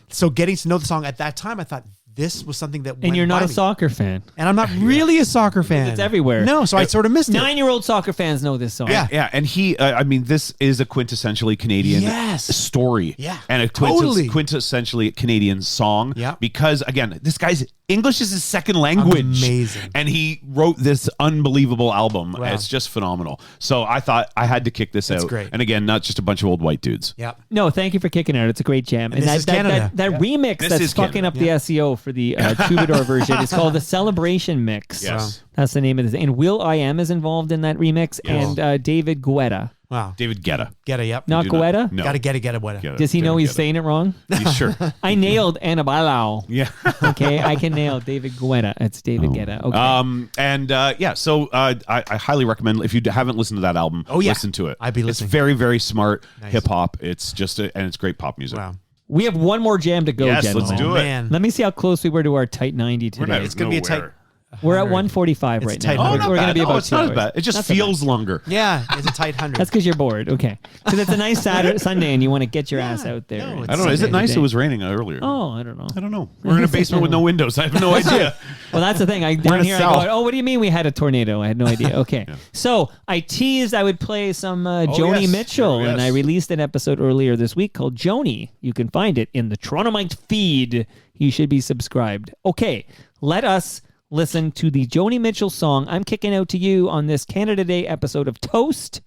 So, getting to know the song at that time, I thought this was something that And went you're not by a me. soccer fan. And I'm not really a soccer fan. It's everywhere. No, so I sort of missed it. 9-year-old soccer fans know this song. Yeah, and he, I mean, this is a quintessentially Canadian story. Yeah, and a totally. quintessentially Canadian song. Yeah. Because, again, this guy's English is his second language. Amazing. And he wrote this unbelievable album. Wow. It's just phenomenal. So I thought I had to kick this That's out. great. And again, not just a bunch of old white dudes. Yeah. No, thank you for kicking it out. It's a great jam. And this is Canada. That remix This that's is fucking Canada. up the SEO for the Troubadour version is called the Celebration Mix. Yes. That's the name of this. And Will I Am is involved in that remix, Yes. and David Guetta. Wow. David Guetta. Guetta, yep. Not Do not- Guetta? No. Gotta get it, Guetta. Guetta. Does he know David he's Guetta. saying it wrong? You sure? I nailed Anabalau. Yeah. Okay, I can nail David Guetta. It's David Guetta. Okay. So I highly recommend, if you haven't listened to that album, listen to it. I'd be listening. It's very, very smart Nice. hip hop. It's just and it's great pop music. Wow. We have one more jam to go, Yes, gentlemen. let's do it. Man. Let me see how close we were to our tight 90 today. It's gonna be a tight. We're at 145 right tight now. 100. We're going to be about it's not 2 as hours. bad. It just Not so feels longer. Yeah, it's a tight 100. That's because you're bored. Okay. Because it's a nice Saturday, Sunday, and you want to get your ass out there. no, It's I don't know. Is it Sunday nice? today. It was raining earlier. Oh, I don't know. I don't know. We're in a basement with no windows. I have no idea. Well, that's the thing. We're Down in a here, I cell. go, oh, what do you mean we had a tornado? I had no idea. Okay. So I teased I would play some Joni yes. Mitchell, Yes. and I released an episode earlier this week called Joni. You can find it in the Torontomite feed. You should be subscribed. Okay. Let us listen to the Joni Mitchell song I'm kicking out to you on this Canada Day episode of Toast.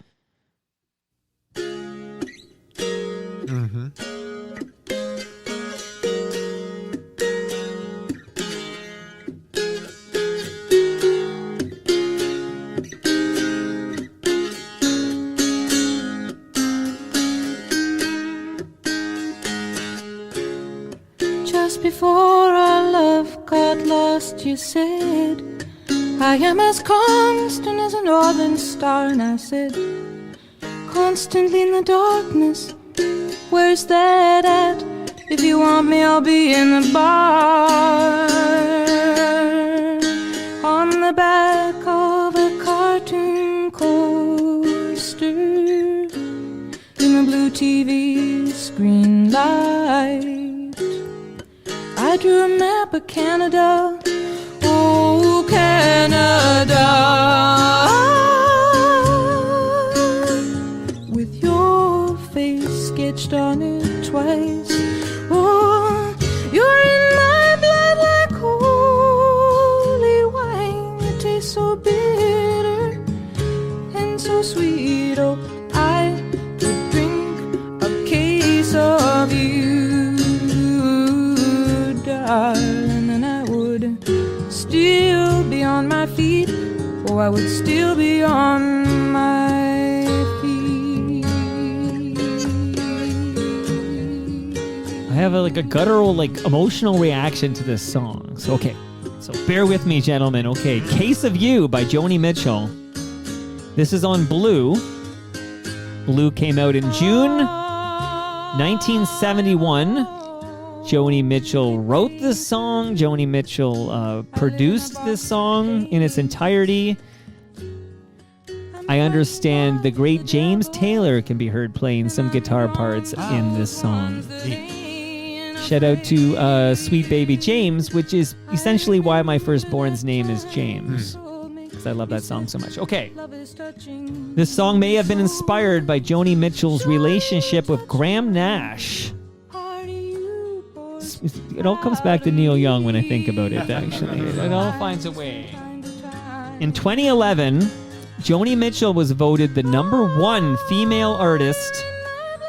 Just before our love got lost, you said, I am as constant as a northern star. And I said, constantly in the darkness, where's that at? If you want me, I'll be in the bar. On the back of a cartoon coaster, in the blue TV screen light, I drew a map of Canada. Oh, Canada, with your face sketched on it twice. Oh, you're in my blood like holy wine. It tastes so bitter and so sweet. Oh, I could drink a case of you, darling, and I would still be on my feet. Oh, I would still be on my feet. I have a guttural, emotional reaction to this song. So, okay. So bear with me, gentlemen. Okay. Case of You by Joni Mitchell. This is on Blue. Blue came out in June 1971. Joni Mitchell wrote this song. Joni Mitchell produced this song in its entirety. I understand the great James Taylor can be heard playing some guitar parts in this song. Shout out to Sweet Baby James, which is essentially why my firstborn's name is James. Because I love that song so much. Okay. This song may have been inspired by Joni Mitchell's relationship with Graham Nash. It all comes back to Neil Young when I think about it, actually. It all finds a way. In 2011, Joni Mitchell was voted the #1 female artist.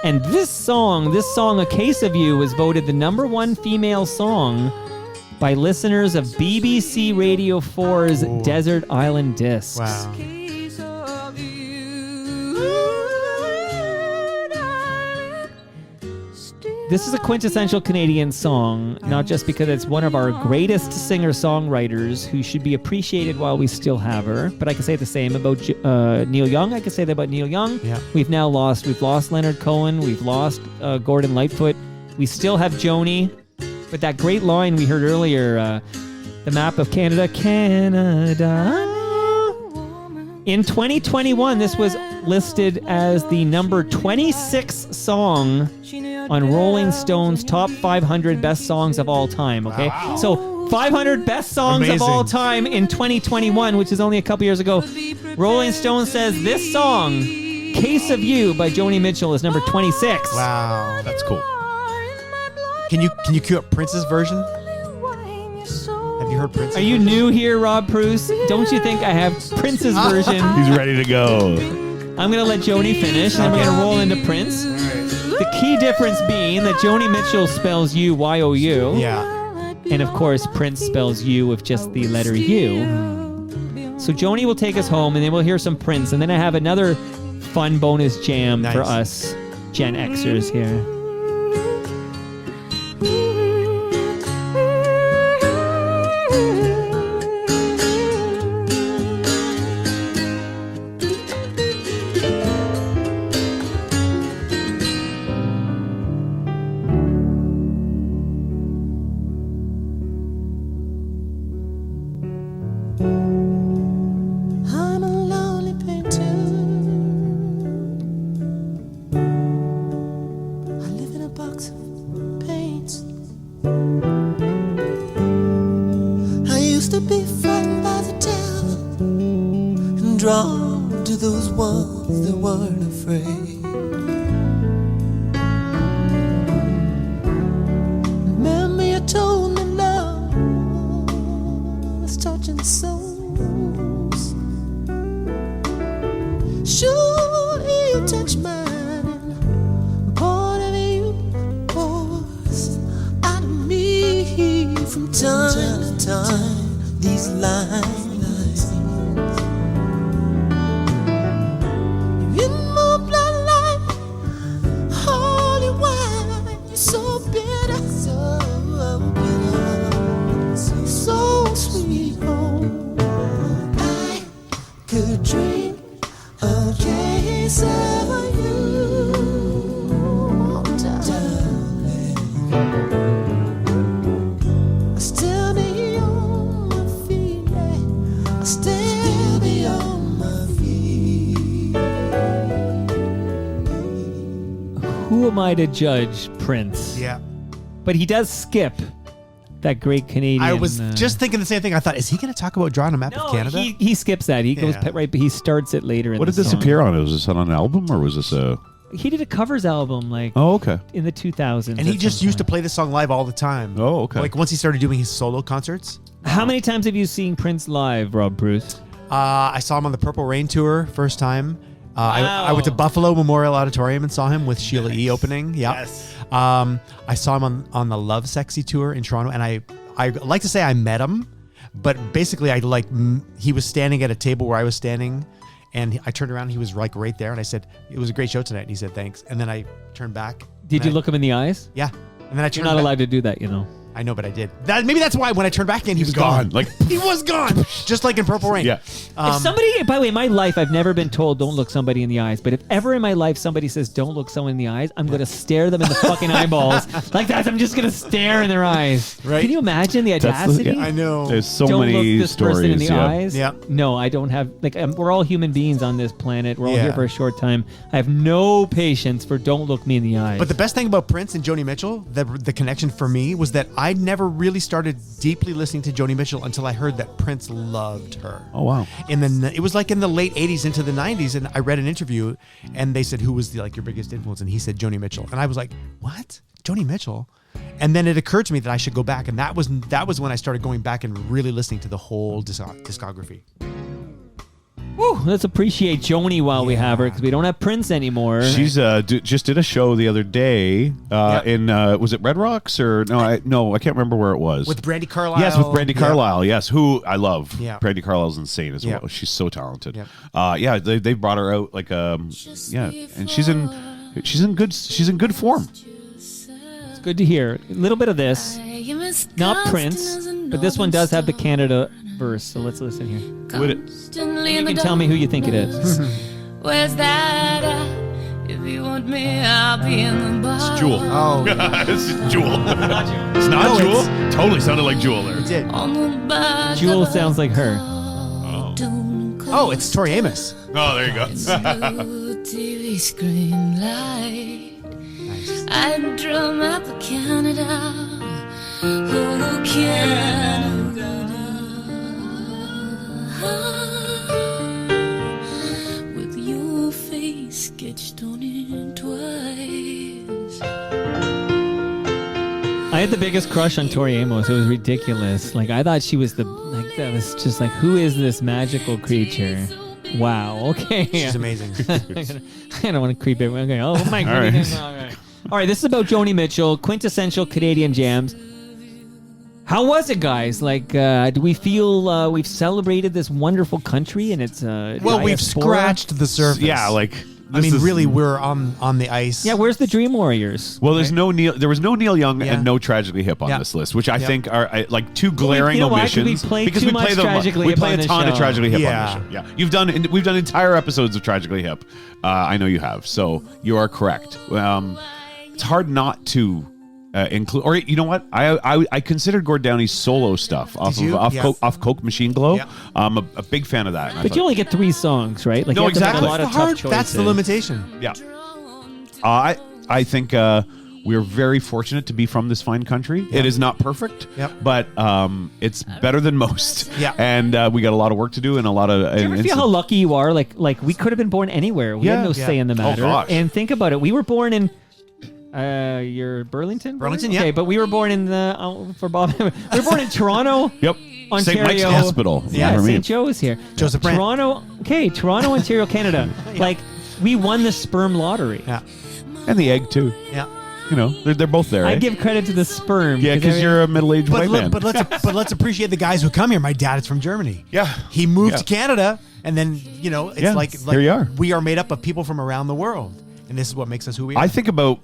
And this song, A Case of You, was voted the #1 female song by listeners of BBC Radio 4's Desert Island Discs. Wow. This is a quintessential Canadian song, not just because it's one of our greatest singer-songwriters who should be appreciated while we still have her, but I can say the same about Neil Young. I can say that about Neil Young. Yeah. We've lost Leonard Cohen. We've lost Gordon Lightfoot. We still have Joni. But that great line we heard earlier, the map of Canada, Canada. In 2021, this was listed as the number 26 song on Rolling Stone's top 500 best songs of all time, okay? So 500 best songs of all Amazing. time in 2021, which is only a couple years ago. Rolling Stone says this song, Case of You by Joni Mitchell, is number 26. Wow. That's cool. Can you cue up Prince's version? Have you heard Prince? Are you new here, Rob Preuss? Don't you think I have Prince's version? He's ready to go. I'm going to let Joni finish, and then we're going to roll into Prince. The key difference being that Joni Mitchell spells you Y-O-U. Yeah. And of course, Prince spells you with just the letter U. So Joni will take us home, and then we'll hear some Prince. And then I have another fun bonus jam for us Gen Xers here. I'm a lonely painter. I live in a box of paints. I used to be frightened by the devil and drawn to those ones that weren't afraid. Remember you told me love was touching souls. Surely you touch mine, and part of you pours out of me from time to time. These lines in my bloodline, holy wine. You're so bitter, so sweet. Oh, I could drink a case of you, darling. I still be on my feet, I still be on my feet. Who am I to judge Prince? Yeah. But he does skip that great Canadian. I was just thinking the same thing. I thought, is he going to talk about drawing a map of Canada? He skips that. He goes Yeah. right, but he starts it later. What in did the this song. appear on? Was this on an album or was this a? He did a covers album like Oh, okay. in the 2000s. And he at just some used to point. play this song live all the time. Oh, okay. Like once he started doing his solo concerts. How many times have you seen Prince live, Rob Bruce? I saw him on the Purple Rain tour first time. I went to Wow. Buffalo Memorial Auditorium and saw him with Sheila E. opening. Yeah. Yes. I saw him on the Love Sexy tour in Toronto, and I like to say I met him, but basically he was standing at a table where I was standing, and I turned around and he was like right there, and I said, "It was a great show tonight," and he said, "Thanks," and then I turned back. Did and you I- look him in the eyes? Yeah, and then I You're turned. not back. allowed to do that, you know. I know, but I did. Maybe that's why when I turned back in, he was gone. Like he was gone, just like in Purple Rain. Yeah. If somebody, by the way, in my life, I've never been told don't look somebody in the eyes. But if ever in my life somebody says don't look someone in the eyes, I'm going to stare them in the fucking eyeballs like that. I'm just going to stare in their eyes. Right. Can you imagine the That's audacity? yeah. I know. There's so don't many look this stories. person in the yeah. eyes. Yeah. No, I don't have. Like, we're all human beings on this planet. We're all Yeah. here for a short time. I have no patience for don't look me in the eyes. But the best thing about Prince and Joni Mitchell, the connection for me was that I never really started deeply listening to Joni Mitchell until I heard that Prince loved her. Oh wow. And then it was like in the late 80s into the 90s, and I read an interview and they said, who was your biggest influence? And he said Joni Mitchell. And I was like, what? Joni Mitchell? And then it occurred to me that I should go back, and that was when I started going back and really listening to the whole discography. Woo, let's appreciate Joni while we have her, because we don't have Prince anymore. She's just did a show the other day in was it Red Rocks or no I can't remember where it was. With Brandi Carlile. Yes, with Brandi Yeah. Carlile. Yes, who I love. Yeah. Brandi Carlile's insane as Yeah. well. She's so talented. Yeah. They brought her out like and she's in good form. It's good to hear. A little bit of this. Not Prince, but this one does have the Canada verse, so let's listen here. Would it? You can tell me who you think it is. Where's that at? If you want me, I'll be in the bar. It's Jewel. Oh. It's Jewel. It's not No, Jewel. Totally sounded like Jewel there. It did. On the bar. Jewel sounds like her. Oh, it's Tori Amos. Oh, there you go. TV screen light. Nice. I'd drum up Canada Oh, Canada, with your face sketched on it twice. I had the biggest crush on Tori Amos. It was ridiculous. Like, I thought she was that was just like, who is this magical creature? Wow. Okay. She's amazing. I don't want to creep it. Okay. Oh my goodness. All right. All right. This is about Joni Mitchell, quintessential Canadian jams. How was it, guys? Like, do we feel we've celebrated this wonderful country and its well, we've scratched the surface. Yeah, like. I mean, really, we're on the ice. Yeah, where's the Dream Warriors? Well, there was no Neil Young and no Tragically Hip on this list, which I think are like two glaring omissions. Because we play a ton of Tragically Hip on the show. Yeah, we've done entire episodes of Tragically Hip. I know you have, so you are correct. It's hard not to include, or you know what? I considered Gord Downey's solo stuff off Coke Machine Glow. Yeah. I'm a big fan of that. But you only get 3 songs, right? Like, no, you have to exactly. make a lot of tough choices. That's the limitation. Yeah. I think we're very fortunate to be from this fine country. It is not perfect, but it's better than most. Yeah. And we got a lot of work to do and a lot of. Do you ever feel how lucky you are? Like we could have been born anywhere. We had no say in the matter. Oh, gosh. And think about it. We were born in. You're Burlington? Burlington, yeah. Okay, but we were born in for Bob. We were born in Toronto. Yep. Ontario. St. Mike's Hospital. Yeah, St. Joe's here. Joseph Brand. Toronto, Ontario, Canada. Like, we won the sperm lottery. Yeah. And the egg too. Yeah. You know, they're both there. I give credit to the sperm. Yeah, because you're a middle-aged white man. But let's appreciate the guys who come here. My dad is from Germany. Yeah. He moved to Canada, and then it's like here you are. We are made up of people from around the world. And this is what makes us who we are. I think about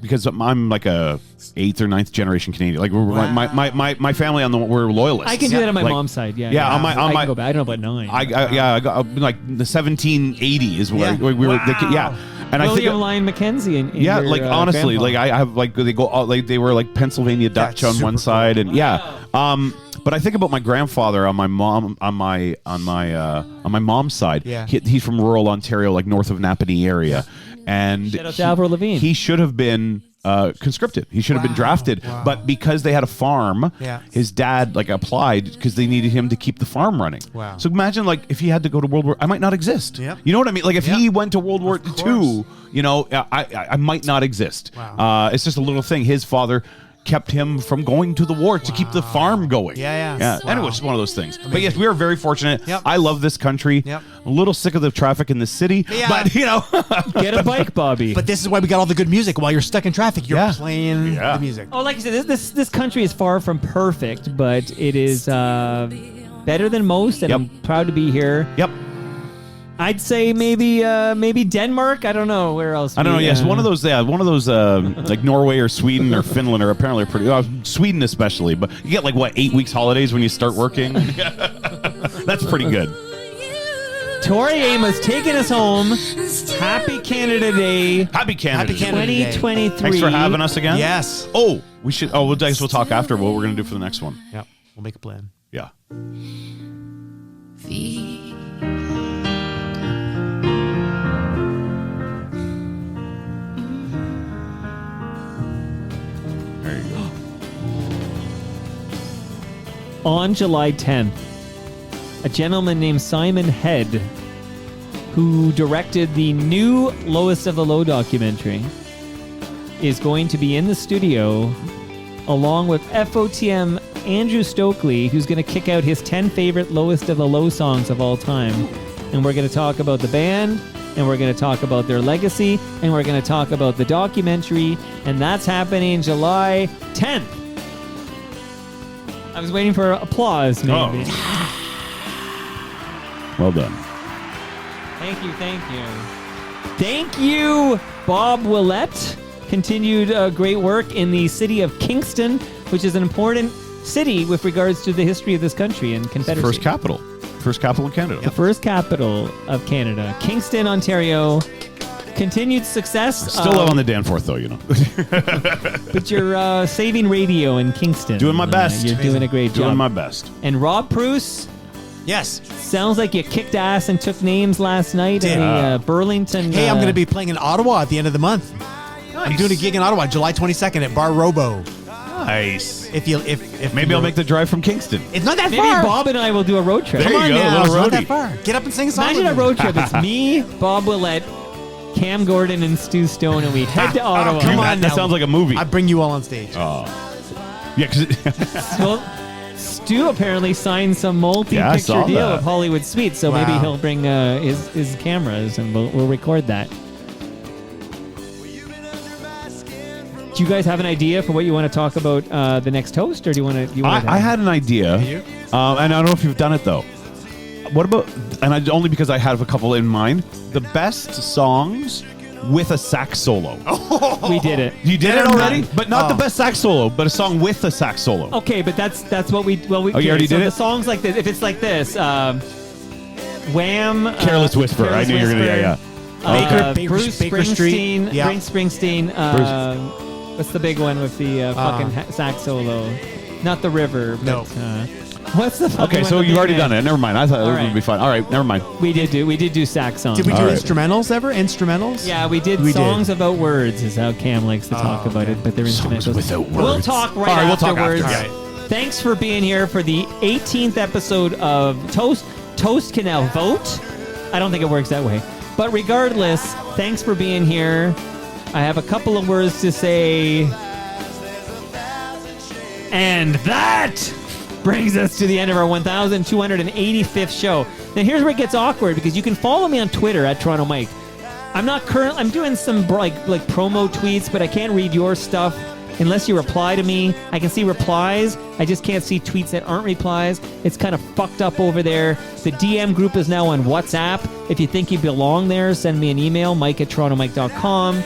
because I'm like a 8th or 9th generation Canadian. Like my family we're loyalists. I can do that on my mom's side. Yeah. On my I can go back. I don't know about 9. I got like the 1780 is where we were. And William I think Lyon Mackenzie. In your, like honestly, grandpa. like I have like they go like they were like Pennsylvania Dutch on one side, and but I think about my grandfather on my mom's side. Yeah. He's from rural Ontario, like north of Napanee area. And shout out to Avril Lavigne. He should have been conscripted. He should have been drafted. But because they had a farm, his dad like applied because they needed him to keep the farm running. Wow. So imagine like if he had to go to World War, I might not exist. Yep. You know what I mean? Like if he went to World War II, you know, I might not exist. Wow. It's just a little thing. His father kept him from going to the war to keep the farm going. Yeah. Wow. Anyway, it's one of those things. Amazing. But yes, we are very fortunate. Yep. I love this country. Yep. A little sick of the traffic in the city, but you know, get a bike, Bobby. But this is why we got all the good music. While you're stuck in traffic, you're playing the music. Oh, like I said, this country is far from perfect, but it is better than most, and I'm proud to be here. Yep. I'd say maybe Denmark. I don't know where else. I don't know. Yes, one of those like Norway or Sweden or Finland are apparently pretty. Sweden especially, but you get like what 8 weeks holidays when you start working. That's pretty good. Tori Amos taking us home. Happy Canada Day. Happy Canada Day. 2023. Thanks for having us again. Yes. Oh, we should. Oh, I guess we'll talk after what we're gonna do for the next one. Yeah, we'll make a plan. Yeah. There you go. On July 10th, a gentleman named Simon Head, who directed the new Lowest of the Low documentary, is going to be in the studio along with FOTM Andrew Stokely, who's going to kick out his 10 favorite Lowest of the Low songs of all time. And we're going to talk about the band, and we're going to talk about their legacy, and we're going to talk about the documentary, and that's happening July 10th. I was waiting for applause, maybe. Well done. Thank you. Thank you, Bob Willette. Continued great work in the city of Kingston, which is an important city with regards to the history of this country and Confederacy. First capital in Canada. The first capital of Canada. Kingston, Ontario. Continued success. Still live on the Danforth, though, you know. But you're saving radio in Kingston. Doing my best. You're doing a great job. Doing my best. And Rob Preuss. Yes. Sounds like you kicked ass and took names last night at the Burlington. Hey, I'm going to be playing in Ottawa at the end of the month. Nice. I'm doing a gig in Ottawa, July 22nd at Bar Robo. Nice. If Maybe I'll make the drive from Kingston. It's not that Maybe far. Bob and I will do a road trip. There Come on you go, now. a It's little not that roadie. far. Get up and sing a song. Imagine a with me. road trip. It's me, Bob Willette, Cam Gordon, and Stu Stone, and we head to Ottawa. come on. That now. sounds like a movie. I bring you all on stage. Yeah, because Well, Stu apparently signed some Yeah, I multi-picture saw deal that. with Hollywood Suites, so maybe Wow. he'll bring his cameras and we'll record that. Do you guys have an idea for what you want to talk about the next host, or do you want to? I had an idea, and I don't know if you've done it though. What about? And only because I have a couple in mind. The best songs with a sax solo. We did it. You did it They're already, not- but not the best sax solo, but a song with a sax solo. Okay, but that's what we. Well, we. Oh, you already so did the it? songs like this. If it's like this, Wham. Careless Whisper. I Careless knew you were gonna. Whisper, Yeah. Bruce Baker Street. Springsteen. Yeah. Bruce Springsteen. What's the big one with the fucking sax solo? Not the River. But, No. what's the fucking Okay, one so with you've the already big done man? it. Never mind. I thought All it right. would be fun. All right, never mind. We did do sax songs. Did we do All right. instrumentals ever? Instrumentals? Yeah, we did songs about words is how Cam likes to talk about it, but they're Songs instrumentals. without We'll words. talk right All right, we'll talk afterwards. after. Thanks for being here for the 18th episode of Toast. Toast can now vote. I don't think it works that way. But regardless, thanks for being here. I have a couple of words to say. And that brings us to the end of our 1,285th show. Now here's where it gets awkward because you can follow me on Twitter at Toronto Mike. I'm doing some like promo tweets, but I can't read your stuff unless you reply to me. I can see replies. I just can't see tweets that aren't replies. It's kind of fucked up over there. The DM group is now on WhatsApp. If you think you belong there, send me an email, mike@torontomike.com.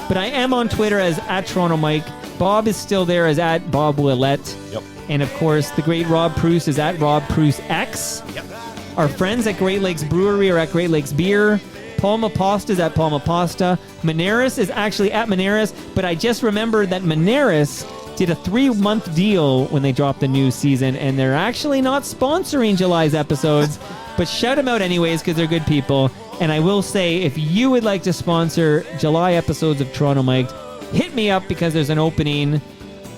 But I am on Twitter as @TorontoMike. Bob is still there as @Bob Willette. Yep. And of course, the great Rob Preuss is @Rob Preuss X. Yep. Our friends at Great Lakes Brewery are @Great Lakes Beer. Palma Pasta is @Palma Pasta. Moneris is actually @Moneris, but I just remembered that Moneris did a 3-month deal when they dropped the new season, and they're actually not sponsoring July's episodes, but shout them out anyways because they're good people. And I will say, if you would like to sponsor July episodes of Toronto Mike, hit me up because there's an opening.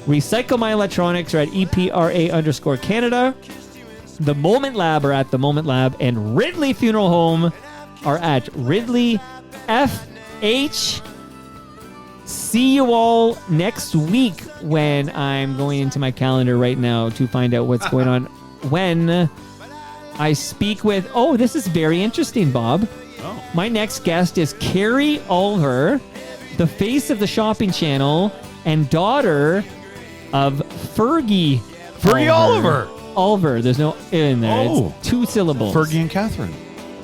Recycle My Electronics are at EPRA_Canada. The Moment Lab are at The Moment Lab, and Ridley Funeral Home are at Ridley FH. See you all next week when I'm going into my calendar right now to find out what's going on. When I speak with, this is very interesting, Bob. My next guest is Carrie Ulver, the face of the shopping channel and daughter of Fergie Oliver. Ulver. There's no in there. Oh. It's 2 syllables. Fergie and Catherine.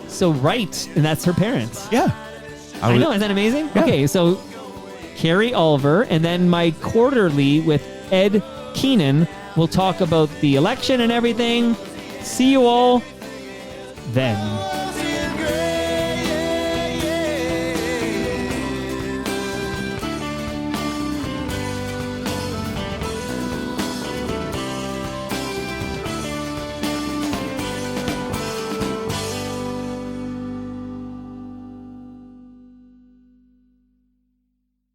So right, and that's her parents. Yeah. I know, isn't that amazing? Yeah. Okay, so Carrie Ulver, and then my quarterly with Ed Keenan. We'll talk about the election and everything. See you all then.